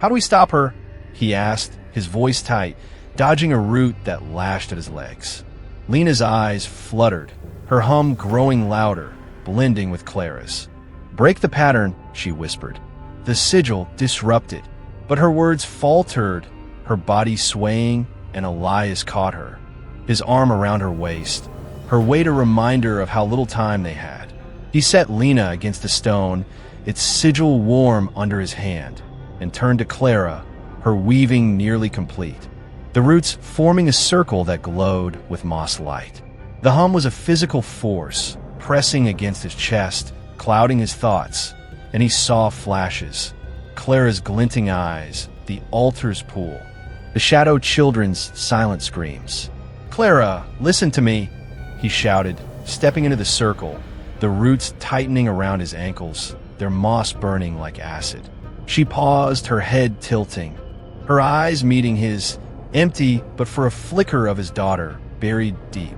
"How do we stop her?" he asked, his voice tight, dodging a root that lashed at his legs. Lena's eyes fluttered, her hum growing louder, blending with Clara's. "Break the pattern," she whispered. The sigil disrupted, but her words faltered, her body swaying, and Elias caught her, his arm around her waist, her weight a reminder of how little time they had. He set Lena against the stone, its sigil warm under his hand, and turned to Clara, her weaving nearly complete, the roots forming a circle that glowed with moss light. The hum was a physical force, pressing against his chest, clouding his thoughts, and he saw flashes. Clara's glinting eyes, the altar's pool, the shadow children's silent screams. "Clara, listen to me," he shouted, stepping into the circle, the roots tightening around his ankles, their moss burning like acid. She paused, her head tilting, her eyes meeting his, empty but for a flicker of his daughter, buried deep.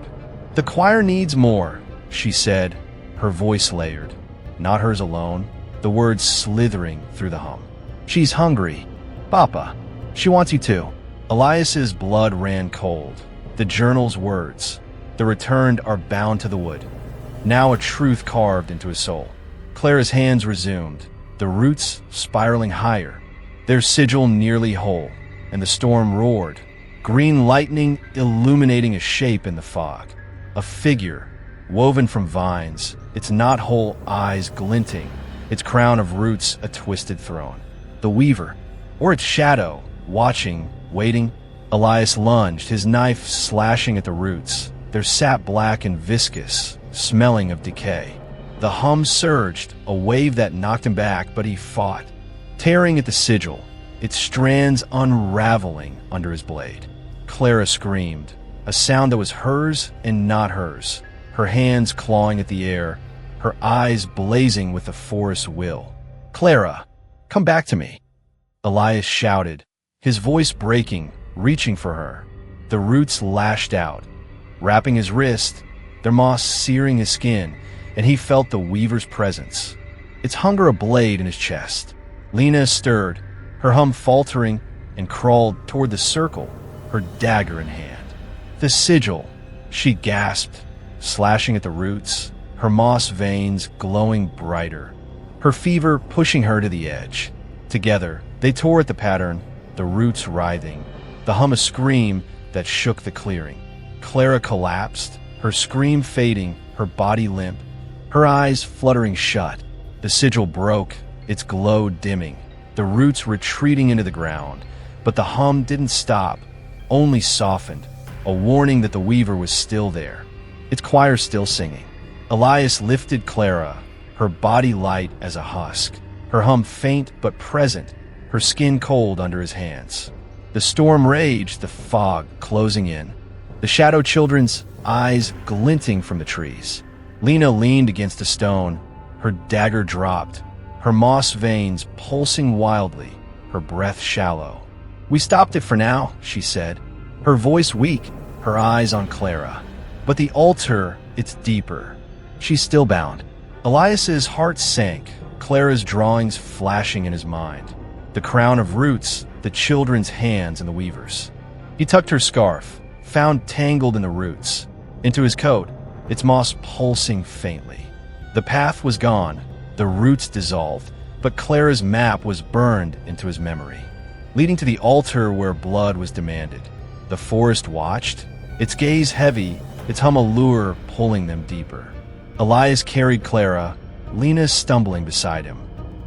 "The choir needs more," she said, her voice layered, not hers alone, the words slithering through the hum. "She's hungry. Papa, she wants you too." Elias's blood ran cold. The journal's words, the returned are bound to the wood. Now a truth carved into his soul. Clara's hands resumed, the roots spiraling higher, their sigil nearly whole, and the storm roared, green lightning illuminating a shape in the fog. A figure, woven from vines, its knot-hole eyes glinting, its crown of roots a twisted throne. The weaver, or its shadow, watching, waiting. Elias lunged, his knife slashing at the roots, their sap black and viscous, smelling of decay. The hum surged, a wave that knocked him back, but he fought, tearing at the sigil, its strands unraveling under his blade. Clara screamed, a sound that was hers and not hers, her hands clawing at the air, her eyes blazing with the forest's will. "Clara, come back to me," Elias shouted, his voice breaking, reaching for her. The roots lashed out, wrapping his wrist, their moss searing his skin, and he felt the weaver's presence, its hunger a blade in his chest. Lena stirred, her hum faltering, and crawled toward the circle, her dagger in hand. "The sigil," she gasped, slashing at the roots, her moss veins glowing brighter, her fever pushing her to the edge. Together, they tore at the pattern, the roots writhing, the hum a scream that shook the clearing. Clara collapsed, her scream fading, her body limp, her eyes fluttering shut. The sigil broke, its glow dimming, the roots retreating into the ground, but the hum didn't stop, only softened, a warning that the weaver was still there, its choir still singing. Elias lifted Clara, her body light as a husk, her hum faint but present, her skin cold under his hands. The storm raged, the fog closing in, the shadow children's eyes glinting from the trees. Lena leaned against a stone, her dagger dropped, her moss veins pulsing wildly, her breath shallow. "We stopped it for now," she said, her voice weak, her eyes on Clara. "But the altar, it's deeper. She's still bound." Elias's heart sank, Clara's drawings flashing in his mind. The crown of roots, the children's hands and the weaver's. He tucked her scarf, found tangled in the roots, into his coat, its moss pulsing faintly. The path was gone, the roots dissolved, but Clara's map was burned into his memory, leading to the altar where blood was demanded. The forest watched, its gaze heavy, its hum a lure pulling them deeper. Elias carried Clara, Lena stumbling beside him,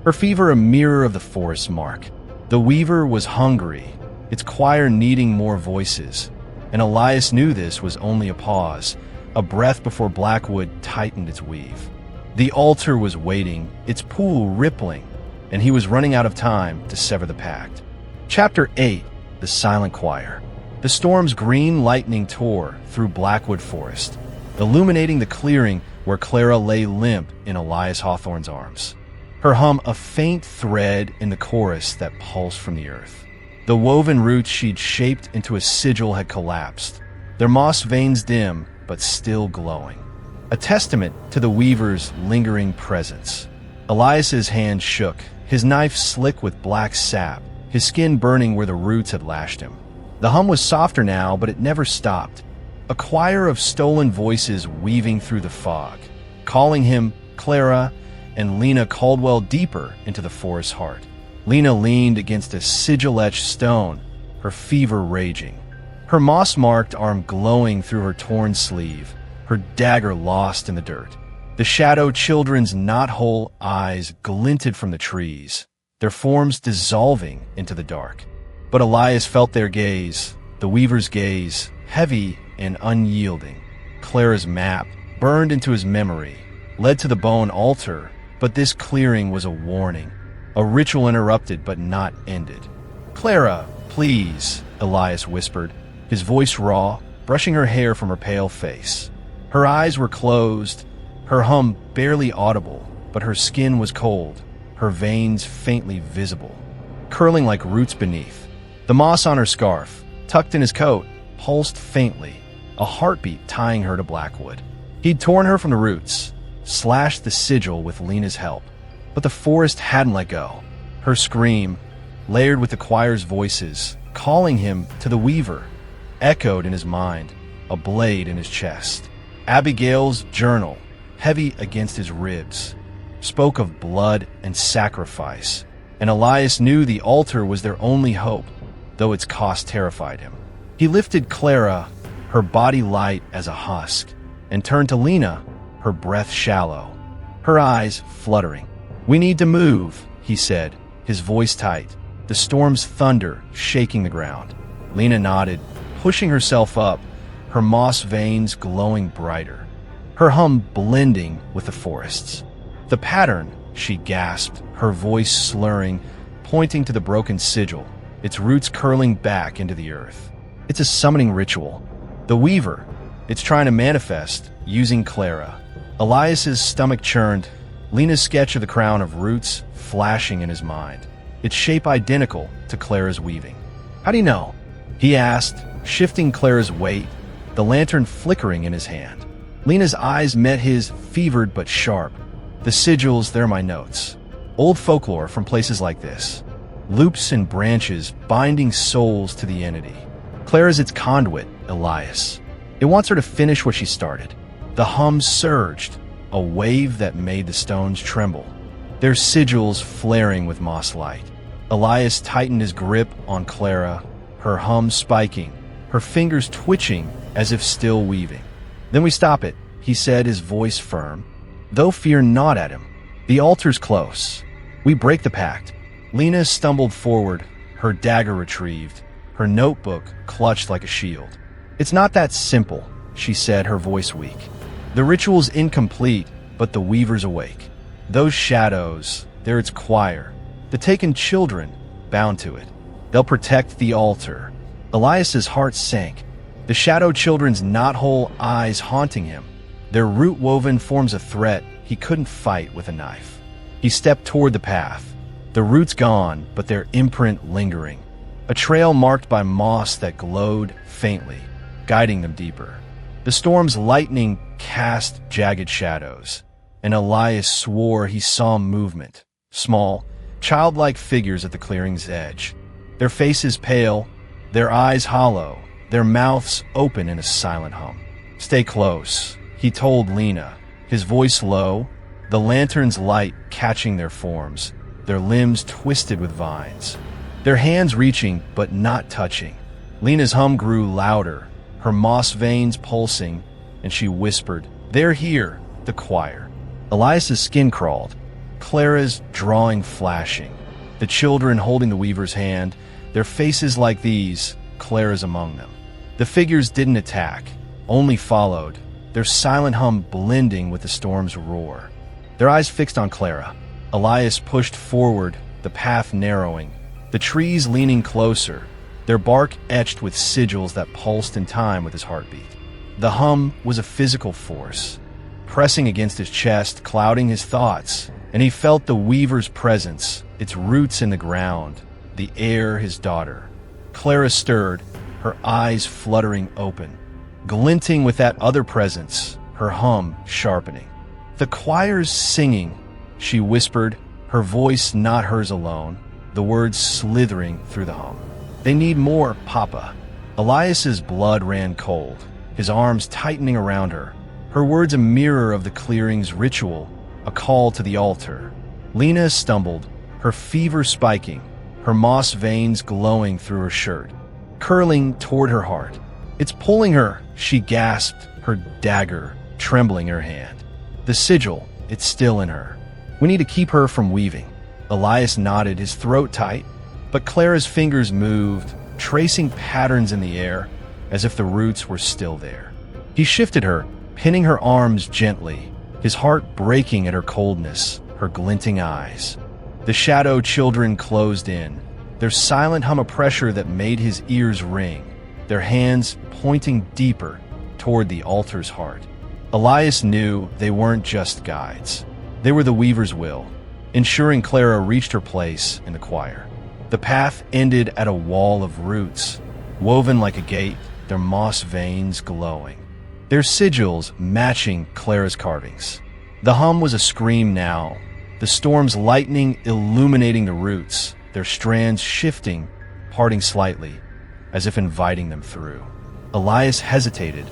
her fever a mirror of the forest's mark. The weaver was hungry, its choir needing more voices, and Elias knew this was only a pause, a breath before Blackwood tightened its weave. The altar was waiting, its pool rippling, and he was running out of time to sever the pact. Chapter 8, The Silent Choir. The storm's green lightning tore through Blackwood Forest, illuminating the clearing where Clara lay limp in Elias Hawthorne's arms, her hum a faint thread in the chorus that pulsed from the earth. The woven roots she'd shaped into a sigil had collapsed, their moss veins dim but still glowing, a testament to the weaver's lingering presence. Elias's hand shook, his knife slick with black sap, his skin burning where the roots had lashed him. The hum was softer now, but it never stopped. A choir of stolen voices weaving through the fog, calling him, Clara, and Lena Caldwell deeper into the forest's heart. Lena leaned against a sigil-etched stone, her fever raging, her moss-marked arm glowing through her torn sleeve, her dagger lost in the dirt. The shadow children's knot-hole eyes glinted from the trees, their forms dissolving into the dark. But Elias felt their gaze, the weaver's gaze, heavy and unyielding. Clara's map, burned into his memory, led to the bone altar, but this clearing was a warning, a ritual interrupted but not ended. "Clara, please," Elias whispered, his voice raw, brushing her hair from her pale face. Her eyes were closed, her hum barely audible, but her skin was cold, her veins faintly visible, curling like roots beneath. The moss on her scarf, tucked in his coat, pulsed faintly, a heartbeat tying her to Blackwood. He'd torn her from the roots, slashed the sigil with Lena's help, but the forest hadn't let go. Her scream, layered with the choir's voices, calling him to the weaver, echoed in his mind, a blade in his chest. Abigail's journal, heavy against his ribs, spoke of blood and sacrifice, and Elias knew the altar was their only hope, though its cost terrified him. He lifted Clara, her body light as a husk, and turned to Lena, her breath shallow, her eyes fluttering. "We need to move," he said, his voice tight, the storm's thunder shaking the ground. Lena nodded, pushing herself up, her moss veins glowing brighter, her hum blending with the forest's. "The pattern," she gasped, her voice slurring, pointing to the broken sigil, its roots curling back into the earth. "It's a summoning ritual. The weaver, it's trying to manifest, using Clara." Elias's stomach churned, Lena's sketch of the crown of roots flashing in his mind, its shape identical to Clara's weaving. "How do you know?" he asked, shifting Clara's weight, the lantern flickering in his hand. Lena's eyes met his, fevered but sharp. "The sigils, they're my notes. Old folklore from places like this. Loops and branches binding souls to the entity. Clara's its conduit, Elias. It wants her to finish what she started." The hum surged, a wave that made the stones tremble, their sigils flaring with moss light. Elias tightened his grip on Clara, her hum spiking, her fingers twitching as if still weaving. "Then we stop it," he said, his voice firm, though fear gnawed at him. "The altar's close. We break the pact." Lena stumbled forward, her dagger retrieved, her notebook clutched like a shield. "It's not that simple," she said, her voice weak. "The ritual's incomplete, but the weaver's awake. Those shadows, they're its choir, the taken children bound to it. They'll protect the altar." Elias's heart sank, the shadow children's knot-hole eyes haunting him, their root-woven forms a threat he couldn't fight with a knife. He stepped toward the path, the roots gone, but their imprint lingering, a trail marked by moss that glowed faintly, guiding them deeper. The storm's lightning cast jagged shadows, and Elias swore he saw movement, small, childlike figures at the clearing's edge, their faces pale, their eyes hollow, their mouths open in a silent hum. "Stay close," he told Lena, his voice low, the lantern's light catching their forms, their limbs twisted with vines, their hands reaching but not touching. Lena's hum grew louder, her moss veins pulsing, and she whispered, "They're here, the choir." Elias's skin crawled, Clara's drawing flashing, the children holding the weaver's hand, their faces like these, Clara's among them. The figures didn't attack, only followed, their silent hum blending with the storm's roar. Their eyes fixed on Clara. Elias pushed forward, the path narrowing, the trees leaning closer, their bark etched with sigils that pulsed in time with his heartbeat. The hum was a physical force, pressing against his chest, clouding his thoughts, and he felt the weaver's presence, its roots in the ground, the air his daughter, Clara stirred, her eyes fluttering open, glinting with that other presence, her hum sharpening. "The choir's singing," she whispered, her voice not hers alone, the words slithering through the hum. "They need more, Papa." Elias's blood ran cold, his arms tightening around her, her words a mirror of the clearing's ritual, a call to the altar. Lena stumbled, her fever spiking, her moss veins glowing through her shirt, curling toward her heart. "It's pulling her," she gasped, her dagger trembling in her hand. "The sigil, it's still in her. We need to keep her from weaving." Elias nodded, his throat tight, but Clara's fingers moved, tracing patterns in the air, as if the roots were still there. He shifted her, pinning her arms gently, his heart breaking at her coldness, her glinting eyes. The shadow children closed in, their silent hum of pressure that made his ears ring, their hands pointing deeper toward the altar's heart. Elias knew they weren't just guides. They were the weaver's will, ensuring Clara reached her place in the choir. The path ended at a wall of roots, woven like a gate, their moss veins glowing, their sigils matching Clara's carvings. The hum was a scream now, the storm's lightning illuminating the roots, their strands shifting, parting slightly, as if inviting them through. Elias hesitated,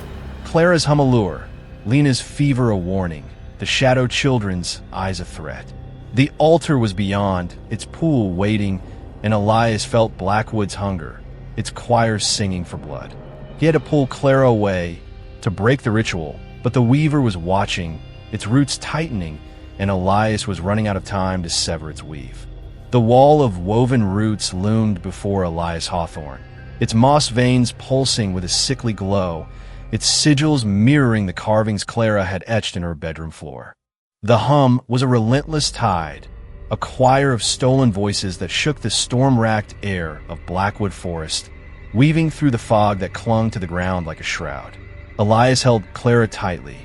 Clara's hum a lure, Lena's fever a warning, the shadow children's eyes a threat. The altar was beyond, its pool waiting, and Elias felt Blackwood's hunger, its choir singing for blood. He had to pull Clara away to break the ritual, but the weaver was watching, its roots tightening, and Elias was running out of time to sever its weave. The wall of woven roots loomed before Elias Hawthorne, its moss veins pulsing with a sickly glow, its sigils mirroring the carvings Clara had etched in her bedroom floor. The hum was a relentless tide, a choir of stolen voices that shook the storm-racked air of Blackwood Forest, weaving through the fog that clung to the ground like a shroud. Elias held Clara tightly,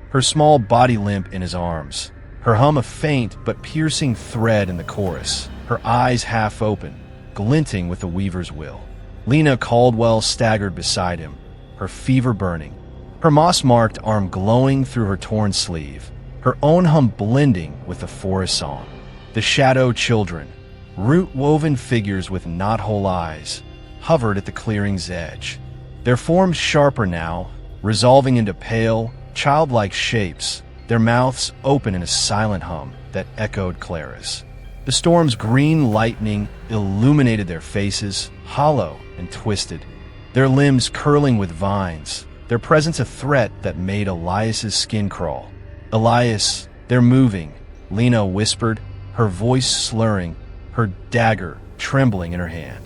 her small body limp in his arms, her hum a faint but piercing thread in the chorus, her eyes half open, glinting with the weaver's will. Lena Caldwell staggered beside him, her fever burning, her moss-marked arm glowing through her torn sleeve, her own hum blending with the forest song. The shadow children, root-woven figures with knot-hole eyes, hovered at the clearing's edge, their forms sharper now, resolving into pale, childlike shapes, their mouths open in a silent hum that echoed Clara's. The storm's green lightning illuminated their faces, hollow and twisted, their limbs curling with vines, their presence a threat that made Elias's skin crawl. "Elias, they're moving," Lena whispered, her voice slurring, her dagger trembling in her hand.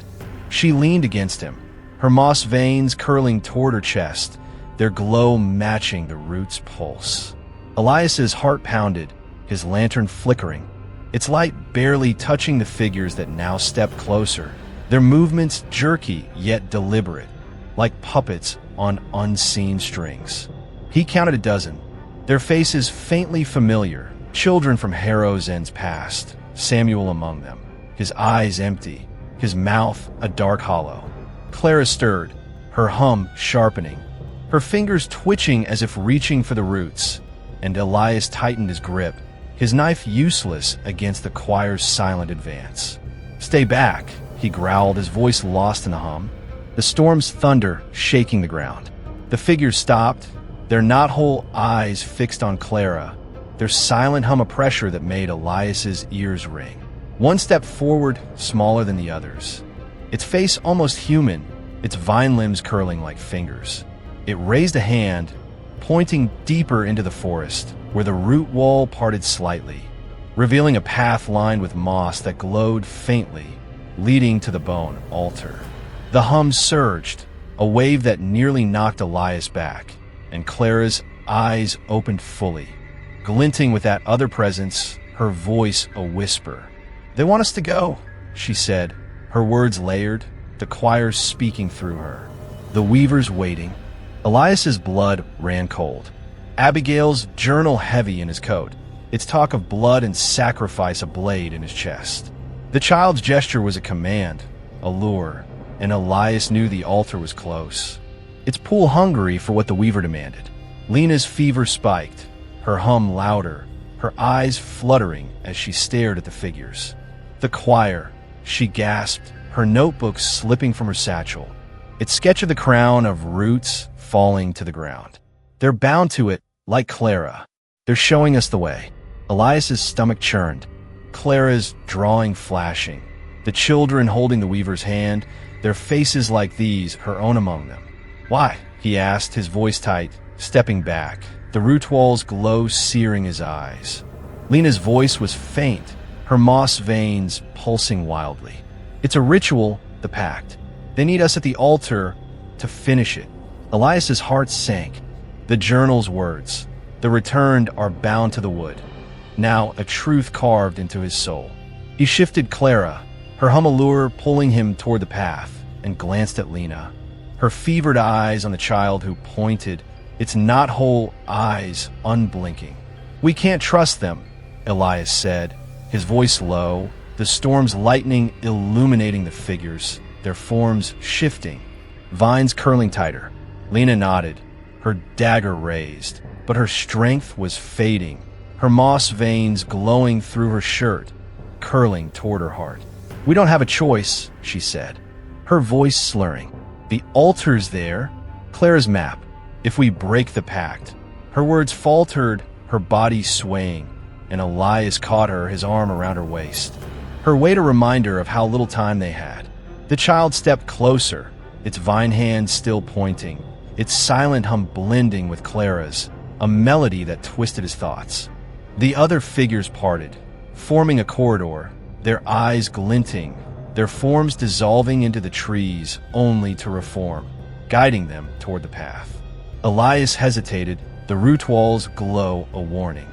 She leaned against him, her moss veins curling toward her chest, their glow matching the root's pulse. Elias's heart pounded, his lantern flickering, its light barely touching the figures that now stepped closer, their movements jerky yet deliberate, like puppets on unseen strings. He counted a dozen, their faces faintly familiar, children from Harrow's End's past, Samuel among them, his eyes empty, his mouth a dark hollow. Clara stirred, her hum sharpening, her fingers twitching as if reaching for the roots, and Elias tightened his grip, his knife useless against the choir's silent advance. "Stay back," he growled, his voice lost in the hum, the storm's thunder shaking the ground. The figures stopped, their knot-hole eyes fixed on Clara, their silent hum of pressure that made Elias's ears ring. One stepped forward, smaller than the others, its face almost human, its vine limbs curling like fingers. It raised a hand, pointing deeper into the forest, where the root wall parted slightly, revealing a path lined with moss that glowed faintly, leading to the bone altar. The hum surged, a wave that nearly knocked Elias back, and Clara's eyes opened fully, glinting with that other presence, her voice a whisper. "They want us to go," she said, her words layered, the choir speaking through her. The weaver's waiting. Elias's blood ran cold. Abigail's journal heavy in his coat, its talk of blood and sacrifice a blade in his chest. The child's gesture was a command, a lure, and Elias knew the altar was close. Its pool hungry for what the weaver demanded. Lena's fever spiked, her hum louder, her eyes fluttering as she stared at the figures. The choir, she gasped, her notebook slipping from her satchel. Its sketch of the crown of roots falling to the ground. They're bound to it, like Clara. They're showing us the way. Elias's stomach churned, Clara's drawing flashing. The children holding the weaver's hand, their faces like these, her own among them. "Why?" he asked, his voice tight, stepping back, the root wall's glow searing his eyes. Lena's voice was faint, her moss veins pulsing wildly. "It's a ritual, the pact. They need us at the altar to finish it." Elias's heart sank. The journal's words, "The returned are bound to the wood." Now a truth carved into his soul. He shifted Clara, her hum allure pulling him toward the path, and glanced at Lena, her fevered eyes on the child who pointed, its knot-hole eyes unblinking. "We can't trust them," Elias said, his voice low, the storm's lightning illuminating the figures, their forms shifting, vines curling tighter. Lena nodded, her dagger raised, but her strength was fading, her moss veins glowing through her shirt, curling toward her heart. "We don't have a choice," she said, her voice slurring. "The altar's there, Clara's map. If we break the pact." Her words faltered, her body swaying, and Elias caught her, his arm around her waist. Her weight a reminder of how little time they had. The child stepped closer, its vine hand still pointing, its silent hum blending with Clara's, a melody that twisted his thoughts. The other figures parted, forming a corridor, their eyes glinting, their forms dissolving into the trees only to reform, guiding them toward the path. Elias hesitated, the root walls glow a warning.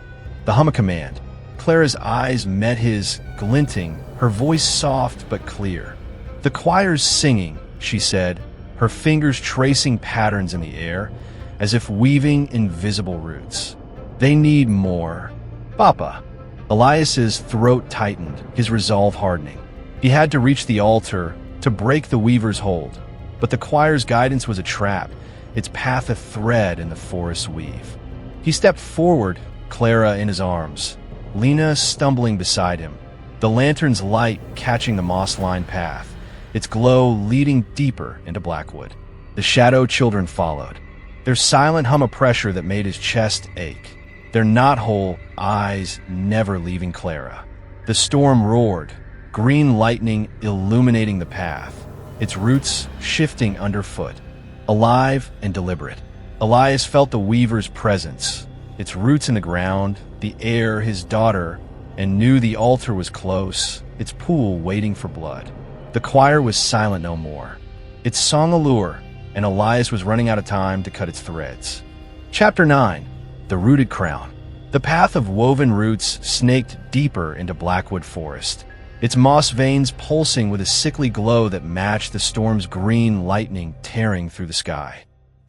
The hum a command. Clara's eyes met his, glinting, her voice soft but clear. "The choir's singing," she said, her fingers tracing patterns in the air, as if weaving invisible roots. "They need more." "Papa." Elias's throat tightened, his resolve hardening. He had to reach the altar, to break the weaver's hold. But the choir's guidance was a trap, its path a thread in the forest's weave. He stepped forward, Clara in his arms, Lena stumbling beside him, the lantern's light catching the moss-lined path, its glow leading deeper into Blackwood. The shadow children followed, their silent hum a pressure that made his chest ache, their knot-hole eyes never leaving Clara. The storm roared, green lightning illuminating the path, its roots shifting underfoot, alive and deliberate. Elias felt the weaver's presence, its roots in the ground, the air, his daughter, and knew the altar was close, its pool waiting for blood. The choir was silent no more, its song a lure, and Elias was running out of time to cut its threads. Chapter 9. The Rooted Crown. The path of woven roots snaked deeper into Blackwood forest, its moss veins pulsing with a sickly glow that matched the storm's green lightning tearing through the sky.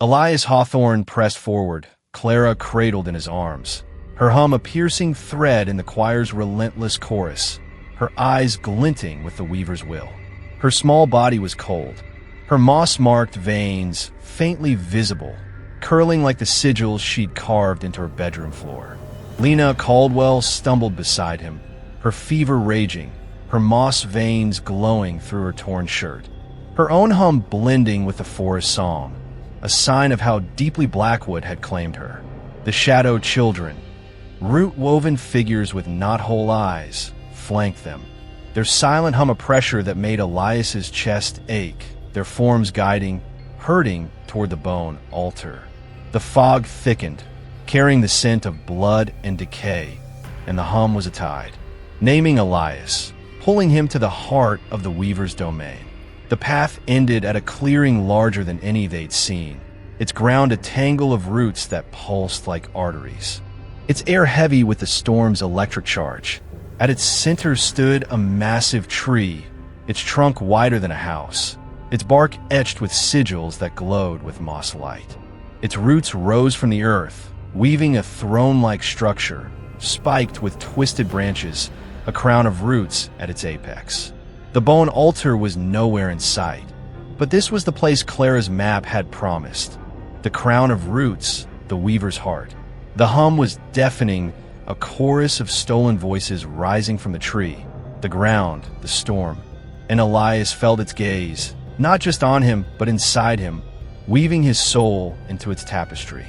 Elias Hawthorne pressed forward, Clara cradled in his arms, her hum a piercing thread in the choir's relentless chorus, her eyes glinting with the weaver's will. Her small body was cold, her moss-marked veins faintly visible, curling like the sigils she'd carved into her bedroom floor. Lena Caldwell stumbled beside him, her fever raging, her moss veins glowing through her torn shirt, her own hum blending with the forest song, a sign of how deeply Blackwood had claimed her. The shadow children, root-woven figures with knot-hole eyes, flanked them, their silent hum a pressure that made Elias's chest ache, their forms guiding, hurting toward the bone altar. The fog thickened, carrying the scent of blood and decay, and the hum was a tide, naming Elias, pulling him to the heart of the weaver's domain. The path ended at a clearing larger than any they'd seen, its ground a tangle of roots that pulsed like arteries, its air heavy with the storm's electric charge. At its center stood a massive tree, its trunk wider than a house, its bark etched with sigils that glowed with moss light. Its roots rose from the earth, weaving a throne-like structure, spiked with twisted branches, a crown of roots at its apex. The bone altar was nowhere in sight, But this was the place Clara's map had promised. The crown of roots, the weaver's heart. The hum was deafening, a chorus of stolen voices rising from the tree, the ground, the storm. And Elias felt its gaze, not just on him, but inside him, weaving his soul into its tapestry.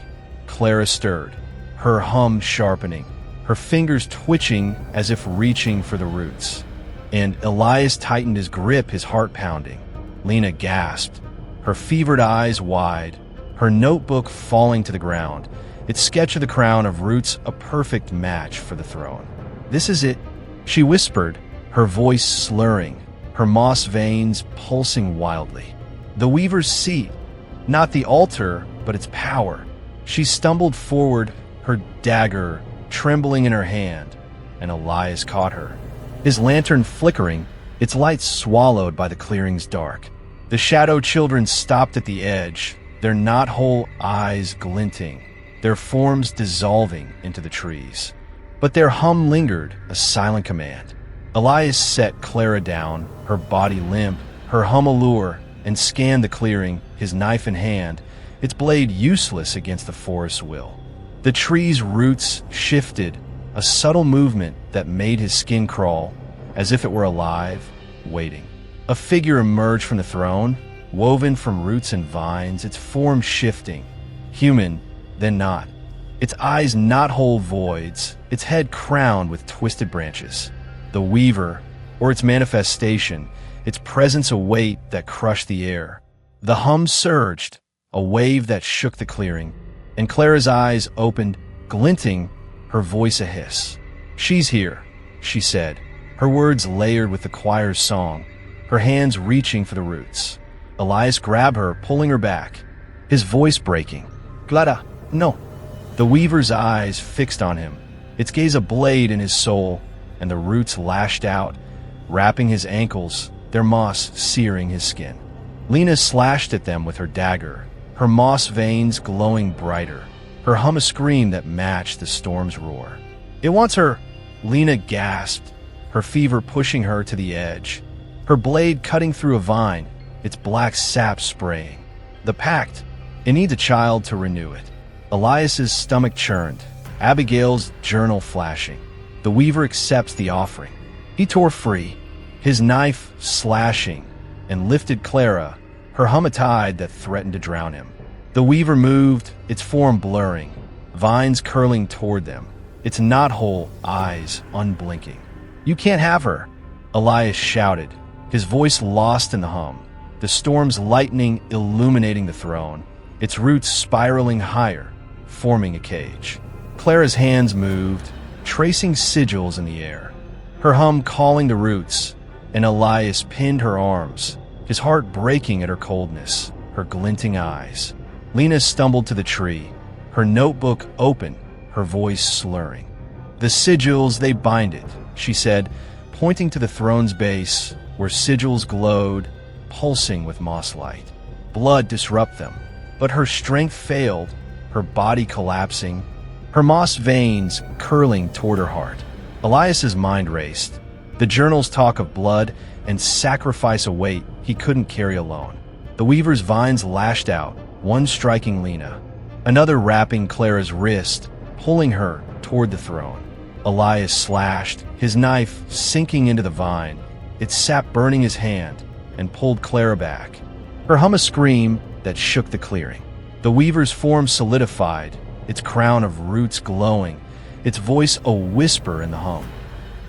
Clara stirred, her hum sharpening, her fingers twitching as if reaching for the roots. And Elias tightened his grip, his heart pounding. Lena gasped, her fevered eyes wide, her notebook falling to the ground, its sketch of the crown of roots a perfect match for the throne. "This is it," she whispered, her voice slurring, her moss veins pulsing wildly. The weaver's seat, not the altar, but its power. She stumbled forward, her dagger trembling in her hand, and Elias caught her. His lantern flickering, its light swallowed by the clearing's dark. The shadow children stopped at the edge, their knot-hole eyes glinting, their forms dissolving into the trees. But their hum lingered, a silent command. Elias set Clara down, her body limp, her hum allure, and scanned the clearing, his knife in hand, its blade useless against the forest's will. The tree's roots shifted, a subtle movement that made his skin crawl, as if it were alive, waiting. A figure emerged from the throne, woven from roots and vines, its form shifting, human, then not. Its eyes knot-hole voids, its head crowned with twisted branches. The weaver, or its manifestation, its presence a weight that crushed the air. The hum surged, a wave that shook the clearing, and Clara's eyes opened, glinting, her voice a hiss. "She's here," she said, her words layered with the choir's song, her hands reaching for the roots. Elias grabbed her, pulling her back, his voice breaking. "Clara, no." The weaver's eyes fixed on him, its gaze a blade in his soul, and the roots lashed out, wrapping his ankles, their moss searing his skin. Lena slashed at them with her dagger, her moss veins glowing brighter, her hum a scream that matched the storm's roar. "It wants her," Lena gasped, her fever pushing her to the edge, her blade cutting through a vine, its black sap spraying. "The pact. It needs a child to renew it." Elias's stomach churned, Abigail's journal flashing. The weaver accepts the offering. He tore free, his knife slashing, and lifted Clara, her hum a tide that threatened to drown him. The weaver moved, its form blurring, vines curling toward them, its knot-hole eyes unblinking. "You can't have her," Elias shouted, his voice lost in the hum, the storm's lightning illuminating the throne, its roots spiraling higher, forming a cage. Clara's hands moved, tracing sigils in the air, her hum calling the roots, and Elias pinned her arms, his heart breaking at her coldness, her glinting eyes. Lena stumbled to the tree, her notebook open, her voice slurring. "The sigils, they bind it," she said, pointing to the throne's base, where sigils glowed, pulsing with moss light. Blood disrupt them, but her strength failed, her body collapsing, her moss veins curling toward her heart. Elias's mind raced. The journals talk of blood and sacrifice a weight he couldn't carry alone. The weaver's vines lashed out, one striking Lena, another wrapping Clara's wrist, pulling her toward the throne. Elias slashed, his knife sinking into the vine, its sap burning his hand, and pulled Clara back. Her hum a scream that shook the clearing. The weaver's form solidified, its crown of roots glowing, its voice a whisper in the hum.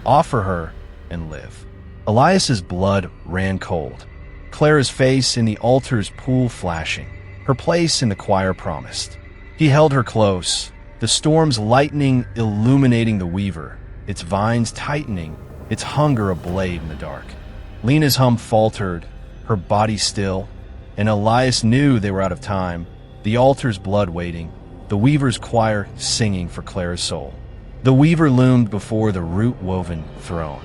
"Offer her and live." Elias's blood ran cold. Clara's face in the altar's pool flashing, her place in the choir promised. He held her close, the storm's lightning illuminating the weaver, its vines tightening, its hunger a blade in the dark. Lena's hum faltered, her body still, and Elias knew they were out of time, the altar's blood waiting, the weaver's choir singing for Clara's soul. The weaver loomed before the root-woven throne,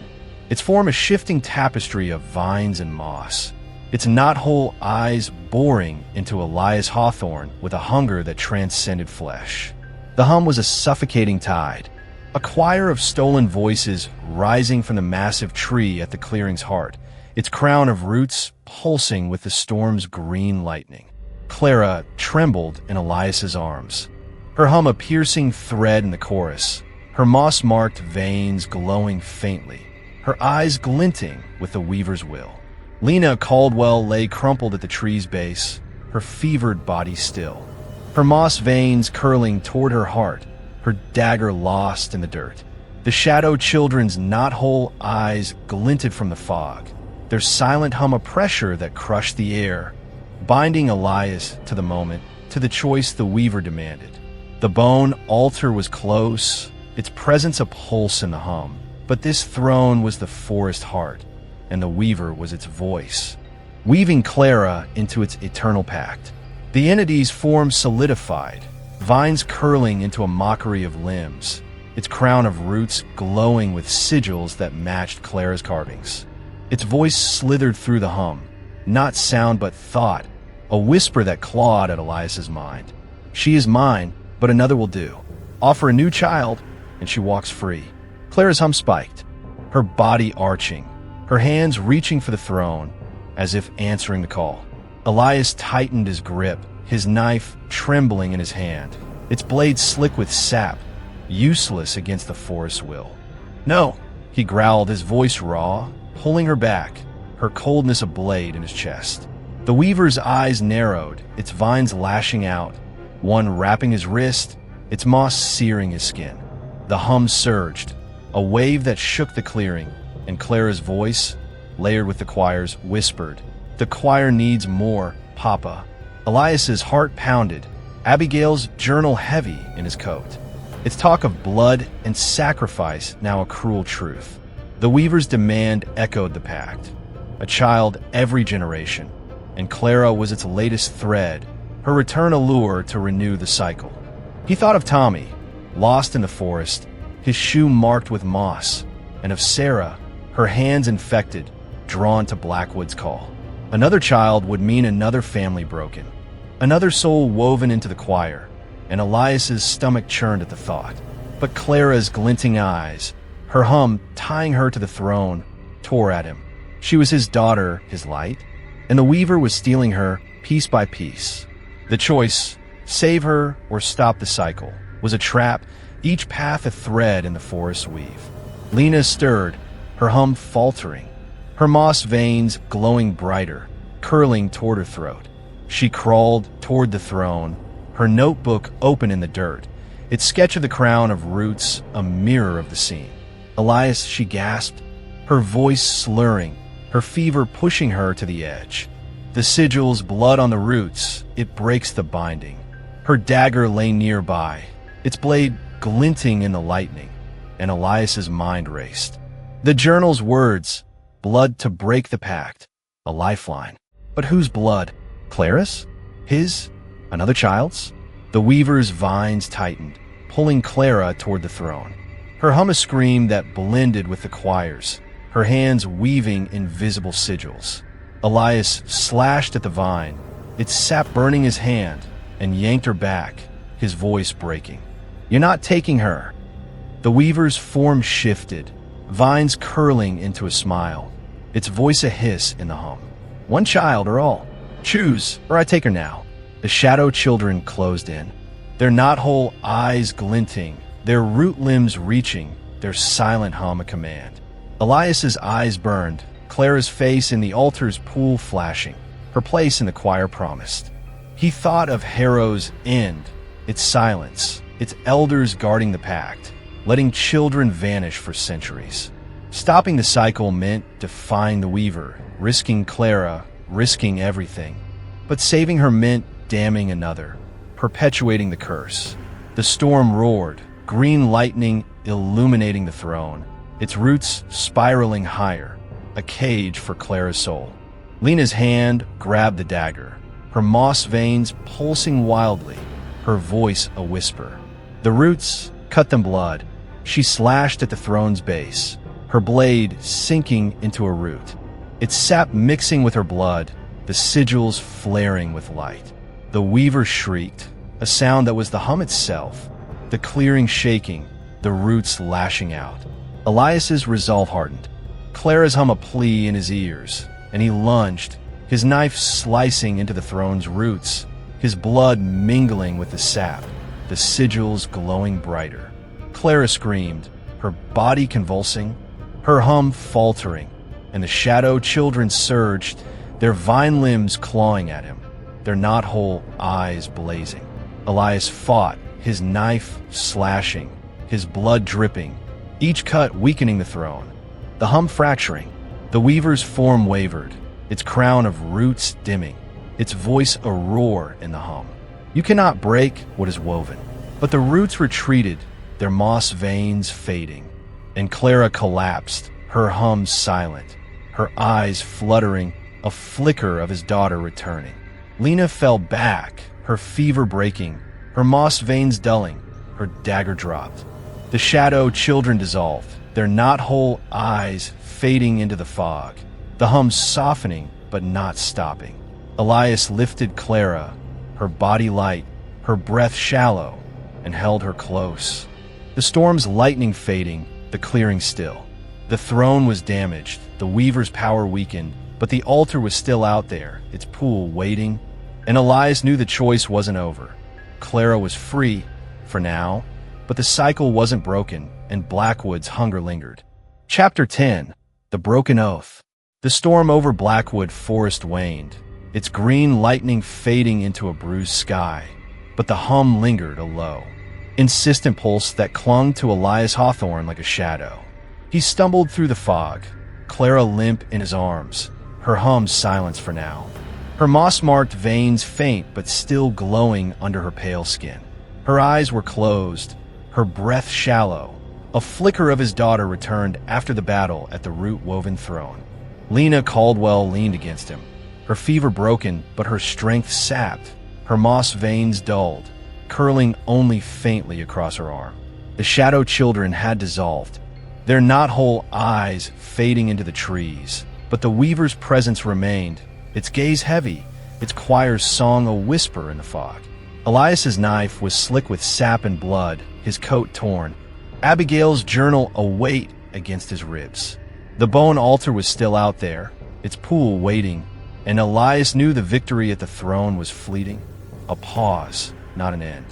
its form a shifting tapestry of vines and moss, its knot-hole eyes boring into Elias Hawthorne with a hunger that transcended flesh. The hum was a suffocating tide, a choir of stolen voices rising from the massive tree at the clearing's heart, its crown of roots pulsing with the storm's green lightning. Clara trembled in Elias's arms, her hum a piercing thread in the chorus, her moss-marked veins glowing faintly, her eyes glinting with the weaver's will. Lena Caldwell lay crumpled at the tree's base, her fevered body still, her moss veins curling toward her heart, her dagger lost in the dirt. The shadow children's knot-hole eyes glinted from the fog, their silent hum a pressure that crushed the air, binding Elias to the moment, to the choice the weaver demanded. The bone altar was close, its presence a pulse in the hum, but this throne was the forest heart, and the weaver was its voice, weaving Clara into its eternal pact. The entity's form solidified, vines curling into a mockery of limbs, its crown of roots glowing with sigils that matched Clara's carvings. Its voice slithered through the hum, not sound but thought, a whisper that clawed at Elias's mind. She is mine, but another will do. Offer a new child, and she walks free. Clara's hum spiked, her body arching, her hands reaching for the throne, as if answering the call. Elias tightened his grip, his knife trembling in his hand, its blade slick with sap, useless against the forest's will. "No," he growled, his voice raw, pulling her back, her coldness a blade in his chest. The weaver's eyes narrowed, its vines lashing out, one wrapping his wrist, its moss searing his skin. The hum surged, a wave that shook the clearing, and Clara's voice, layered with the choir's, whispered, "The choir needs more, Papa." Elias's heart pounded, Abigail's journal heavy in his coat, its talk of blood and sacrifice now a cruel truth. The weaver's demand echoed the pact, a child every generation, and Clara was its latest thread, her return a lure to renew the cycle. He thought of Tommy, lost in the forest, his shoe marked with moss, and of Sarah, her hands infected, drawn to Blackwood's call. Another child would mean another family broken, another soul woven into the choir, and Elias's stomach churned at the thought. But Clara's glinting eyes, her hum tying her to the throne, tore at him. She was his daughter, his light, and the weaver was stealing her piece by piece. The choice, save her or stop the cycle, was a trap, each path a thread in the forest's weave. Lena stirred, her hum faltering, her moss veins glowing brighter, curling toward her throat. She crawled toward the throne, her notebook open in the dirt, its sketch of the crown of roots a mirror of the scene. "Elias," she gasped, her voice slurring, her fever pushing her to the edge. The sigils, blood on the roots, it breaks the binding. Her dagger lay nearby, its blade glinting in the lightning, and Elias's mind raced. The journal's words, blood to break the pact, a lifeline. But whose blood? Clara's? His? Another child's? The weaver's vines tightened, pulling Clara toward the throne. Her hum a scream that blended with the choir's, her hands weaving invisible sigils. Elias slashed at the vine, its sap burning his hand, and yanked her back, his voice breaking. "You're not taking her." The weaver's form shifted, vines curling into a smile, its voice a hiss in the hum. "One child or all? Choose, or I take her now." The shadow children closed in, their knot-hole eyes glinting, their root limbs reaching, their silent hum a command. Elias's eyes burned, Clara's face in the altar's pool flashing, her place in the choir promised. He thought of Harrow's end, its silence, its elders guarding the pact, letting children vanish for centuries. Stopping the cycle meant defying the weaver, risking Clara, risking everything. But saving her meant damning another, perpetuating the curse. The storm roared, green lightning illuminating the throne, its roots spiraling higher, a cage for Clara's soul. Lena's hand grabbed the dagger, her moss veins pulsing wildly, her voice a whisper. The roots cut them blood. She slashed at the throne's base, her blade sinking into a root, its sap mixing with her blood, the sigils flaring with light. The weaver shrieked, a sound that was the hum itself, the clearing shaking, the roots lashing out. Elias's resolve hardened. Clara's hum a plea in his ears, and he lunged, his knife slicing into the throne's roots, his blood mingling with the sap, the sigils glowing brighter. Clara screamed, her body convulsing, her hum faltering, and the shadow children surged, their vine limbs clawing at him, their knot-hole eyes blazing. Elias fought, his knife slashing, his blood dripping, each cut weakening the throne, the hum fracturing. The weaver's form wavered, its crown of roots dimming, its voice a roar in the hum. You cannot break what is woven. But the roots retreated, their moss veins fading, and Clara collapsed, her hum silent, her eyes fluttering, a flicker of his daughter returning. Lena fell back, her fever breaking, her moss veins dulling, her dagger dropped. The shadow children dissolved, their knot-hole eyes fading into the fog, the hum softening but not stopping. Elias lifted Clara, her body light, her breath shallow, and held her close. The storm's lightning fading, the clearing still. The throne was damaged, the weaver's power weakened, but the altar was still out there, its pool waiting, and Elias knew the choice wasn't over. Clara was free, for now, but the cycle wasn't broken, and Blackwood's hunger lingered. Chapter 10. The Broken Oath. The storm over Blackwood forest waned, its green lightning fading into a bruised sky, but the hum lingered a low, insistent pulse that clung to Elias Hawthorne like a shadow. He stumbled through the fog, Clara limp in his arms, her hum silenced for now, her moss-marked veins faint but still glowing under her pale skin. Her eyes were closed, her breath shallow. A flicker of his daughter returned after the battle at the root-woven throne. Lena Caldwell leaned against him, her fever broken but her strength sapped, her moss veins dulled, curling only faintly across her arm. The shadow children had dissolved, their knot-hole eyes fading into the trees, but the weaver's presence remained, its gaze heavy, its choir's song a whisper in the fog. Elias's knife was slick with sap and blood, his coat torn, Abigail's journal a weight against his ribs. The bone altar was still out there, its pool waiting, and Elias knew the victory at the throne was fleeting. A pause, not an end.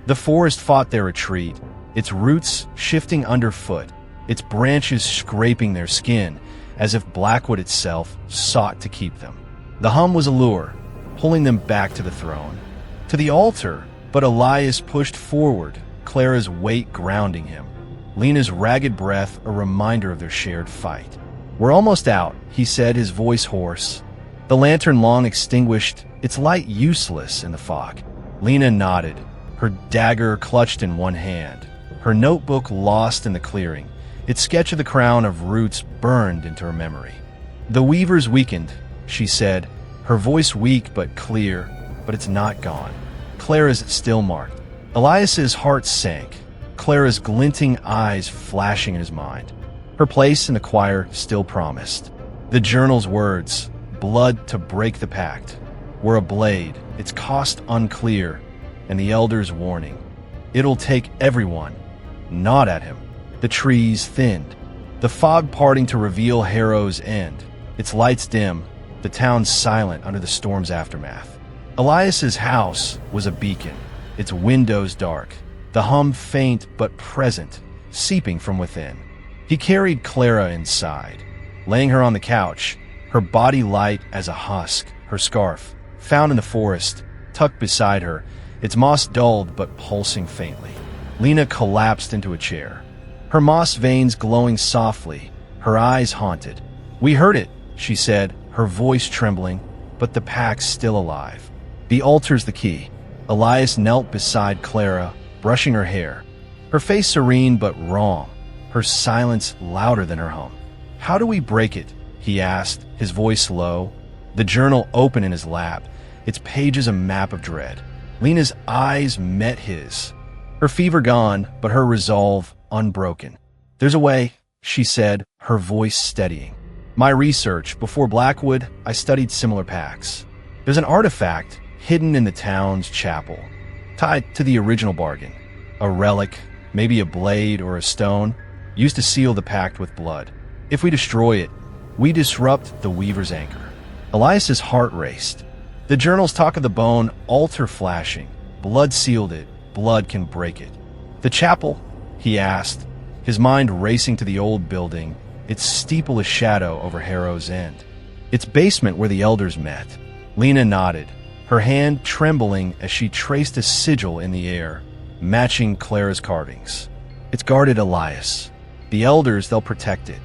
The forest fought their retreat, its roots shifting underfoot, its branches scraping their skin, as if Blackwood itself sought to keep them. The hum was a lure, pulling them back to the throne, to the altar, but Elias pushed forward, Clara's weight grounding him, Lena's ragged breath a reminder of their shared fight. "We're almost out," he said, his voice hoarse. The lantern long extinguished, its light useless in the fog. Lena nodded, her dagger clutched in one hand, her notebook lost in the clearing, its sketch of the crown of roots burned into her memory. "The weavers weakened," she said, her voice weak but clear, "but it's not gone. Clara's still marked." Elias's heart sank, Clara's glinting eyes flashing in his mind. Her place in the choir still promised. The journal's words, "blood to break the pact," were a blade, its cost unclear, and the elder's warning, "It'll take everyone." Not at him. The trees thinned, the fog parting to reveal Harrow's end, its lights dim, the town silent under the storm's aftermath. Elias's house was a beacon, its windows dark, the hum faint but present, seeping from within. He carried Clara inside, laying her on the couch, her body light as a husk, her scarf, found in the forest, tucked beside her, its moss dulled but pulsing faintly. Lena collapsed into a chair, her moss veins glowing softly, her eyes haunted. "We heard it," she said, her voice trembling, but the pack's still alive. "The altar's the key." Elias knelt beside Clara, brushing her hair, her face serene but wrong, her silence louder than her hum. "How do we break it?" he asked, his voice low, the journal open in his lap, its pages a map of dread. Lena's eyes met his, her fever gone, but her resolve unbroken. "There's a way," she said, her voice steadying. "My research, before Blackwood, I studied similar pacts. There's an artifact hidden in the town's chapel, tied to the original bargain. A relic, maybe a blade or a stone, used to seal the pact with blood. If we destroy it, we disrupt the Weaver's anchor. Elias's heart raced. The journals talk of the bone altar flashing. Blood sealed it. Blood can break it. The chapel? He asked, his mind racing to the old building, its steeple a shadow over Harrow's End. Its basement where the elders met. Lena nodded, her hand trembling as she traced a sigil in the air, matching Clara's carvings. It's guarded Elias. The elders, they'll protect it.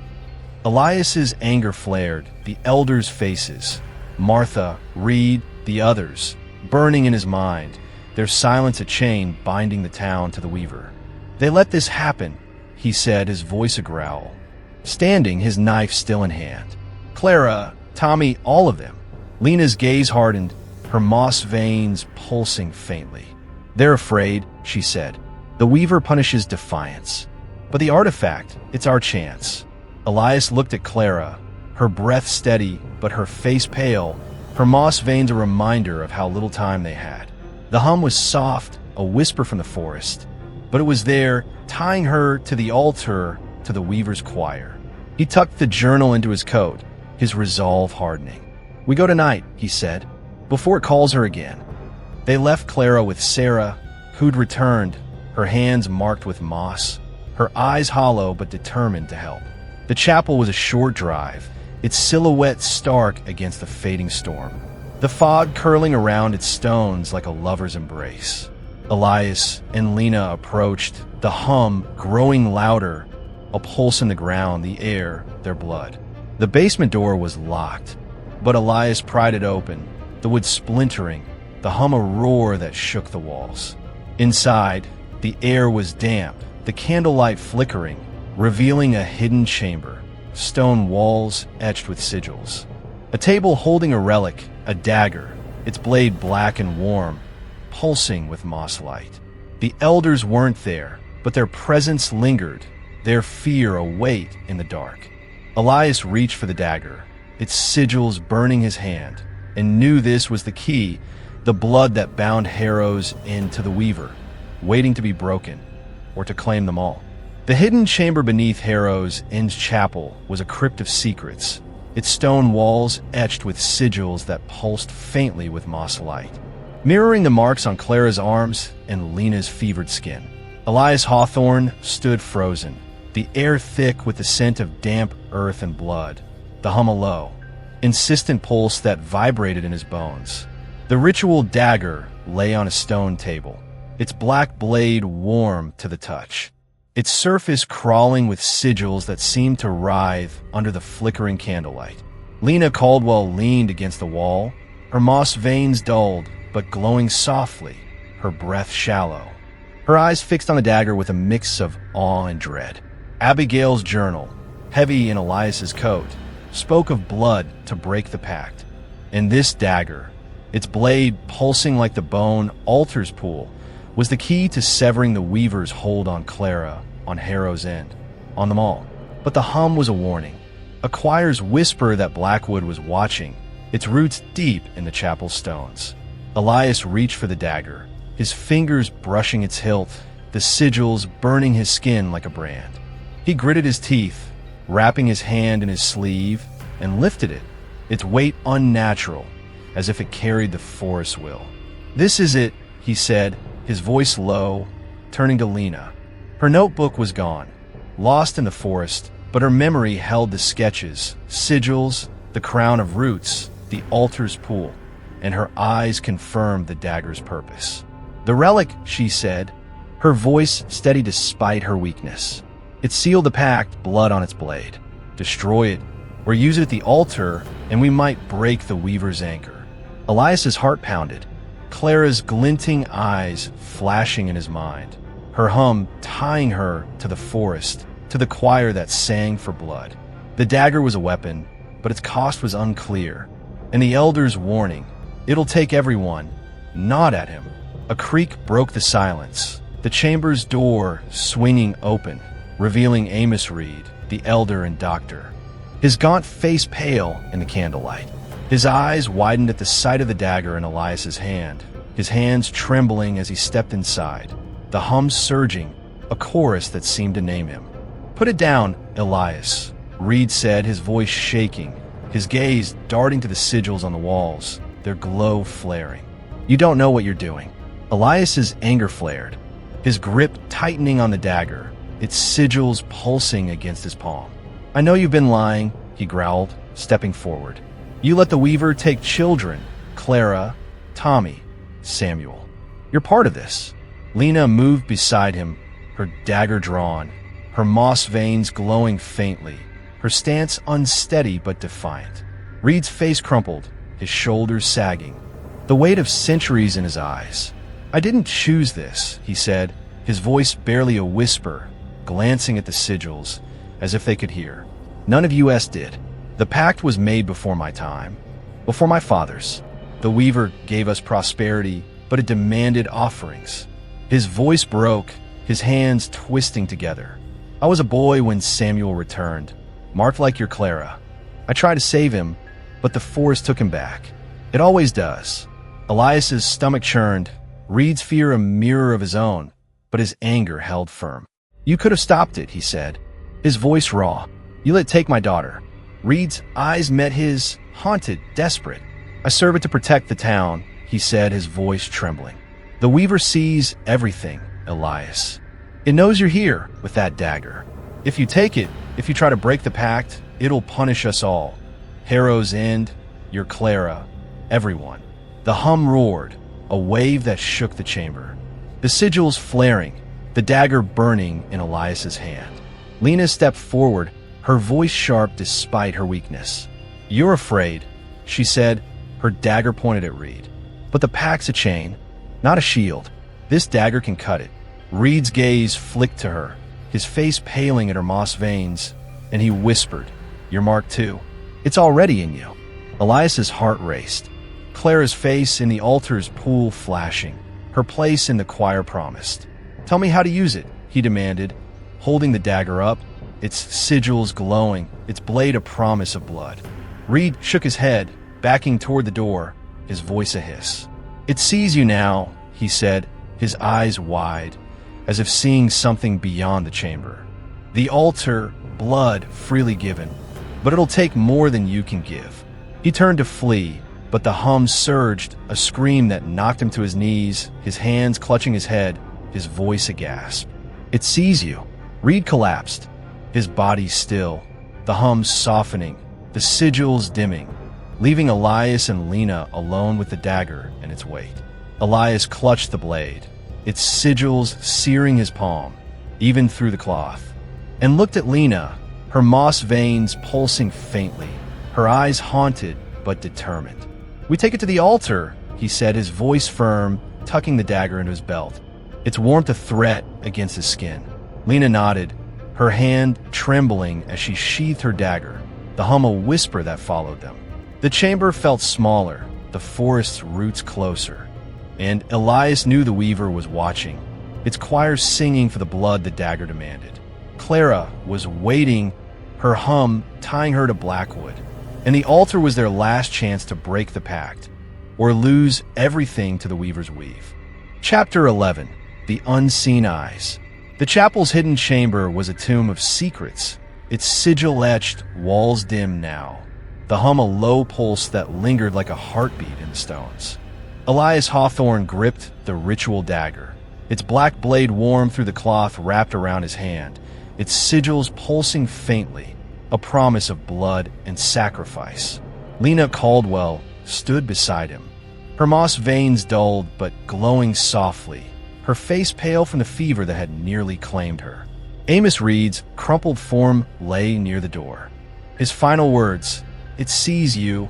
Elias's anger flared, the elders' faces. Martha, Reed, the others, burning in his mind, their silence a chain binding the town to the Weaver. They let this happen, he said, his voice a growl, standing, his knife still in hand. Clara, Tommy, all of them. Lena's gaze hardened, her moss veins pulsing faintly. They're afraid, she said. The Weaver punishes defiance. But the artifact, it's our chance. Elias looked at Clara, her breath steady, but her face pale, her moss veins a reminder of how little time they had. The hum was soft, a whisper from the forest, but it was there, tying her to the altar, to the Weaver's choir. He tucked the journal into his coat, his resolve hardening. We go tonight, he said, before it calls her again. They left Clara with Sarah, who'd returned, her hands marked with moss, her eyes hollow but determined to help. The chapel was a short drive, its silhouette stark against the fading storm, the fog curling around its stones like a lover's embrace. Elias and Lena approached, the hum growing louder, a pulse in the ground, the air, their blood. The basement door was locked, but Elias pried it open, the wood splintering, the hum a roar that shook the walls. Inside, the air was damp, the candlelight flickering, revealing a hidden chamber, stone walls etched with sigils. A table holding a relic, a dagger, its blade black and warm, pulsing with moss light. The elders weren't there, but their presence lingered, their fear a weight in the dark. Elias reached for the dagger, its sigils burning his hand, and knew this was the key, the blood that bound Harrow's End to the Weaver, waiting to be broken, or to claim them all. The hidden chamber beneath Harrow's End's chapel was a crypt of secrets, its stone walls etched with sigils that pulsed faintly with moss light, mirroring the marks on Clara's arms and Lena's fevered skin. Elias Hawthorne stood frozen, the air thick with the scent of damp earth and blood, the hum a low, insistent pulse that vibrated in his bones. The ritual dagger lay on a stone table, its black blade warm to the touch, its surface crawling with sigils that seemed to writhe under the flickering candlelight. Lena Caldwell leaned against the wall, her moss veins dulled but glowing softly, her breath shallow, her eyes fixed on the dagger with a mix of awe and dread. Abigail's journal, heavy in Elias's coat, spoke of blood to break the pact. And this dagger, its blade pulsing like the bone altar's pool, was the key to severing the Weaver's hold on Clara, on Harrow's End, on them all. But the hum was a warning, a choir's whisper that Blackwood was watching, its roots deep in the chapel stones. Elias reached for the dagger, his fingers brushing its hilt, the sigils burning his skin like a brand. He gritted his teeth, wrapping his hand in his sleeve, and lifted it, its weight unnatural, as if it carried the forest's will. This is it, he said, his voice low, turning to Lena. Her notebook was gone, lost in the forest, but her memory held the sketches, sigils, the crown of roots, the altar's pool, and her eyes confirmed the dagger's purpose. The relic, she said, her voice steady despite her weakness. It sealed the pact, blood on its blade. Destroy it, or use it at the altar, and we might break the Weaver's anchor. Elias's heart pounded, Clara's glinting eyes flashing in his mind, her hum tying her to the forest, to the choir that sang for blood. The dagger was a weapon, but its cost was unclear, and the elder's warning, it'll take everyone, not at him. A creak broke the silence, the chamber's door swinging open, revealing Amos Reed, the elder and doctor, his gaunt face pale in the candlelight. His eyes widened at the sight of the dagger in Elias's hand, his hands trembling as he stepped inside, the hum surging, a chorus that seemed to name him. Put it down, Elias, Reed said, his voice shaking, his gaze darting to the sigils on the walls, their glow flaring. "You don't know what you're doing." Elias's anger flared, his grip tightening on the dagger, its sigils pulsing against his palm. "I know you've been lying," he growled, stepping forward. "You let the Weaver take children, Clara, Tommy, Samuel. You're part of this." Lena moved beside him, her dagger drawn, her moss veins glowing faintly, her stance unsteady but defiant. Reed's face crumpled, his shoulders sagging, the weight of centuries in his eyes. "I didn't choose this," he said, his voice barely a whisper, glancing at the sigils, as if they could hear. "None of us did. The pact was made before my time, before my father's. The Weaver gave us prosperity, but it demanded offerings." His voice broke, his hands twisting together. "I was a boy when Samuel returned, marked like your Clara. I tried to save him, but the forest took him back. It always does." Elias's stomach churned, Reed's fear a mirror of his own, but his anger held firm. "You could have stopped it," he said, his voice raw. "You let take my daughter." Reed's eyes met his, haunted, desperate. "I serve it to protect the town," he said, his voice trembling. "The Weaver sees everything, Elias. It knows you're here with that dagger. If you take it, if you try to break the pact, it'll punish us all. Harrow's End, your Clara, everyone." The hum roared, a wave that shook the chamber. The sigils flaring, the dagger burning in Elias's hand. Lena stepped forward, her voice sharp despite her weakness. "You're afraid," she said, her dagger pointed at Reed. "But the pact's a chain, not a shield. This dagger can cut it." Reed's gaze flicked to her, his face paling at her moss veins, and he whispered, "You're marked too. It's already in you." Elias's heart raced. Clara's face in the altar's pool flashing, her place in the choir promised. "Tell me how to use it," he demanded, holding the dagger up, its sigils glowing, its blade a promise of blood. Reed shook his head, backing toward the door, his voice a hiss. "It sees you now," he said, his eyes wide, as if seeing something beyond the chamber. "The altar, blood freely given, but it'll take more than you can give." He turned to flee, but the hum surged, a scream that knocked him to his knees, his hands clutching his head, his voice a gasp. "It sees you." Reed collapsed, his body still, the hum softening, the sigils dimming, leaving Elias and Lena alone with the dagger and its weight. Elias clutched the blade, its sigils searing his palm, even through the cloth, and looked at Lena, her moss veins pulsing faintly, her eyes haunted but determined. "We take it to the altar," he said, his voice firm, tucking the dagger into his belt, its warmth a threat against his skin. Lena nodded, her hand trembling as she sheathed her dagger, the hum a whisper that followed them. The chamber felt smaller, the forest's roots closer, and Elias knew the Weaver was watching, its choir singing for the blood the dagger demanded. Clara was waiting, her hum tying her to Blackwood, and the altar was their last chance to break the pact, or lose everything to the Weaver's weave. Chapter 11. The Unseen Eyes. The chapel's hidden chamber was a tomb of secrets, its sigil-etched walls dim now, the hum a low pulse that lingered like a heartbeat in the stones. Elias Hawthorne gripped the ritual dagger, its black blade warm through the cloth wrapped around his hand, its sigils pulsing faintly, a promise of blood and sacrifice. Lena Caldwell stood beside him, her moss veins dulled but glowing softly, her face pale from the fever that had nearly claimed her. Amos Reed's crumpled form lay near the door. His final words, "It sees you,"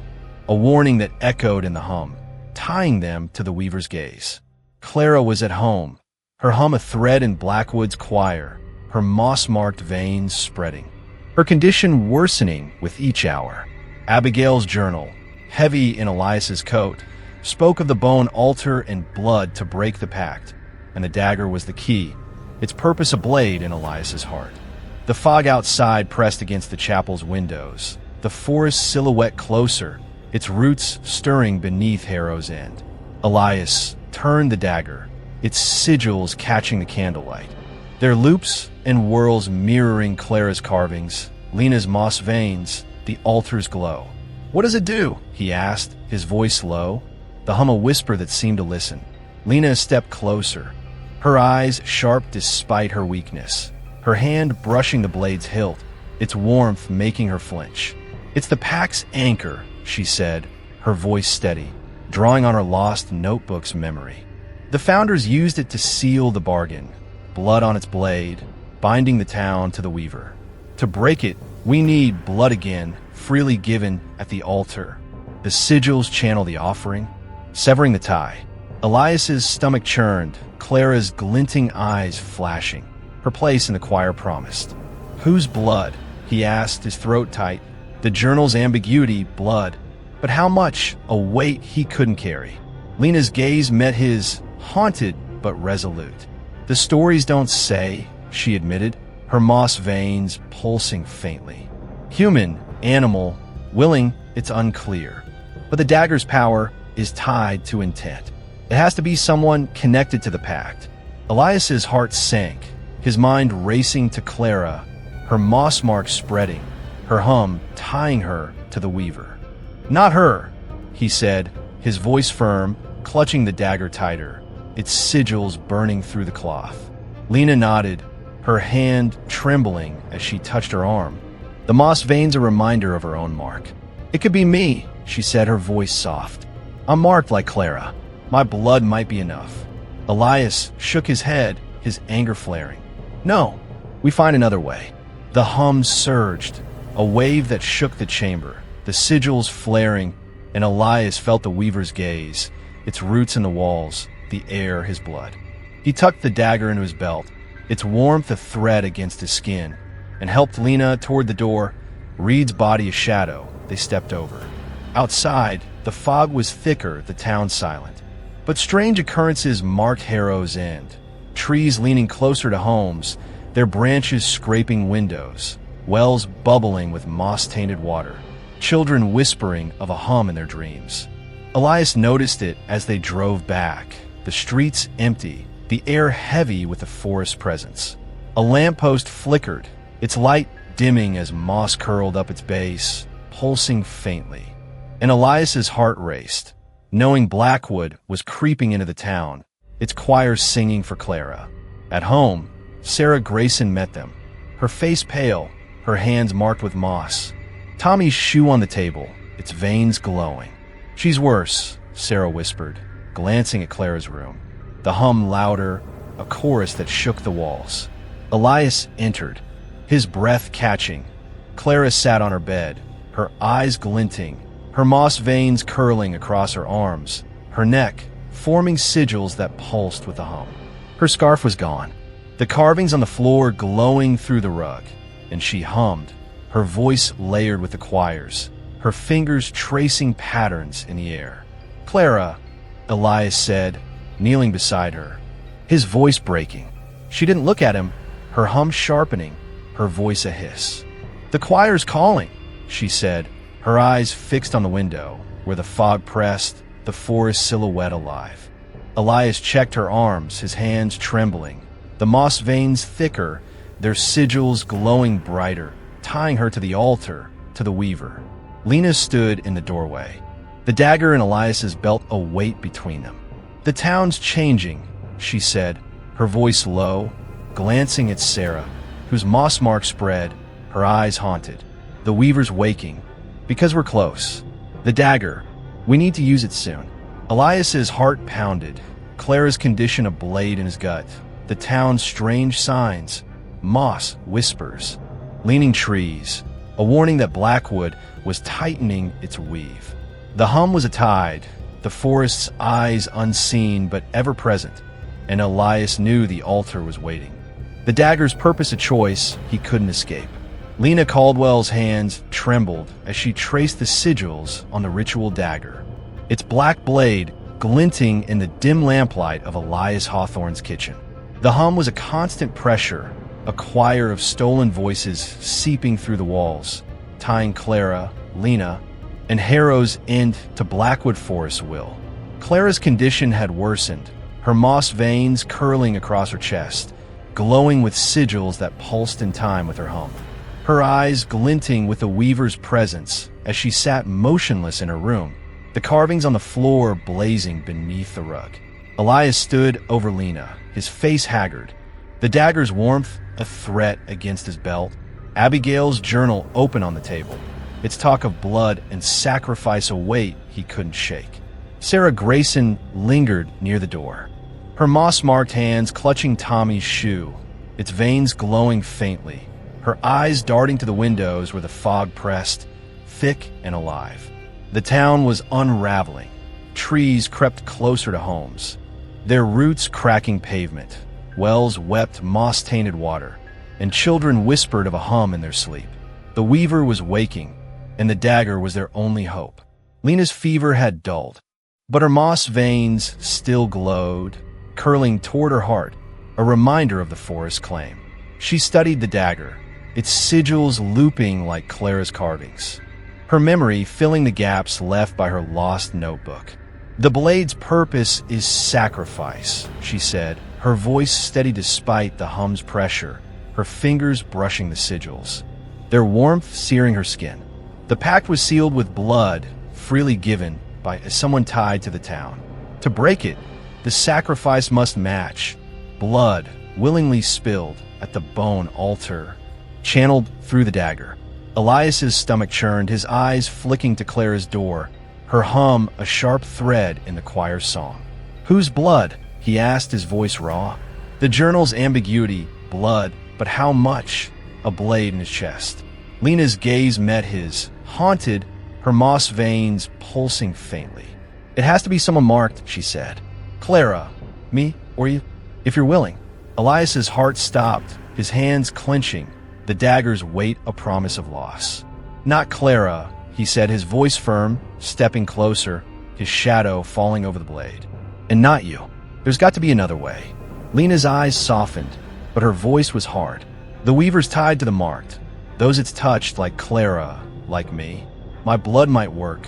a warning that echoed in the hum, tying them to the Weaver's gaze. Clara was at home, her hum a thread in Blackwood's choir, her moss-marked veins spreading, her condition worsening with each hour. Abigail's journal, heavy in Elias's coat, spoke of the bone altar and blood to break the pact, and the dagger was the key, its purpose a blade in Elias's heart. The fog outside pressed against the chapel's windows, the forest silhouette closer, its roots stirring beneath Harrow's End. Elias turned the dagger, its sigils catching the candlelight, their loops and whirls mirroring Clara's carvings, Lena's moss veins, the altar's glow. "What does it do?" he asked, his voice low. The hum a whisper that seemed to listen. Lena stepped closer, her eyes sharp despite her weakness, her hand brushing the blade's hilt, its warmth making her flinch. "It's the pack's anchor," she said, her voice steady, drawing on her lost notebook's memory. "The founders used it to seal the bargain, blood on its blade, binding the town to the weaver. To break it, we need blood again, freely given at the altar. The sigils channel the offering, severing the tie." Elias's stomach churned, Clara's glinting eyes flashing. Her place in the choir promised. "Whose blood?" he asked, his throat tight. The journal's ambiguity, blood. But how much? A weight he couldn't carry. Lena's gaze met his, haunted but resolute. "The stories don't say," she admitted, her moss veins pulsing faintly. "Human, animal, willing, it's unclear. But the dagger's power is tied to intent. It has to be someone connected to the pact." Elias's heart sank, his mind racing to Clara, her moss mark spreading, her hum tying her to the weaver. "Not her," he said, his voice firm, clutching the dagger tighter, its sigils burning through the cloth. Lena nodded, her hand trembling as she touched her arm. The moss veins a reminder of her own mark. "It could be me," she said, her voice soft. "I'm marked like Clara. My blood might be enough." Elias shook his head, his anger flaring. "No, we find another way." The hum surged, a wave that shook the chamber, the sigils flaring, and Elias felt the weaver's gaze, its roots in the walls, the air his blood. He tucked the dagger into his belt, its warmth a thread against his skin, and helped Lena toward the door. Reed's body a shadow, they stepped over. Outside, the fog was thicker, the town silent. But strange occurrences marked Harrow's End. Trees leaning closer to homes, their branches scraping windows, wells bubbling with moss-tainted water, children whispering of a hum in their dreams. Elias noticed it as they drove back, the streets empty, the air heavy with the forest presence. A lamppost flickered, its light dimming as moss curled up its base, pulsing faintly. And Elias's heart raced, knowing Blackwood was creeping into the town, its choir singing for Clara. At home, Sarah Grayson met them, her face pale, her hands marked with moss. Tommy's shoe on the table, its veins glowing. "She's worse," Sarah whispered, glancing at Clara's room. The hum louder, a chorus that shook the walls. Elias entered, his breath catching. Clara sat on her bed, her eyes glinting, her moss veins curling across her arms, her neck forming sigils that pulsed with the hum. Her scarf was gone, the carvings on the floor glowing through the rug, and she hummed, her voice layered with the choirs, her fingers tracing patterns in the air. "Clara," Elias said, kneeling beside her, his voice breaking. She didn't look at him, her hum sharpening, her voice a hiss. "The choir's calling," she said, her eyes fixed on the window, where the fog pressed, the forest silhouette alive. Elias checked her arms, his hands trembling, the moss veins thicker, their sigils glowing brighter, tying her to the altar, to the weaver. Lena stood in the doorway, the dagger in Elias's belt a weight between them. "The town's changing," she said, her voice low, glancing at Sarah, whose moss mark spread, her eyes haunted. "The weaver's waking. Because we're close. The dagger. We need to use it soon." Elias's heart pounded, Clara's condition a blade in his gut, the town's strange signs, moss whispers, leaning trees, a warning that Blackwood was tightening its weave. The hum was a tide, the forest's eyes unseen but ever present, and Elias knew the altar was waiting. The dagger's purpose a choice he couldn't escape. Lena Caldwell's hands trembled as she traced the sigils on the ritual dagger, its black blade glinting in the dim lamplight of Elias Hawthorne's kitchen. The hum was a constant pressure, a choir of stolen voices seeping through the walls, tying Clara, Lena, and Harrow's End to Blackwood Forest's will. Clara's condition had worsened, her moss veins curling across her chest, glowing with sigils that pulsed in time with her hum. her eyes glinting with the weaver's presence as she sat motionless in her room, the carvings on the floor blazing beneath the rug. Elias stood over Lena, his face haggard, the dagger's warmth a threat against his belt. Abigail's journal open on the table, its talk of blood and sacrifice a weight he couldn't shake. Sarah Grayson lingered near the door, her moss-marked hands clutching Tommy's shoe, its veins glowing faintly, her eyes darting to the windows where the fog pressed, thick and alive. The town was unraveling. Trees crept closer to homes, their roots cracking pavement. Wells wept moss-tainted water, and children whispered of a hum in their sleep. The weaver was waking, and the dagger was their only hope. Lena's fever had dulled, but her moss veins still glowed, curling toward her heart, a reminder of the forest claim. She studied the dagger, its sigils looping like Clara's carvings, her memory filling the gaps left by her lost notebook. "The blade's purpose is sacrifice," she said, her voice steady despite the hum's pressure, her fingers brushing the sigils, their warmth searing her skin. The pact was sealed with blood, freely given by someone tied to the town. To break it, the sacrifice must match. Blood, willingly spilled at the bone altar, channeled through the dagger. Elias's stomach churned, his eyes flicking to Clara's door, her hum a sharp thread in the choir's song. "Whose blood?" he asked, his voice raw. The journal's ambiguity, blood, but how much? A blade in his chest. Lena's gaze met his, haunted, her moss veins pulsing faintly. "It has to be someone marked," she said. "Clara, me, or you, if you're willing." Elias's heart stopped, his hands clenching, the dagger's weight a promise of loss. "Not Clara," he said, his voice firm, stepping closer, his shadow falling over the blade. "And not you. There's got to be another way." Lena's eyes softened, but her voice was hard. "The weaver's tied to the marked. Those it's touched, like Clara, like me. My blood might work."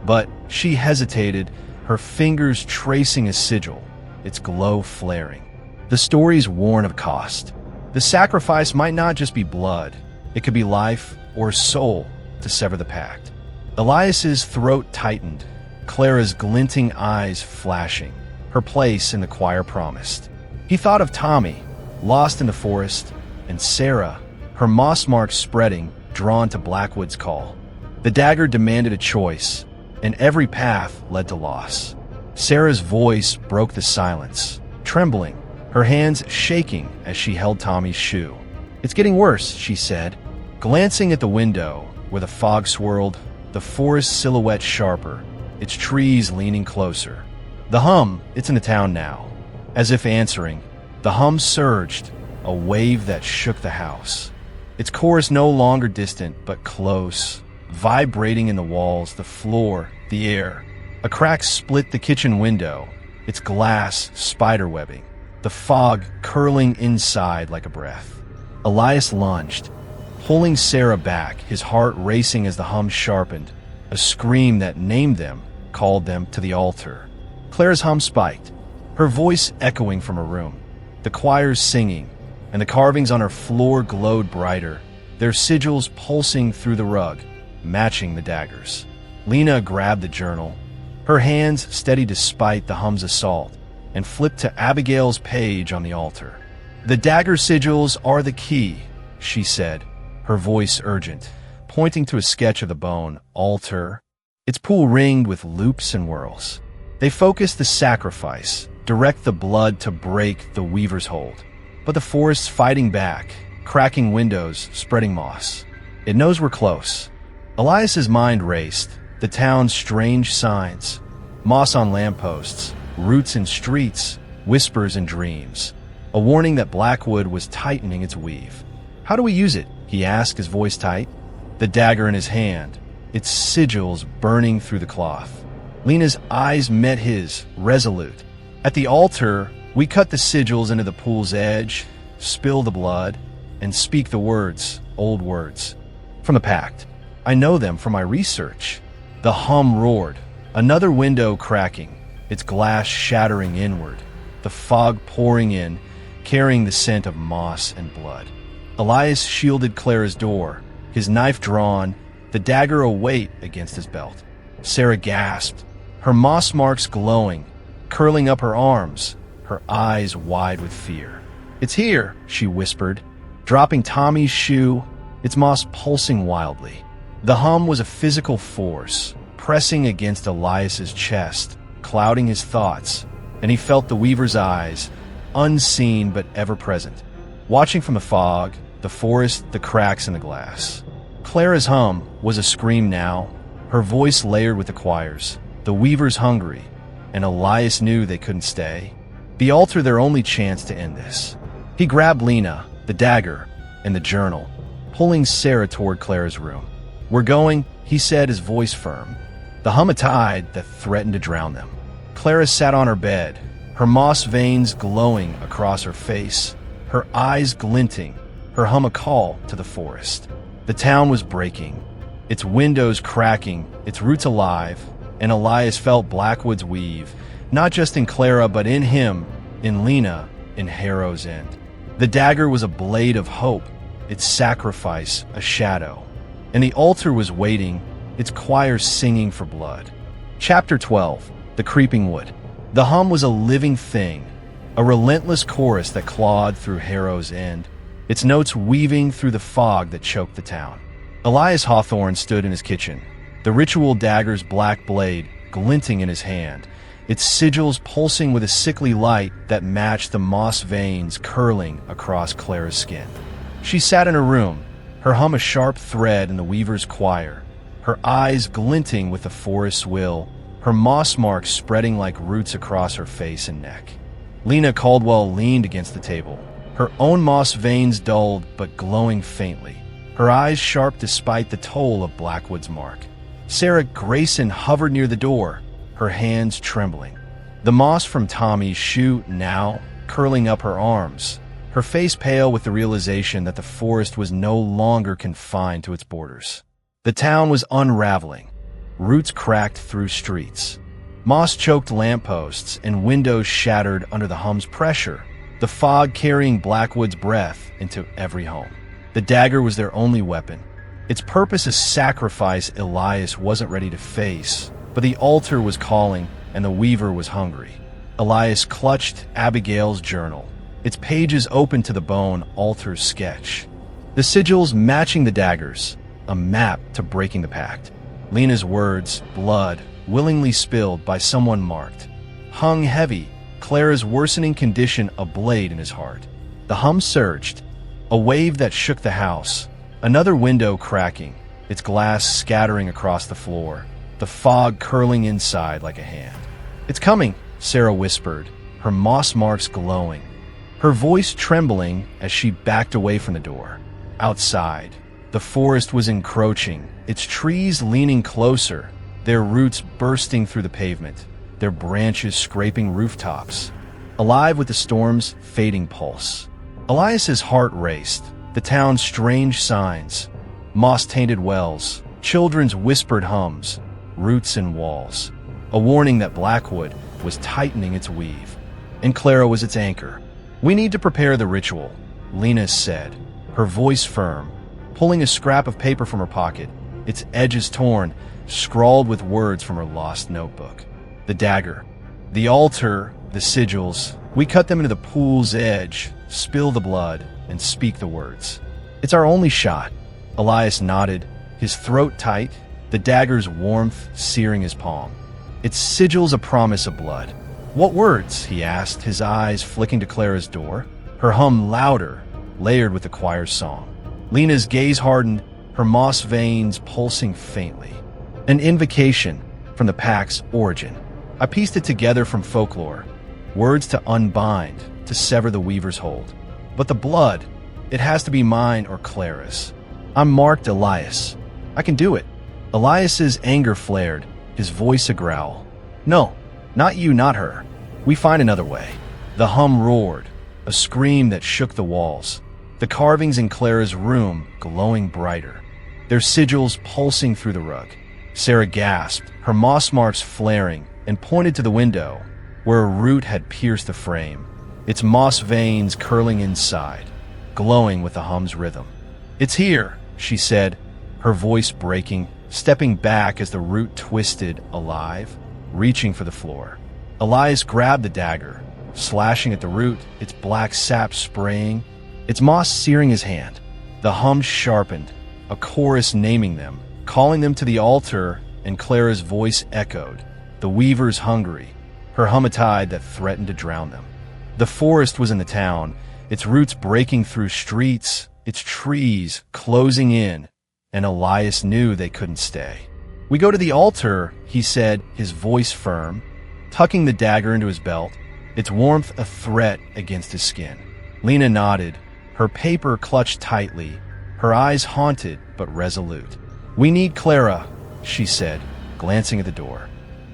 But she hesitated, her fingers tracing a sigil, its glow flaring. The story's worn of cost. The sacrifice might not just be blood. It could be life or soul to sever the pact. Elias's throat tightened, Clara's glinting eyes flashing, her place in the choir promised. He thought of Tommy, lost in the forest, and Sarah, her moss marks spreading, drawn to Blackwood's call. The dagger demanded a choice, and every path led to loss. Sarah's voice broke the silence, trembling, her hands shaking as she held Tommy's shoe. "It's getting worse," she said, glancing at the window where the fog swirled, the forest silhouette sharper, its trees leaning closer. The hum, it's in the town now. As if answering, the hum surged, a wave that shook the house. Its chorus no longer distant, but close, vibrating in the walls, the floor, the air. A crack split the kitchen window, its glass spiderwebbing, the fog curling inside like a breath. Elias lunged, pulling Sarah back, his heart racing as the hum sharpened, a scream that named them, called them to the altar. Clara's hum spiked, her voice echoing from her room, the choirs singing, and the carvings on her floor glowed brighter, their sigils pulsing through the rug, matching the daggers. Lena grabbed the journal, her hands steady despite the hum's assault, and flipped to Abigail's page on the altar. "The dagger sigils are the key," she said, her voice urgent, pointing to a sketch of the bone altar, its pool ringed with loops and whirls. They focus the sacrifice, direct the blood to break the weaver's hold. But the forest's fighting back, cracking windows, spreading moss. It knows we're close. Elias's mind raced, the town's strange signs, moss on lampposts, roots in streets, whispers in dreams, a warning that Blackwood was tightening its weave. "How do we use it?" he asked, his voice tight. The dagger in his hand, its sigils burning through the cloth. Lena's eyes met his, resolute. "At the altar, we cut the sigils into the pool's edge, spill the blood, and speak the words, old words, from the pact. I know them from my research." The hum roared, another window cracking, its glass shattering inward, the fog pouring in, carrying the scent of moss and blood. Elias shielded Clara's door, his knife drawn, the dagger await against his belt. Sarah gasped, her moss marks glowing, curling up her arms, her eyes wide with fear. "It's here," she whispered, dropping Tommy's shoe, its moss pulsing wildly. The hum was a physical force, pressing against Elias's chest, clouding his thoughts, and he felt the weaver's eyes, unseen but ever-present, watching from the fog, the forest, the cracks in the glass. Clara's hum was a scream now, her voice layered with the choirs. The weaver's hungry, and Elias knew they couldn't stay. The altar their only chance to end this. He grabbed Lena, the dagger, and the journal, pulling Sarah toward Clara's room. "We're going," he said, his voice firm. The hum a tide that threatened to drown them. Clara sat on her bed, her moss veins glowing across her face, her eyes glinting, her hum a call to the forest. The town was breaking, its windows cracking, its roots alive, and Elias felt Blackwood's weave, not just in Clara but in him, in Lena, in Harrow's End. The dagger was a blade of hope, its sacrifice a shadow, and the altar was waiting, its choir singing for blood. Chapter 12. The Creeping Wood. The hum was a living thing, a relentless chorus that clawed through Harrow's End, its notes weaving through the fog that choked the town. Elias Hawthorne stood in his kitchen, the ritual dagger's black blade glinting in his hand, its sigils pulsing with a sickly light that matched the moss veins curling across Clara's skin. She sat in her room, her hum a sharp thread in the weaver's choir, her eyes glinting with the forest's will, her moss marks spreading like roots across her face and neck. Lena Caldwell leaned against the table, her own moss veins dulled but glowing faintly, her eyes sharp despite the toll of Blackwood's mark. Sarah Grayson hovered near the door, her hands trembling. The moss from Tommy's shoe now curling up her arms, her face pale with the realization that the forest was no longer confined to its borders. The town was unraveling, roots cracked through streets, moss-choked lampposts and windows shattered under the hum's pressure, the fog carrying Blackwood's breath into every home. The dagger was their only weapon, its purpose a sacrifice Elias wasn't ready to face, but the altar was calling and the weaver was hungry. Elias clutched Abigail's journal, its pages open to the bone altar's sketch, the sigils matching the daggers, a map to breaking the pact. Lena's words, blood, willingly spilled by someone marked, hung heavy, Clara's worsening condition a blade in his heart. The hum surged, a wave that shook the house, another window cracking, its glass scattering across the floor, the fog curling inside like a hand. "It's coming," Sarah whispered, her moss marks glowing, her voice trembling as she backed away from the door. Outside, the forest was encroaching, its trees leaning closer, their roots bursting through the pavement, their branches scraping rooftops, alive with the storm's fading pulse. Elias's heart raced, the town's strange signs, moss-tainted wells, children's whispered hums, roots in walls, a warning that Blackwood was tightening its weave, and Clara was its anchor. "We need to prepare the ritual," Lena said, her voice firm, pulling a scrap of paper from her pocket, its edges torn, scrawled with words from her lost notebook. The dagger, the altar, the sigils, we cut them into the pool's edge, spill the blood, and speak the words. "It's our only shot." Elias nodded, his throat tight, the dagger's warmth searing his palm. Its sigils a promise of blood. "What words?" he asked, his eyes flicking to Clara's door, her hum louder, layered with the choir's song. Lena's gaze hardened, her moss veins pulsing faintly. "An invocation from the pack's origin. I pieced it together from folklore, words to unbind, to sever the weaver's hold. But the blood, it has to be mine or Clara's. I'm marked Elias. I can do it." Elias's anger flared, his voice a growl. "No, not you, not her. We find another way." The hum roared, a scream that shook the walls, the carvings in Clara's room glowing brighter, their sigils pulsing through the rug. Sarah gasped, her moss marks flaring, and pointed to the window, where a root had pierced the frame, its moss veins curling inside. glowing with the hum's rhythm. "It's here," she said, her voice breaking, stepping back as the root twisted, alive, reaching for the floor. Elias grabbed the dagger, slashing at the root, its black sap spraying, its moss searing his hand. The hum sharpened, a chorus naming them, calling them to the altar, and Clara's voice echoed, the weaver's hungry, her hum a tide that threatened to drown them. The forest was in the town, its roots breaking through streets, its trees closing in, and Elias knew they couldn't stay. "We go to the altar," he said, his voice firm, tucking the dagger into his belt, its warmth a threat against his skin. Lena nodded, her paper clutched tightly, her eyes haunted but resolute. "We need Clara," she said, glancing at the door.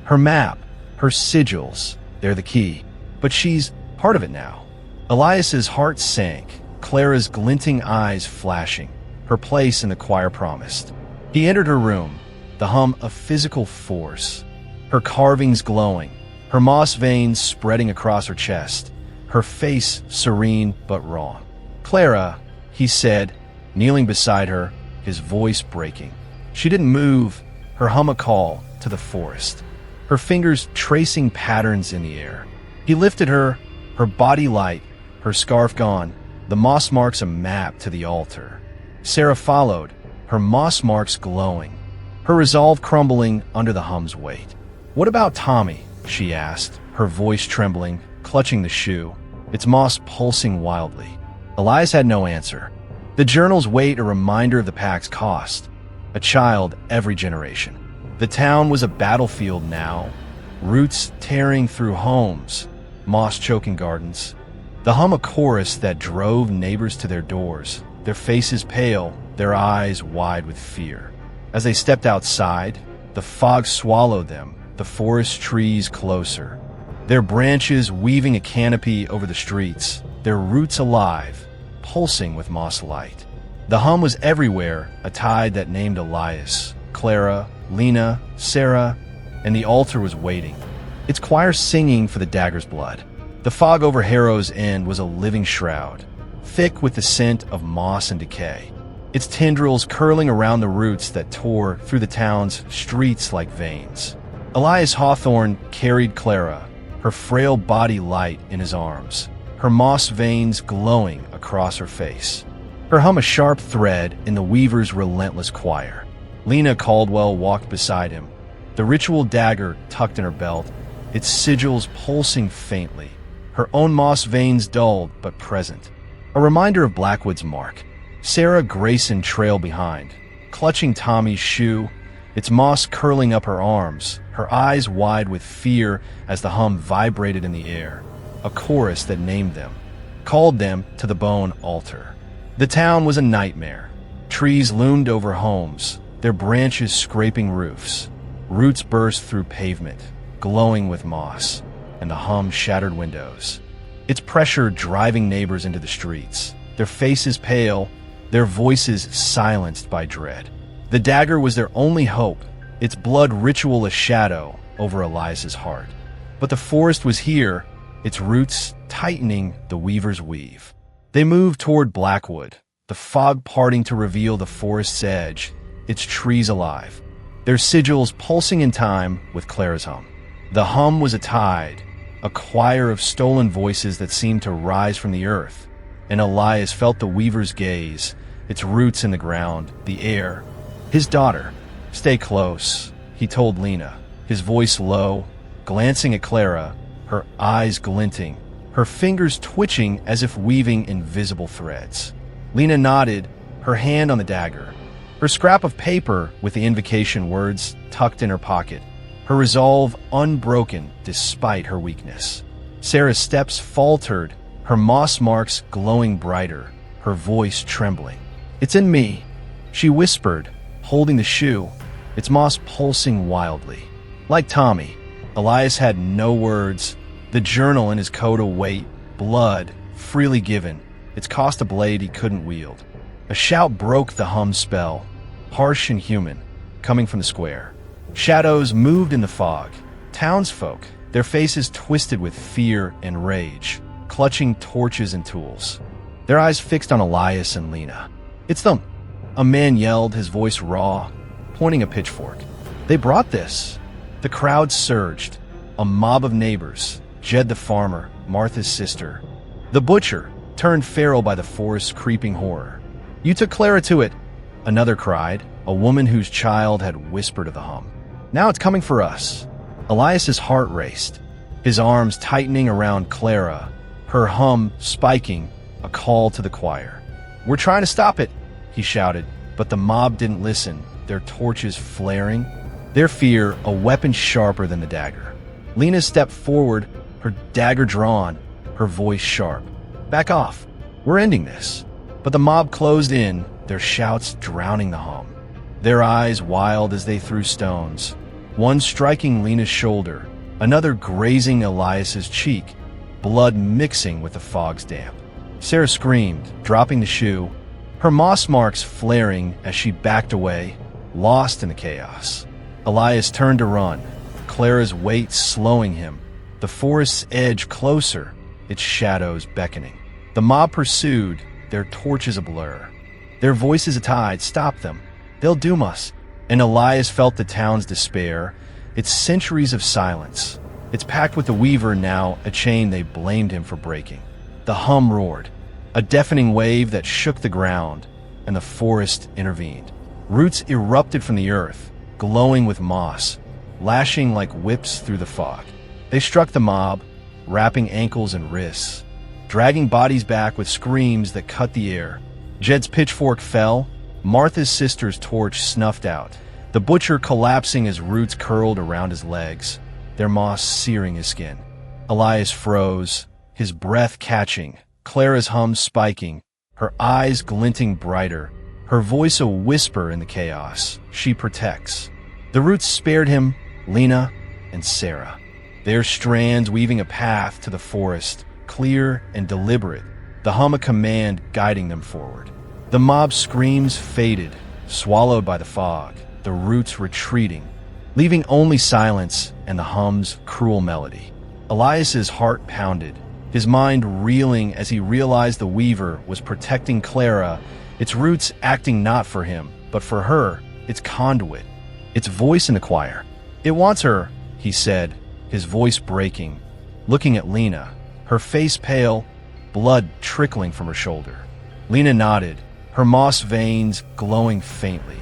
"Her map, her sigils, they're the key. But she's part of it now." Elias's heart sank, Clara's glinting eyes flashing, her place in the choir promised. He entered her room, the hum of physical force, her carvings glowing, her moss veins spreading across her chest, her face serene but raw. "Clara," he said, kneeling beside her, his voice breaking. She didn't move, her hum a call to the forest, her fingers tracing patterns in the air. He lifted her, her body light, her scarf gone, the moss marks a map to the altar. Sarah followed, her moss marks glowing, her resolve crumbling under the hum's weight. "What about Tommy?" she asked, her voice trembling, clutching the shoe, its moss pulsing wildly. Elias had no answer. The journal's weight a reminder of the pack's cost. A child every generation. The town was a battlefield now, roots tearing through homes, moss-choking gardens. The hum a chorus that drove neighbors to their doors, their faces pale, their eyes wide with fear. As they stepped outside, the fog swallowed them, the forest trees closer, their branches weaving a canopy over the streets, their roots alive, pulsing with moss light. The hum was everywhere, a tide that named Elias, Clara, Lena, Sarah, and the altar was waiting, its choir singing for the dagger's blood. The fog over Harrow's End was a living shroud, thick with the scent of moss and decay, its tendrils curling around the roots that tore through the town's streets like veins. Elias Hawthorne carried Clara, her frail body light in his arms, her moss veins glowing across her face, her hum a sharp thread in the weaver's relentless choir. Lena Caldwell walked beside him, the ritual dagger tucked in her belt, its sigils pulsing faintly, her own moss veins dulled but present, a reminder of Blackwood's mark. Sarah Grayson trailed behind, clutching Tommy's shoe, its moss curling up her arms, her eyes wide with fear as the hum vibrated in the air, a chorus that named them, called them to the bone altar. The town was a nightmare. Trees loomed over homes, their branches scraping roofs. Roots burst through pavement, glowing with moss, and the hum shattered windows, its pressure driving neighbors into the streets, their faces pale, their voices silenced by dread. The dagger was their only hope, its blood ritual a shadow over Elias's heart. But the forest was here, its roots tightening the weaver's weave. They moved toward Blackwood, the fog parting to reveal the forest's edge, its trees alive, their sigils pulsing in time with Clara's hum. The hum was a tide, a choir of stolen voices that seemed to rise from the earth, and Elias felt the weaver's gaze, its roots in the ground, the air. His daughter. "Stay close," he told Lena, his voice low, glancing at Clara, her eyes glinting, her fingers twitching as if weaving invisible threads. Lena nodded, her hand on the dagger, her scrap of paper with the invocation words tucked in her pocket, her resolve unbroken despite her weakness. Sarah's steps faltered, her moss marks glowing brighter, her voice trembling. "It's in me," she whispered, holding the shoe, its moss pulsing wildly. Like Tommy, Elias had no words, the journal in his coat a weight, blood, freely given, its cost a blade he couldn't wield. A shout broke the hum spell, harsh and human, coming from the square. Shadows moved in the fog, townsfolk, their faces twisted with fear and rage, clutching torches and tools. their eyes fixed on Elias and Lena. "It's them!" A man yelled, his voice raw, pointing a pitchfork. "They brought this!" The crowd surged. A mob of neighbors, Jed the farmer, Martha's sister, the butcher, turned feral by the forest's creeping horror. "You took Clara to it!" another cried, a woman whose child had whispered of the hum. "Now it's coming for us!" Elias's heart raced, his arms tightening around Clara, her hum spiking, a call to the choir. "We're trying to stop it!" he shouted, but the mob didn't listen, their torches flaring, their fear a weapon sharper than the dagger. Lena stepped forward, her dagger drawn, her voice sharp. "Back off! We're ending this!" But the mob closed in, their shouts drowning the hum. Their eyes wild as they threw stones, one striking Lena's shoulder, another grazing Elias's cheek, blood mixing with the fog's damp. Sarah screamed, dropping the shoe, her moss marks flaring as she backed away, lost in the chaos. Elias turned to run, Clara's weight slowing him, the forest's edge closer, its shadows beckoning. The mob pursued, their torches a blur. Their voices a tide. "Stop them! They'll doom us!" And Elias felt the town's despair, its centuries of silence. It's packed with the weaver now, a chain they blamed him for breaking. The hum roared, a deafening wave that shook the ground, and the forest intervened. Roots erupted from the earth, glowing with moss, lashing like whips through the fog. They struck the mob, wrapping ankles and wrists, dragging bodies back with screams that cut the air. Jed's pitchfork fell, Martha's sister's torch snuffed out, the butcher collapsing as roots curled around his legs, their moss searing his skin. Elias froze, his breath catching, Clara's hum spiking, her eyes glinting brighter, her voice a whisper in the chaos. She protects. The roots spared him, Lena and Sarah, their strands weaving a path to the forest, clear and deliberate, the hum a command guiding them forward. The mob's screams faded, swallowed by the fog, the roots retreating, leaving only silence and the hum's cruel melody. Elias's heart pounded, his mind reeling as he realized the weaver was protecting Clara, its roots acting not for him, but for her, its conduit, its voice in the choir. "It wants her," he said, his voice breaking, looking at Lena, her face pale, blood trickling from her shoulder. Lena nodded, her moss veins glowing faintly,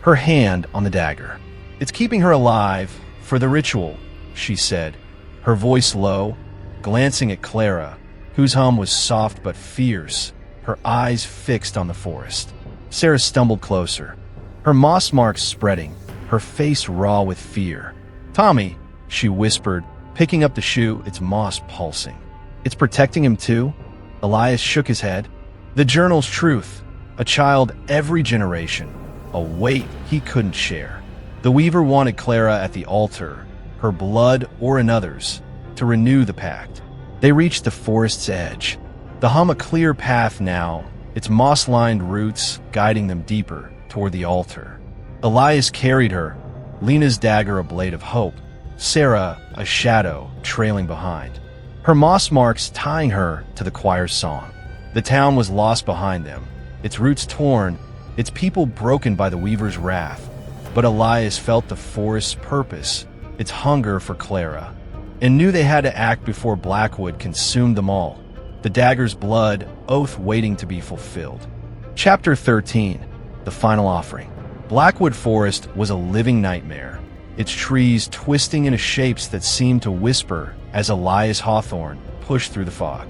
her hand on the dagger. "It's keeping her alive, for the ritual," she said, her voice low, glancing at Clara, whose hum was soft but fierce, her eyes fixed on the forest. Sarah stumbled closer, her moss marks spreading, her face raw with fear. "Tommy," she whispered, picking up the shoe, its moss pulsing. "It's protecting him too?" Elias shook his head. "The journal's truth, a child every generation, a weight he couldn't share." The weaver wanted Clara at the altar, her blood or another's, to renew the pact. They reached the forest's edge, the hum a clear path now, its moss-lined roots guiding them deeper toward the altar. Elias carried her, Lena's dagger a blade of hope, Sarah a shadow trailing behind, her moss marks tying her to the choir's song. The town was lost behind them, its roots torn, its people broken by the weaver's wrath. But Elias felt the forest's purpose, its hunger for Clara, and knew they had to act before Blackwood consumed them all, the dagger's blood, oath waiting to be fulfilled. Chapter 13, The Final Offering. Blackwood Forest was a living nightmare, its trees twisting into shapes that seemed to whisper as Elias Hawthorne pushed through the fog.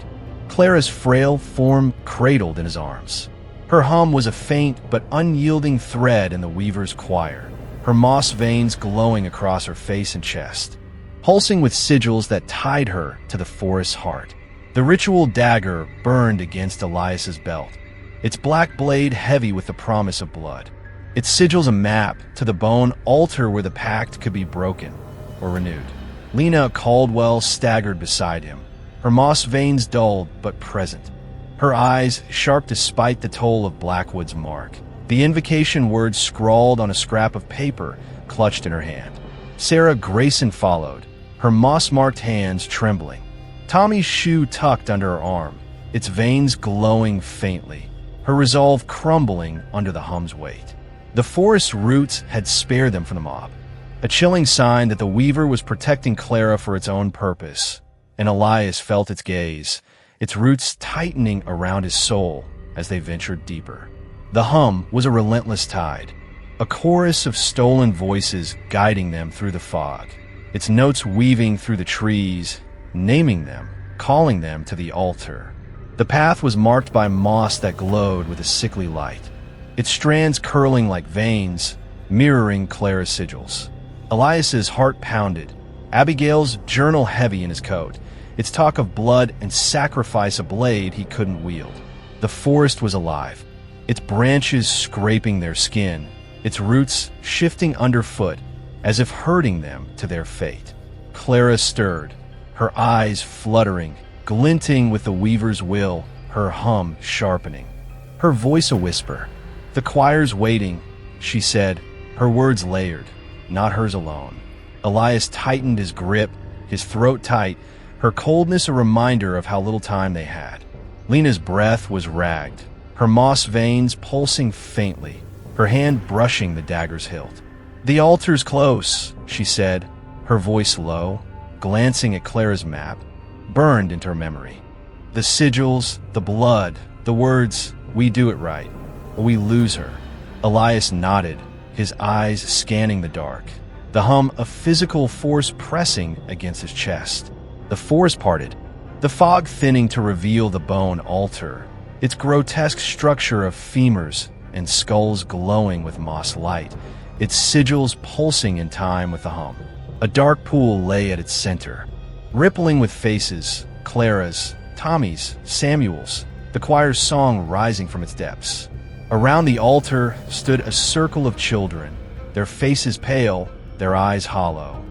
Clara's frail form cradled in his arms. Her hum was a faint but unyielding thread in the weaver's choir, her moss veins glowing across her face and chest, pulsing with sigils that tied her to the forest's heart. The ritual dagger burned against Elias's belt, its black blade heavy with the promise of blood, its sigils a map to the bone altar where the pact could be broken or renewed. Lena Caldwell staggered beside him, her moss veins dulled but present, her eyes sharp despite the toll of Blackwood's mark, the invocation words scrawled on a scrap of paper clutched in her hand. Sarah Grayson followed, her moss-marked hands trembling, Tommy's shoe tucked under her arm, its veins glowing faintly, her resolve crumbling under the hum's weight. The forest's roots had spared them from the mob, a chilling sign that the weaver was protecting Clara for its own purpose, and Elias felt its gaze, its roots tightening around his soul as they ventured deeper. The hum was a relentless tide, a chorus of stolen voices guiding them through the fog, its notes weaving through the trees, naming them, calling them to the altar. The path was marked by moss that glowed with a sickly light, its strands curling like veins, mirroring Clara's sigils. Elias's heart pounded, Abigail's journal heavy in his coat, its talk of blood and sacrifice a blade he couldn't wield. The forest was alive, its branches scraping their skin, its roots shifting underfoot as if herding them to their fate. Clara stirred, her eyes fluttering, glinting with the weaver's will, her hum sharpening. Her voice a whisper. "The choir's waiting," she said, her words layered, not hers alone. Elias tightened his grip, his throat tight, her coldness a reminder of how little time they had. Lena's breath was ragged, her moss veins pulsing faintly, her hand brushing the dagger's hilt. "The altar's close," she said, her voice low, glancing at Clara's map, burned into her memory. The sigils, the blood, the words, "We do it right, or we lose her." Elias nodded, his eyes scanning the dark, the hum of physical force pressing against his chest. The forest parted, the fog thinning to reveal the bone altar, its grotesque structure of femurs and skulls glowing with moss light, its sigils pulsing in time with the hum. A dark pool lay at its center, rippling with faces, Clara's, Tommy's, Samuel's, the choir's song rising from its depths. Around the altar stood a circle of children, their faces pale, their eyes hollow,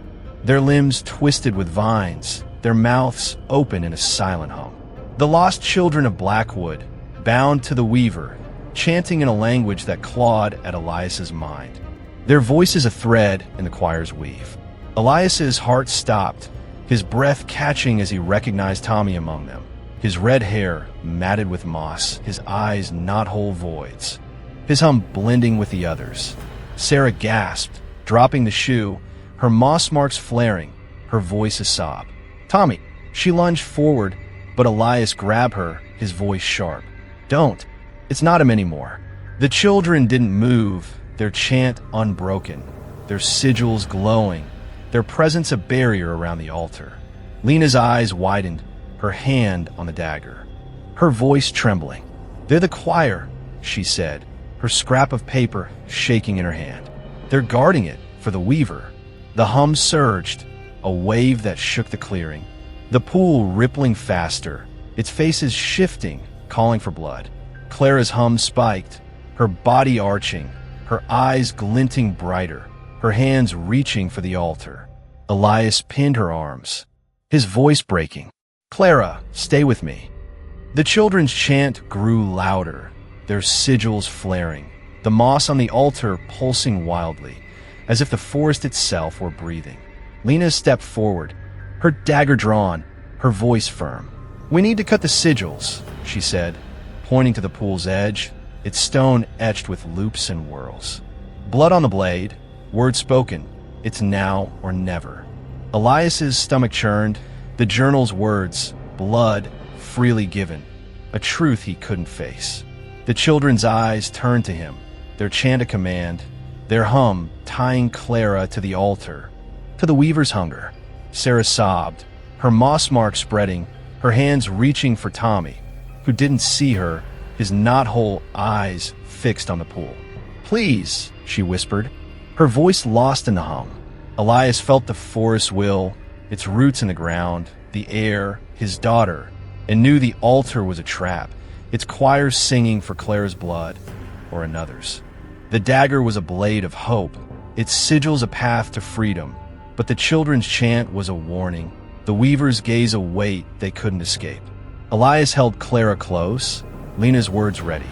their limbs twisted with vines, their mouths open in a silent hum. The lost children of Blackwood, bound to the weaver, chanting in a language that clawed at Elias's mind, their voices a thread in the choir's weave. Elias's heart stopped, his breath catching as he recognized Tommy among them, his red hair matted with moss, his eyes knot-hole voids, his hum blending with the others. Sarah gasped, dropping the shoe, her moss marks flaring, her voice a sob. "Tommy!" She lunged forward, but Elias grabbed her, his voice sharp. "Don't. It's not him anymore." The children didn't move, their chant unbroken, their sigils glowing, their presence a barrier around the altar. Lena's eyes widened, her hand on the dagger, her voice trembling. "They're the choir," she said, her scrap of paper shaking in her hand. "They're guarding it for the weaver." The hum surged, a wave that shook the clearing, the pool rippling faster, its faces shifting, calling for blood. Clara's hum spiked, her body arching, her eyes glinting brighter, her hands reaching for the altar. Elias pinned her arms, his voice breaking. "Clara, stay with me." The children's chant grew louder, their sigils flaring, the moss on the altar pulsing wildly, as if the forest itself were breathing. Lena stepped forward, her dagger drawn, her voice firm. "We need to cut the sigils," she said, pointing to the pool's edge, its stone etched with loops and whorls. Blood on the blade, word spoken, it's now or never. Elias's stomach churned, the journal's words, blood freely given, a truth he couldn't face. The children's eyes turned to him, their chant a command, their hum tying Clara to the altar, to the weaver's hunger. Sarah sobbed, her moss mark spreading, her hands reaching for Tommy, who didn't see her, his knot-hole eyes fixed on the pool. "Please," she whispered, her voice lost in the hum. Elias felt the forest's will, its roots in the ground, the air, his daughter, and knew the altar was a trap, its choir singing for Clara's blood or another's. The dagger was a blade of hope, its sigils a path to freedom, but the children's chant was a warning, the weaver's gaze a weight they couldn't escape. Elias held Clara close, Lena's words ready.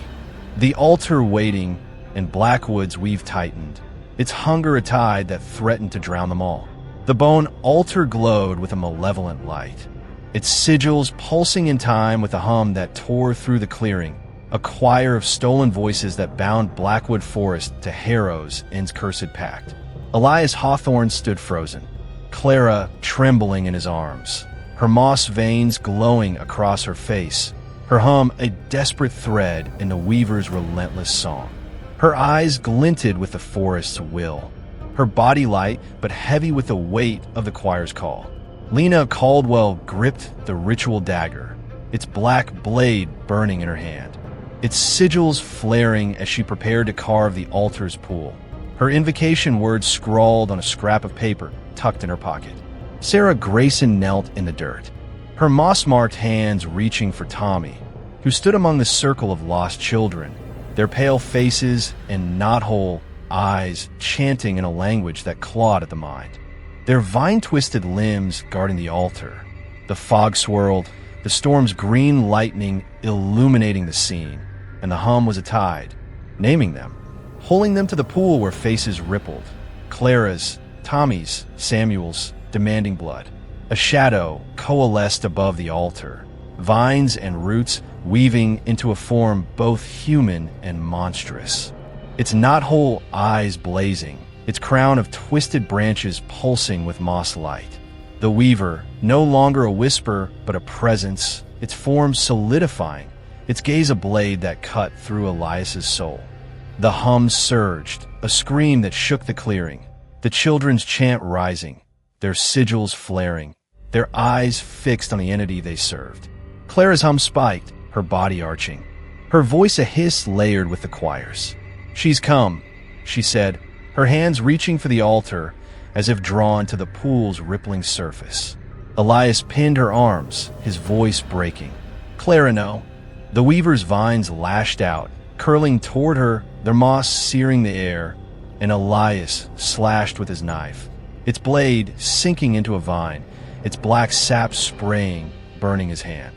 The altar waiting, and Blackwood's weave tightened, its hunger a tide that threatened to drown them all. The bone altar glowed with a malevolent light, its sigils pulsing in time with a hum that tore through the clearing, a choir of stolen voices that bound Blackwood Forest to Harrow's its cursed pact. Elias Hawthorne stood frozen, Clara trembling in his arms, her moss veins glowing across her face, her hum a desperate thread in the weaver's relentless song. Her eyes glinted with the forest's will, her body light but heavy with the weight of the choir's call. Lena Caldwell gripped the ritual dagger, its black blade burning in her hand, its sigils flaring as she prepared to carve the altar's pool, her invocation words scrawled on a scrap of paper tucked in her pocket. Sarah Grayson knelt in the dirt, her moss-marked hands reaching for Tommy, who stood among the circle of lost children, their pale faces and knot-hole eyes chanting in a language that clawed at the mind. Their vine-twisted limbs guarding the altar, the fog swirled, the storm's green lightning illuminating the scene, and the hum was a tide, naming them, pulling them to the pool where faces rippled. Clara's, Tommy's, Samuel's, demanding blood. A shadow coalesced above the altar, vines and roots weaving into a form both human and monstrous. Its knot-hole eyes blazing, its crown of twisted branches pulsing with moss light. The weaver, no longer a whisper but a presence, its form solidifying, its gaze a blade that cut through Elias's soul. The hum surged, a scream that shook the clearing, the children's chant rising, their sigils flaring, their eyes fixed on the entity they served. Clara's hum spiked, her body arching, her voice a hiss layered with the choir's. "She's come," she said, her hands reaching for the altar as if drawn to the pool's rippling surface. Elias pinned her arms, his voice breaking. "Clara, no." The weaver's vines lashed out, curling toward her, their moss searing the air, and Elias slashed with his knife, its blade sinking into a vine, its black sap spraying, burning his hand.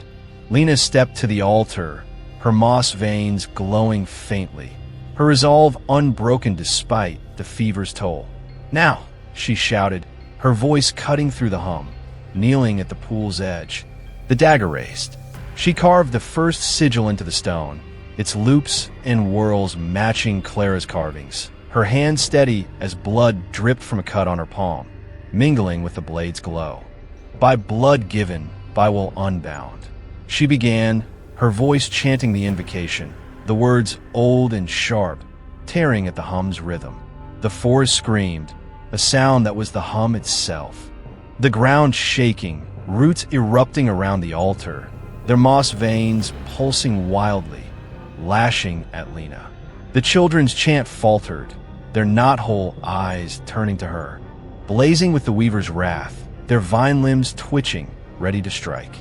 Lena stepped to the altar, her moss veins glowing faintly, her resolve unbroken despite the fever's toll. "Now," she shouted, her voice cutting through the hum. Kneeling at the pool's edge, the dagger raised. She carved the first sigil into the stone, its loops and whorls matching Clara's carvings, her hand steady as blood dripped from a cut on her palm, mingling with the blade's glow. "By blood given, by will unbound," she began, her voice chanting the invocation, the words old and sharp, tearing at the hum's rhythm. The forest screamed, a sound that was the hum itself. The ground shaking, roots erupting around the altar, their moss veins pulsing wildly, lashing at Lena. The children's chant faltered, their knot-hole eyes turning to her, blazing with the weaver's wrath, their vine limbs twitching, ready to strike.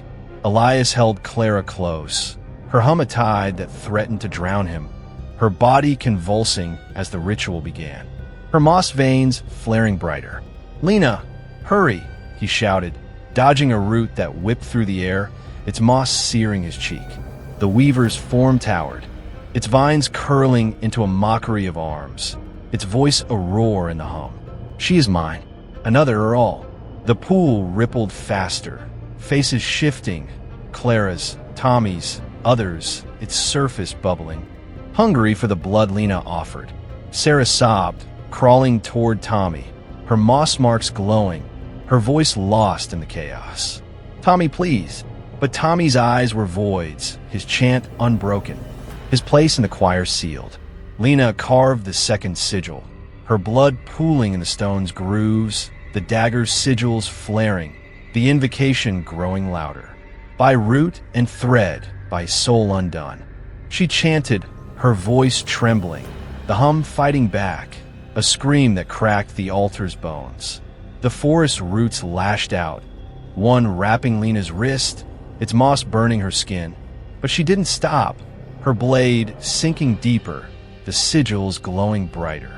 Elias held Clara close, her hum a tide that threatened to drown him, her body convulsing as the ritual began, her moss veins flaring brighter. "Lena, hurry!" he shouted, dodging a root that whipped through the air, its moss searing his cheek. The weaver's form towered, its vines curling into a mockery of arms, its voice a roar in the hum. "She is mine, another or all." The pool rippled faster, faces shifting, Clara's, Tommy's, others, its surface bubbling. Hungry for the blood Lena offered, Sarah sobbed, crawling toward Tommy, her moss marks glowing, her voice lost in the chaos. "Tommy, please." But Tommy's eyes were voids, his chant unbroken, his place in the choir sealed. Lena carved the second sigil, her blood pooling in the stone's grooves, the dagger's sigils flaring, the invocation growing louder. By root and thread, by soul undone. She chanted, her voice trembling, the hum fighting back, a scream that cracked the altar's bones. The forest roots lashed out, one wrapping Lena's wrist, its moss burning her skin. But she didn't stop, her blade sinking deeper, the sigils glowing brighter.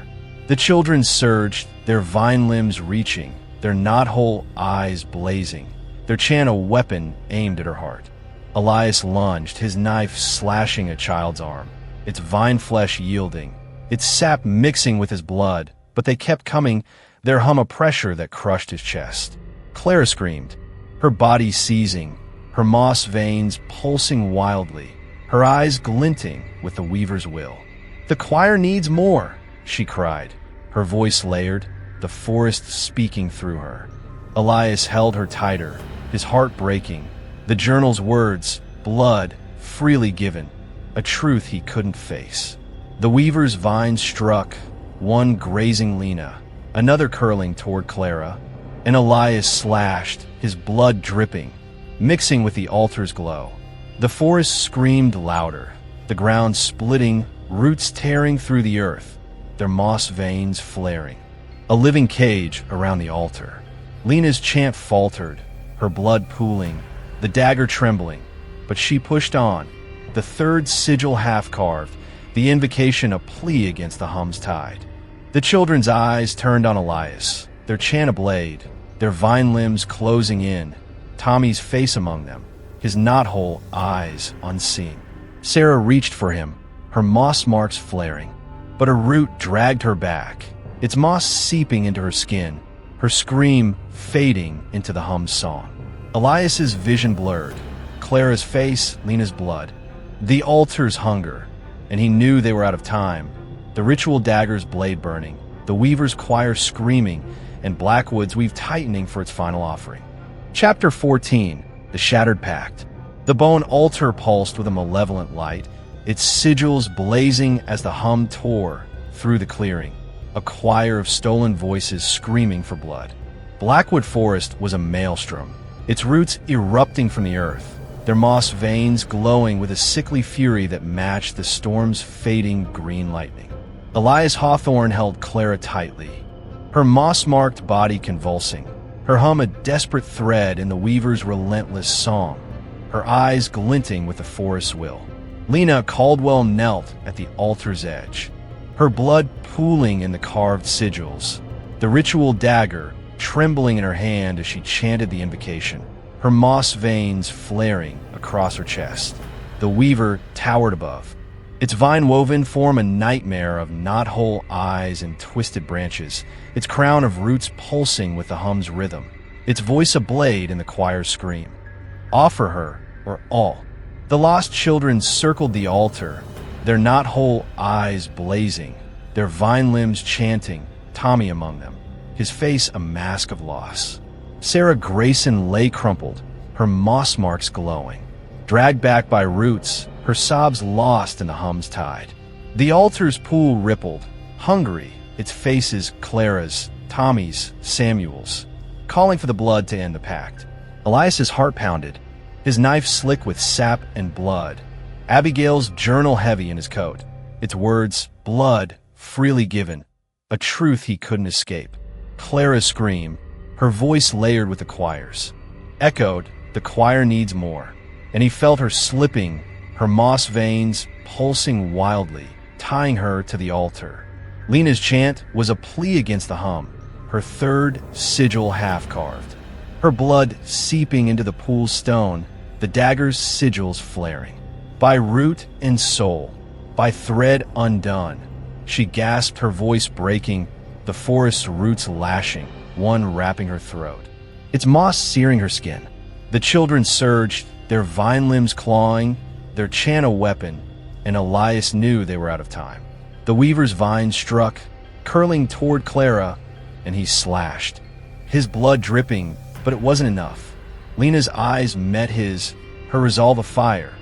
The children surged, their vine limbs reaching, their knot-hole eyes blazing, their chant a weapon aimed at her heart. Elias lunged, his knife slashing a child's arm, its vine flesh yielding, its sap mixing with his blood, but they kept coming, their hum a pressure that crushed his chest. Clara screamed, her body seizing, her moss veins pulsing wildly, her eyes glinting with the weaver's will. "The choir needs more," she cried, her voice layered, the forest speaking through her. Elias held her tighter, his heart breaking. The journal's words, blood, freely given, a truth he couldn't face. The weaver's vine struck, one grazing Lena, another curling toward Clara, and Elias slashed, his blood dripping, mixing with the altar's glow. The forest screamed louder, the ground splitting, roots tearing through the earth, their moss veins flaring. A living cage around the altar. Lena's chant faltered, her blood pooling, the dagger trembling, but she pushed on, the third sigil half-carved, the invocation a plea against the hum's tide. The children's eyes turned on Elias, their chant ablaze, their vine limbs closing in, Tommy's face among them, his knothole eyes unseeing. Sarah reached for him, her moss marks flaring, but a root dragged her back, its moss seeping into her skin, her scream fading into the hum's song. Elias's vision blurred, Clara's face, Lena's blood, the altar's hunger, and he knew they were out of time. The ritual dagger's blade burning, the weaver's choir screaming, and Blackwood's weave tightening for its final offering. Chapter 14, The Shattered Pact. The bone altar pulsed with a malevolent light, its sigils blazing as the hum tore through the clearing, a choir of stolen voices screaming for blood. Blackwood Forest was a maelstrom, its roots erupting from the earth, their moss veins glowing with a sickly fury that matched the storm's fading green lightning. Elias Hawthorne held Clara tightly, her moss-marked body convulsing, her hum a desperate thread in the weaver's relentless song, her eyes glinting with the forest's will. Lena Caldwell knelt at the altar's edge, her blood pooling in the carved sigils, the ritual dagger trembling in her hand as she chanted the invocation, her moss veins flaring across her chest. The weaver towered above, its vine-woven form a nightmare of knothole eyes and twisted branches, its crown of roots pulsing with the hum's rhythm, its voice a blade in the choir's scream. Offer her, or all. The lost children circled the altar, their knothole eyes blazing, their vine limbs chanting, Tommy among them, his face a mask of loss. Sarah Grayson lay crumpled, her moss marks glowing, dragged back by roots, her sobs lost in the hum's tide. The altar's pool rippled, hungry, its faces Clara's, Tommy's, Samuel's, calling for the blood to end the pact. Elias's heart pounded, his knife slick with sap and blood. Abigail's journal heavy in his coat, its words, blood, freely given, a truth he couldn't escape. Clara's scream, her voice layered with the choir's, echoed, the choir needs more, and he felt her slipping, her moss veins pulsing wildly, tying her to the altar. Lena's chant was a plea against the hum, her third sigil half-carved, her blood seeping into the pool's stone, the dagger's sigils flaring. By root and soul, by thread undone, she gasped, her voice breaking, the forest's roots lashing, one wrapping her throat, its moss searing her skin. The children surged, their vine limbs clawing, their chant a weapon, and Elias knew they were out of time. The weaver's vine struck, curling toward Clara, and he slashed, his blood dripping, but it wasn't enough. Lena's eyes met his, her resolve afire,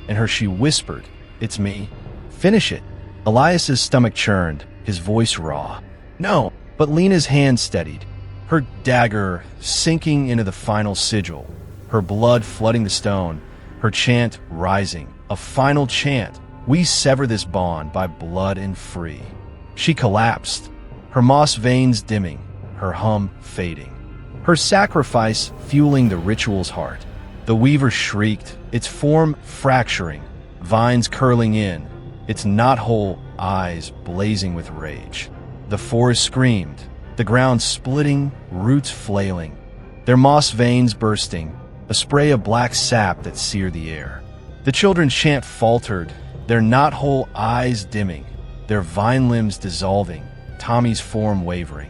and her she whispered, "It's me. Finish it." Elias's stomach churned, his voice raw. "No," but Lena's hand steadied, her dagger sinking into the final sigil, her blood flooding the stone, her chant rising, a final chant, "We sever this bond by blood and free." She collapsed, her moss veins dimming, her hum fading, her sacrifice fueling the ritual's heart. The weaver shrieked, its form fracturing, vines curling in, its knothole eyes blazing with rage. The forest screamed, the ground splitting, roots flailing, their moss veins bursting, a spray of black sap that seared the air. The children's chant faltered, their knothole eyes dimming, their vine limbs dissolving, Tommy's form wavering,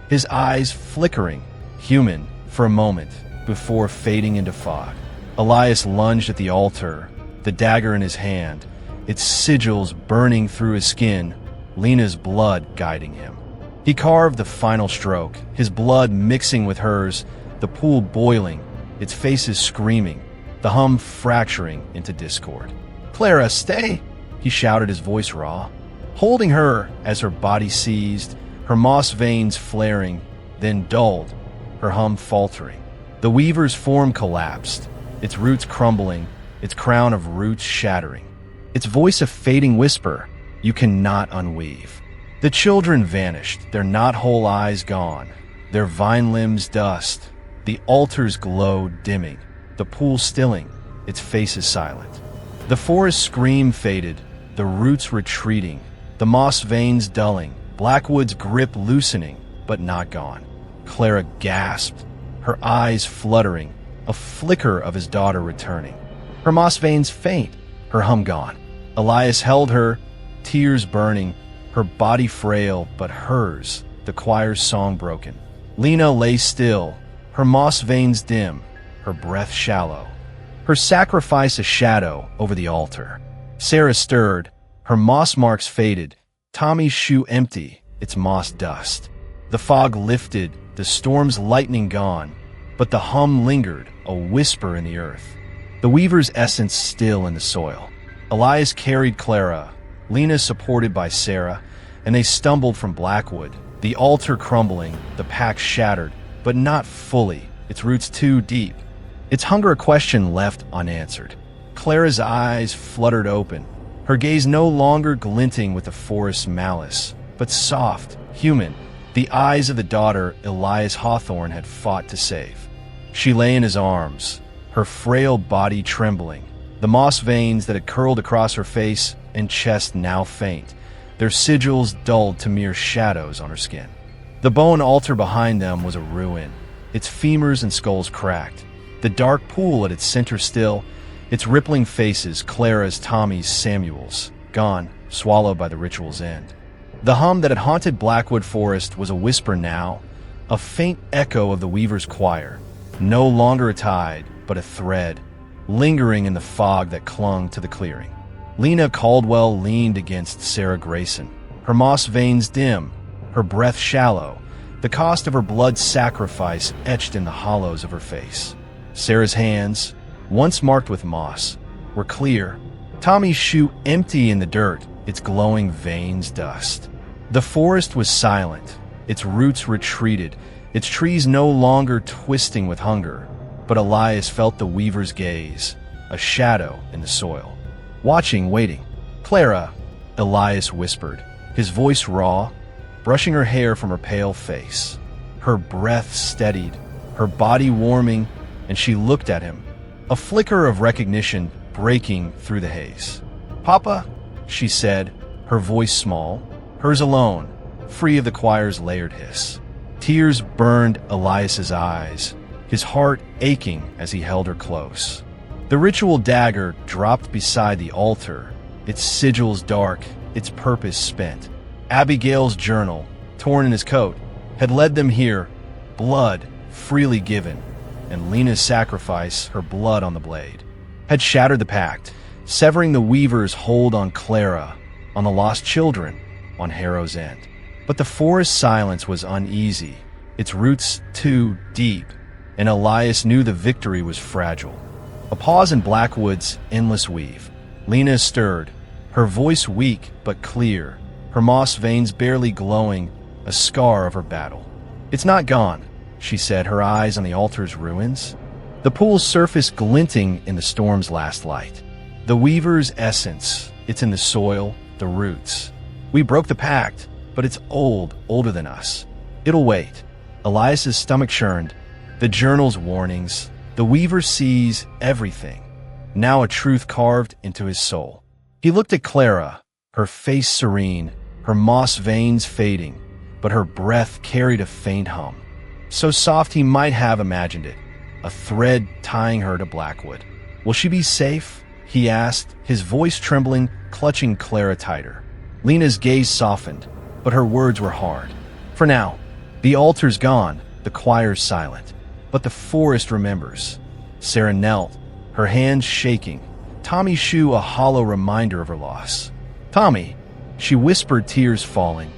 his eyes flickering, human, for a moment, before fading into fog. Elias lunged at the altar, the dagger in his hand, its sigils burning through his skin, Lena's blood guiding him. He carved the final stroke, his blood mixing with hers, the pool boiling, its faces screaming, the hum fracturing into discord. "Clara, stay!" he shouted, his voice raw. Holding her as her body seized, her moss veins flaring, then dulled, her hum faltering. The weaver's form collapsed, its roots crumbling, its crown of roots shattering. Its voice a fading whisper, "You cannot unweave." The children vanished, their knot-hole eyes gone, their vine limbs dust, the altar's glow dimming, the pool stilling, its faces silent. The forest scream faded, the roots retreating, the moss veins dulling, Blackwood's grip loosening, but not gone. Clara gasped, her eyes fluttering, a flicker of his daughter returning. Her moss veins faint, her hum gone. Elias held her, tears burning, her body frail, but hers, the choir's song broken. Lena lay still, her moss veins dim, her breath shallow. Her sacrifice a shadow over the altar. Sarah stirred, her moss marks faded, Tommy's shoe empty, its moss dust. The fog lifted, the storm's lightning gone, but the hum lingered, a whisper in the earth. The weaver's essence still in the soil. Elias carried Clara, Lena supported by Sarah, and they stumbled from Blackwood, the altar crumbling, the pack shattered, but not fully, its roots too deep. Its hunger a question left unanswered. Clara's eyes fluttered open, her gaze no longer glinting with the forest's malice, but soft, human, the eyes of the daughter Elias Hawthorne had fought to save. She lay in his arms, her frail body trembling, the moss veins that had curled across her face and chest now faint, their sigils dulled to mere shadows on her skin. The bone altar behind them was a ruin, its femurs and skulls cracked, the dark pool at its center still, its rippling faces Clara's, Tommy's, Samuel's, gone, swallowed by the ritual's end. The hum that had haunted Blackwood Forest was a whisper now, a faint echo of the weaver's choir, no longer a tide, but a thread, lingering in the fog that clung to the clearing. Lena Caldwell leaned against Sarah Grayson, her moss veins dim, her breath shallow, the cost of her blood sacrifice etched in the hollows of her face. Sarah's hands, once marked with moss, were clear, Tommy's shoe empty in the dirt, its glowing veins dust. The forest was silent, its roots retreated, its trees no longer twisting with hunger, but Elias felt the weaver's gaze, a shadow in the soil. Watching, waiting. "Clara," Elias whispered, his voice raw, brushing her hair from her pale face. Her breath steadied, her body warming, and she looked at him, a flicker of recognition breaking through the haze. "Papa," she said, her voice small, hers alone, free of the choir's layered hiss. Tears burned Elias's eyes, his heart aching as he held her close. The ritual dagger dropped beside the altar, its sigils dark, its purpose spent. Abigail's journal, torn in his coat, had led them here, blood freely given, and Lena's sacrifice, her blood on the blade, had shattered the pact, severing the weaver's hold on Clara, on the lost children, on Harrow's End. But the forest silence was uneasy, its roots too deep, and Elias knew the victory was fragile. A pause in Blackwood's endless weave. Lena stirred, her voice weak but clear, her moss veins barely glowing, a scar of her battle. "It's not gone," she said, her eyes on the altar's ruins, the pool's surface glinting in the storm's last light. "The weaver's essence, it's in the soil, the roots. We broke the pact, but it's old, older than us. It'll wait." Elias's stomach churned, the journal's warnings. The weaver sees everything, now a truth carved into his soul. He looked at Clara, her face serene, her moss veins fading, but her breath carried a faint hum, so soft he might have imagined it, a thread tying her to Blackwood. "Will she be safe?" he asked, his voice trembling, clutching Clara tighter. Lena's gaze softened, but her words were hard. "For now, the altar's gone, the choir's silent. But the forest remembers." Sarah knelt, her hands shaking, Tommy's shoe a hollow reminder of her loss. "Tommy," she whispered, tears falling.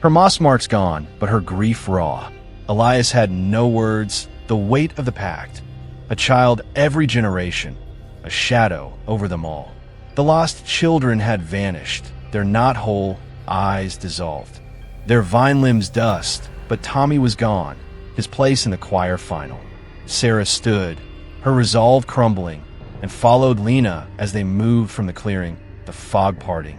Her moss marks gone, but her grief raw. Elias had no words, the weight of the pact. A child every generation, a shadow over them all. The lost children had vanished, their knot-hole eyes dissolved. Their vine limbs dust, but Tommy was gone, his place in the choir final. Sarah stood, her resolve crumbling, and followed Lena as they moved from the clearing, the fog parting.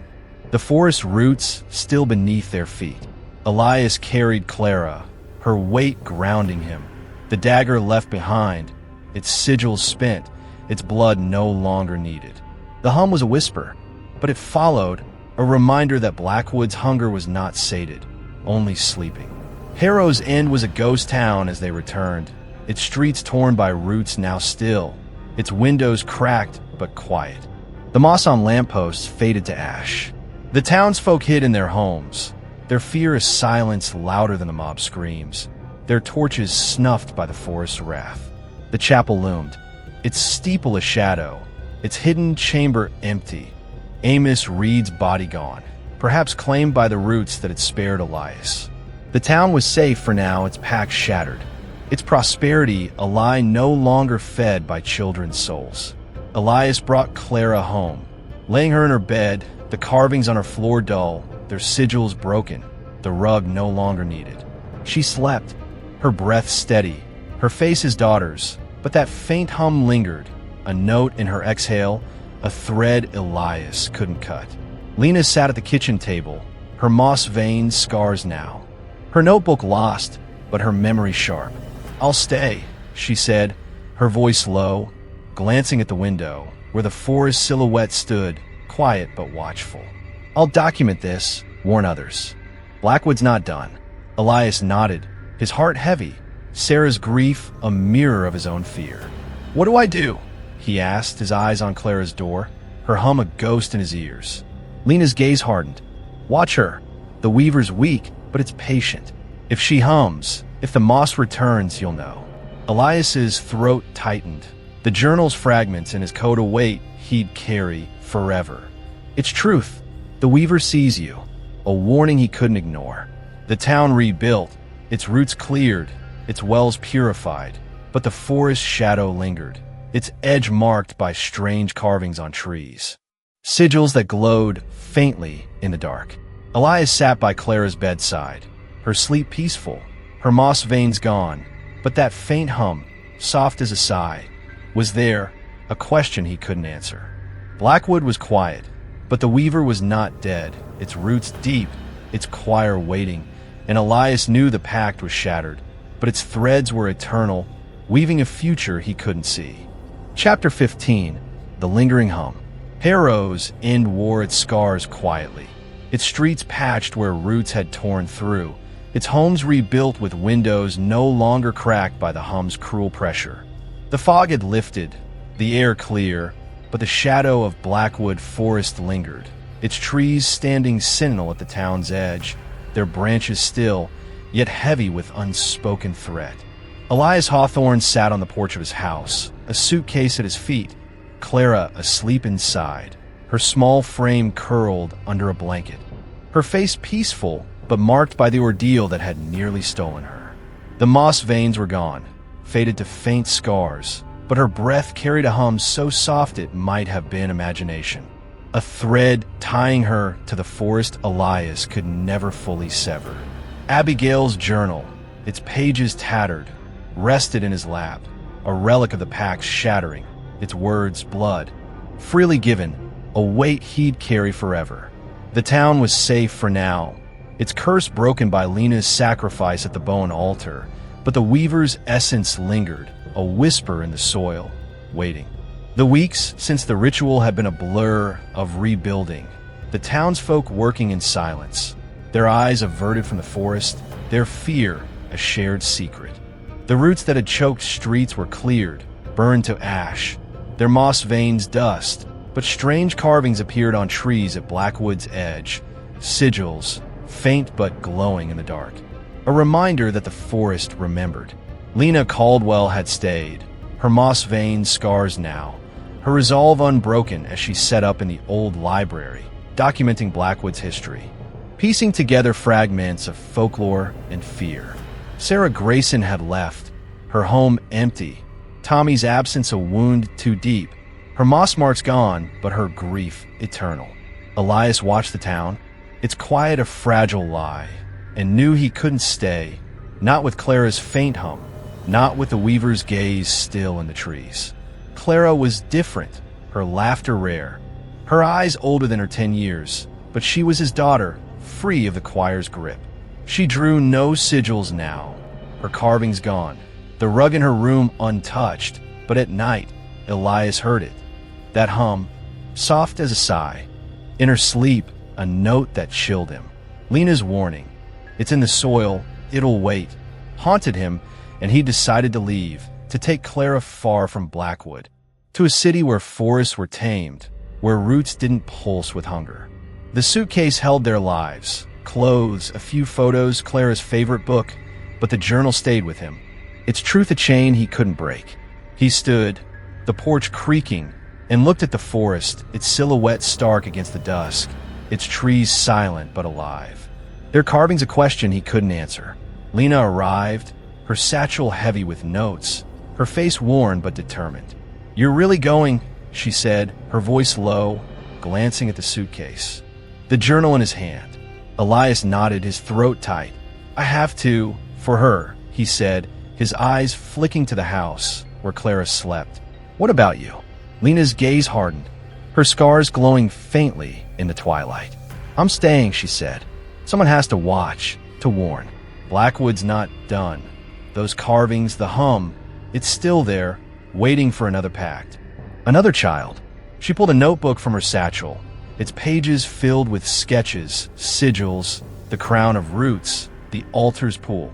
The forest roots still beneath their feet. Elias carried Clara, her weight grounding him. The dagger left behind, its sigils spent, its blood no longer needed. The hum was a whisper, but it followed, a reminder that Blackwood's hunger was not sated, only sleeping. Harrow's End was a ghost town as they returned, its streets torn by roots now still, its windows cracked but quiet. The moss on lampposts faded to ash. The townsfolk hid in their homes, their fear a silence louder than the mob screams, their torches snuffed by the forest's wrath. The chapel loomed, its steeple a shadow, its hidden chamber empty. Amos Reed's body gone, perhaps claimed by the roots that had spared Elias. The town was safe for now, its pact shattered, its prosperity a lie no longer fed by children's souls. Elias brought Clara home, laying her in her bed, the carvings on her floor dull, their sigils broken, the rug no longer needed. She slept, her breath steady, her face his daughter's, but that faint hum lingered, a note in her exhale, a thread Elias couldn't cut. Lena sat at the kitchen table, her moss-veined scars now. Her notebook lost, but her memory sharp. "I'll stay," she said, her voice low, glancing at the window, where the forest silhouette stood, quiet but watchful. "I'll document this, warn others. Blackwood's not done." Elias nodded, his heart heavy, Sarah's grief a mirror of his own fear. "What do I do?" he asked, his eyes on Clara's door, her hum a ghost in his ears. Lena's gaze hardened. "Watch her. The weaver's weak, but it's patient. If she hums, if the moss returns, you'll know." Elias's throat tightened, the journal's fragments in his coat a weight he'd carry forever. "It's truth. The weaver sees you," a warning he couldn't ignore. The town rebuilt, its roots cleared, its wells purified, but the forest shadow lingered, its edge marked by strange carvings on trees. Sigils that glowed faintly in the dark. Elias sat by Clara's bedside, her sleep peaceful, her moss veins gone, but that faint hum, soft as a sigh, was there, a question he couldn't answer. Blackwood was quiet, but the weaver was not dead, its roots deep, its choir waiting, and Elias knew the pact was shattered, but its threads were eternal, weaving a future he couldn't see. Chapter 15, The Lingering Hum. Harrow's End wore its scars quietly, its streets patched where roots had torn through, its homes rebuilt with windows no longer cracked by the hum's cruel pressure. The fog had lifted, the air clear, but the shadow of Blackwood forest lingered, its trees standing sentinel at the town's edge, their branches still, yet heavy with unspoken threat. Elias Hawthorne sat on the porch of his house, a suitcase at his feet, Clara asleep inside, her small frame curled under a blanket, her face peaceful but marked by the ordeal that had nearly stolen her. The moss veins were gone, faded to faint scars, but her breath carried a hum so soft it might have been imagination. A thread tying her to the forest Elias could never fully sever. Abigail's journal, its pages tattered, rested in his lap, a relic of the pact shattering, its words blood, freely given, a weight he'd carry forever. The town was safe for now, its curse broken by Lena's sacrifice at the bone altar, but the weaver's essence lingered, a whisper in the soil, waiting. The weeks since the ritual had been a blur of rebuilding, the townsfolk working in silence, their eyes averted from the forest, their fear a shared secret. The roots that had choked streets were cleared, burned to ash, their moss veins dust, but strange carvings appeared on trees at Blackwood's edge, sigils, faint but glowing in the dark. A reminder that the forest remembered. Lena Caldwell had stayed, her moss-veined scars now, her resolve unbroken as she set up in the old library, documenting Blackwood's history, piecing together fragments of folklore and fear. Sarah Grayson had left, her home empty, Tommy's absence a wound too deep, her moss marks gone, but her grief eternal. Elias watched the town, its quiet a fragile lie, and knew he couldn't stay, not with Clara's faint hum, not with the weaver's gaze still in the trees. Clara was different, her laughter rare, her eyes older than her 10 years, but she was his daughter, free of the choir's grip. She drew no sigils now, her carvings gone, the rug in her room untouched, but at night, Elias heard it. That hum, soft as a sigh. In her sleep, a note that chilled him. Lena's warning, it's in the soil, it'll wait, haunted him, and he decided to leave, to take Clara far from Blackwood, to a city where forests were tamed, where roots didn't pulse with hunger. The suitcase held their lives, clothes, a few photos, Clara's favorite book, but the journal stayed with him, its truth a chain he couldn't break. He stood, the porch creaking, and looked at the forest, its silhouette stark against the dusk, its trees silent but alive. Their carvings a question he couldn't answer. Lena arrived, her satchel heavy with notes, her face worn but determined. "You're really going," she said, her voice low, glancing at the suitcase. The journal in his hand. Elias nodded, his throat tight. "I have to, for her," he said, his eyes flicking to the house where Clara slept. "What about you?" Lena's gaze hardened, her scars glowing faintly in the twilight. "I'm staying," she said. "Someone has to watch, to warn. Blackwood's not done. Those carvings, the hum, it's still there, waiting for another pact. Another child." She pulled a notebook from her satchel, its pages filled with sketches, sigils, the crown of roots, the altar's pool,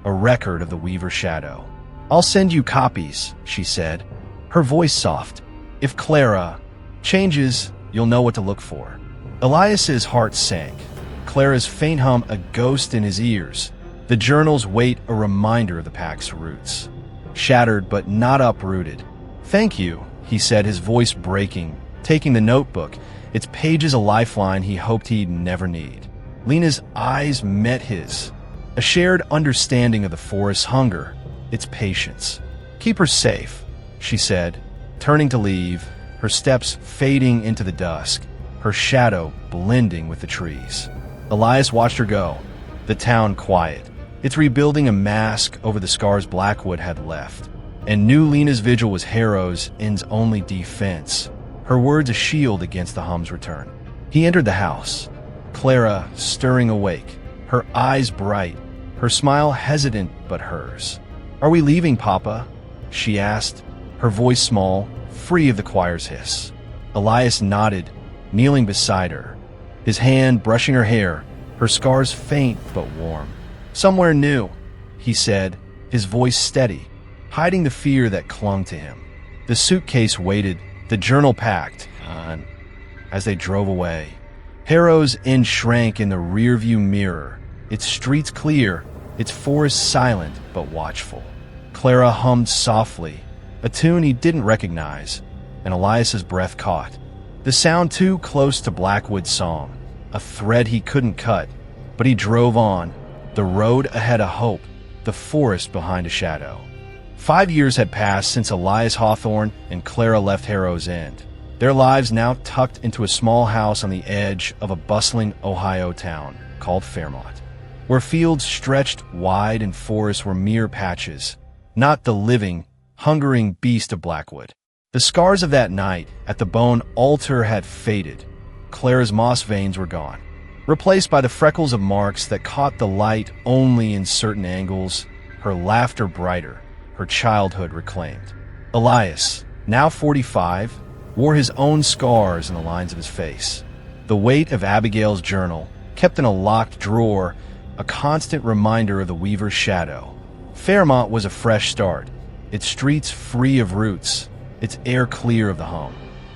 a record of the weaver's shadow. "I'll send you copies," she said, her voice soft. "If Clara changes, you'll know what to look for." Elias's heart sank, Clara's faint hum a ghost in his ears, the journal's weight a reminder of the pack's roots. Shattered but not uprooted. "Thank you," he said, his voice breaking, taking the notebook, its pages a lifeline he hoped he'd never need. Lena's eyes met his, a shared understanding of the forest's hunger, its patience. "Keep her safe," she said, turning to leave, her steps fading into the dusk, her shadow blending with the trees. Elias watched her go, the town quiet, its rebuilding a mask over the scars Blackwood had left, and knew Lena's vigil was Harrow's end's only defense, her words a shield against the hum's return. He entered the house, Clara stirring awake, her eyes bright, her smile hesitant but hers. "Are we leaving, Papa?" she asked, her voice small, free of the choir's hiss. Elias nodded, kneeling beside her, his hand brushing her hair, her scars faint but warm. "Somewhere new," he said, his voice steady, hiding the fear that clung to him. The suitcase waited, the journal packed, as they drove away. Harrow's Inn shrank in the rearview mirror, its streets clear, its forest silent but watchful. Clara hummed softly, a tune he didn't recognize, and Elias's breath caught. The sound too close to Blackwood's song, a thread he couldn't cut, but he drove on, the road ahead a hope, the forest behind a shadow. 5 years had passed since Elias Hawthorne and Clara left Harrow's End, their lives now tucked into a small house on the edge of a bustling Ohio town called Fairmont, where fields stretched wide and forests were mere patches, not the living, hungering beast of Blackwood. The scars of that night at the bone altar had faded. Clara's moss veins were gone, replaced by the freckles of marks that caught the light only in certain angles, her laughter brighter, her childhood reclaimed. Elias, now 45, wore his own scars in the lines of his face. The weight of Abigail's journal, kept in a locked drawer, a constant reminder of the weaver's shadow. Fairmont was a fresh start, its streets free of roots, its air clear of the hum.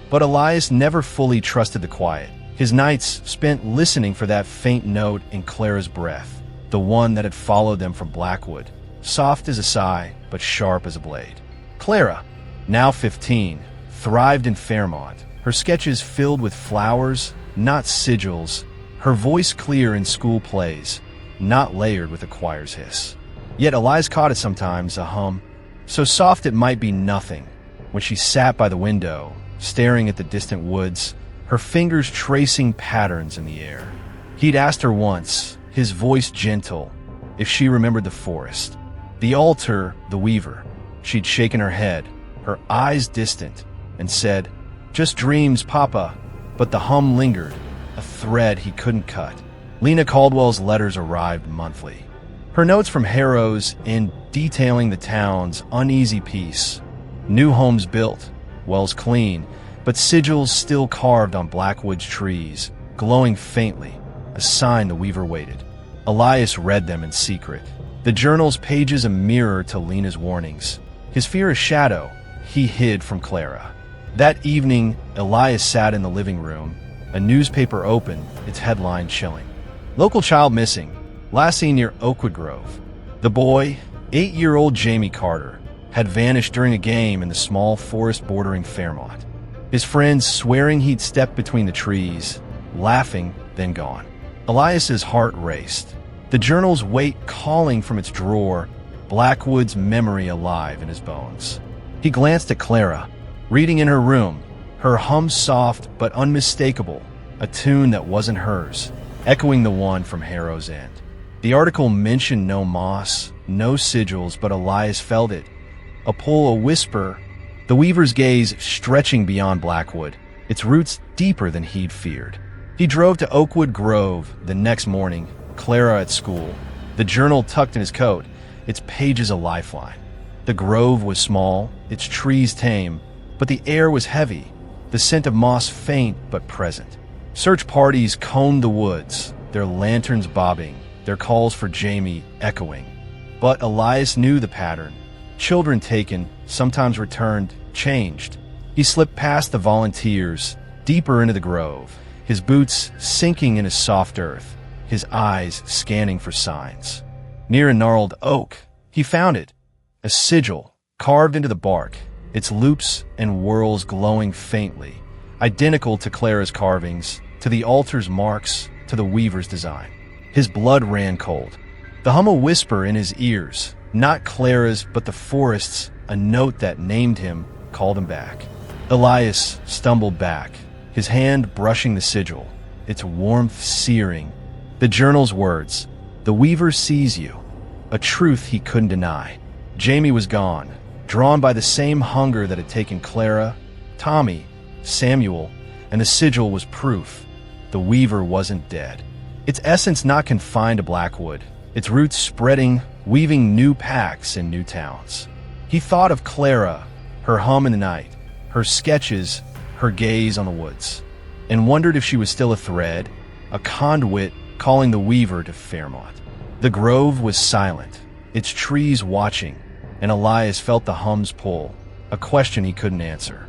But Elias never fully trusted the quiet. His nights spent listening for that faint note in Clara's breath, the one that had followed them from Blackwood, soft as a sigh, but sharp as a blade. Clara, now 15, thrived in Fairmont, her sketches filled with flowers, not sigils, her voice clear in school plays, not layered with a choir's hiss. Yet Elias caught it sometimes, a hum, so soft it might be nothing, when she sat by the window, staring at the distant woods, her fingers tracing patterns in the air. He'd asked her once, his voice gentle, if she remembered the forest, the altar, the weaver. She'd shaken her head, her eyes distant, and said, "Just dreams, Papa." But the hum lingered, a thread he couldn't cut. Lena Caldwell's letters arrived monthly. Her notes from Harrow's in detailing the town's uneasy peace. New homes built, wells clean, but sigils still carved on Blackwood's trees, glowing faintly, a sign the weaver waited. Elias read them in secret. The journal's pages a mirror to Lena's warnings. His fear a shadow he hid from Clara. That evening, Elias sat in the living room, a newspaper open, its headline chilling. Local child missing, last seen near Oakwood Grove. The boy, 8-year-old Jamie Carter, had vanished during a game in the small forest bordering Fairmont. His friends swearing he'd stepped between the trees, laughing, then gone. Elias's heart raced. The journal's weight calling from its drawer, Blackwood's memory alive in his bones. He glanced at Clara, reading in her room, her hum soft but unmistakable, a tune that wasn't hers, echoing the one from Harrow's End. The article mentioned no moss, no sigils, but Elias felt it. A pull, a whisper, the weaver's gaze stretching beyond Blackwood, its roots deeper than he'd feared. He drove to Oakwood Grove the next morning, Clara at school, the journal tucked in his coat, its pages a lifeline. The grove was small, its trees tame, but the air was heavy, the scent of moss faint but present. Search parties combed the woods, their lanterns bobbing, their calls for Jamie echoing. But Elias knew the pattern. Children taken, sometimes returned, changed. He slipped past the volunteers, deeper into the grove, his boots sinking in his soft earth, his eyes scanning for signs. Near a gnarled oak, he found it, a sigil carved into the bark, its loops and whorls glowing faintly, identical to Clara's carvings, to the altar's marks, to the weaver's design. His blood ran cold. The hum a whisper in his ears, not Clara's but the forest's, a note that named him, called him back. Elias stumbled back, his hand brushing the sigil, its warmth searing. The journal's words, "The weaver sees you," a truth he couldn't deny. Jamie was gone, drawn by the same hunger that had taken Clara, Tommy, Samuel, and the sigil was proof. The weaver wasn't dead. Its essence not confined to Blackwood, its roots spreading, weaving new packs in new towns. He thought of Clara, her hum in the night, her sketches, her gaze on the woods, and wondered if she was still a thread, a conduit calling the weaver to Fairmont. The grove was silent, its trees watching, and Elias felt the hum's pull, a question he couldn't answer.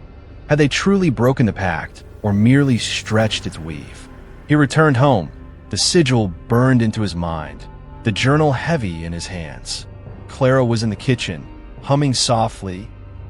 Had they truly broken the pact, or merely stretched its weave? He returned home, the sigil burned into his mind, the journal heavy in his hands. Clara was in the kitchen, humming softly,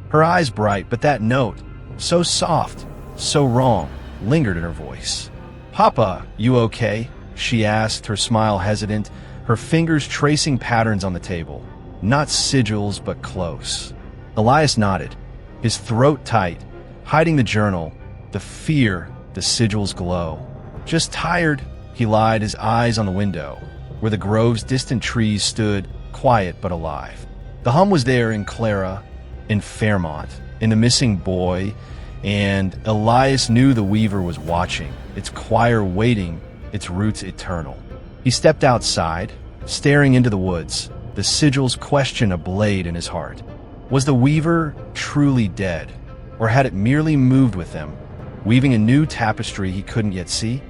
her eyes bright, but that note, so soft, so wrong, lingered in her voice. "Papa, you okay?" she asked, her smile hesitant, her fingers tracing patterns on the table, not sigils but close. Elias nodded, his throat tight, hiding the journal, the fear, the sigil's glow. "Just tired," he lied, his eyes on the window, where the grove's distant trees stood, quiet but alive. The hum was there in Clara, in Fairmont, in the missing boy, and Elias knew the weaver was watching, its choir waiting, its roots eternal. He stepped outside, staring into the woods, the sigil's question ablaze in his heart. Was the weaver truly dead, or had it merely moved with them, weaving a new tapestry he couldn't yet see?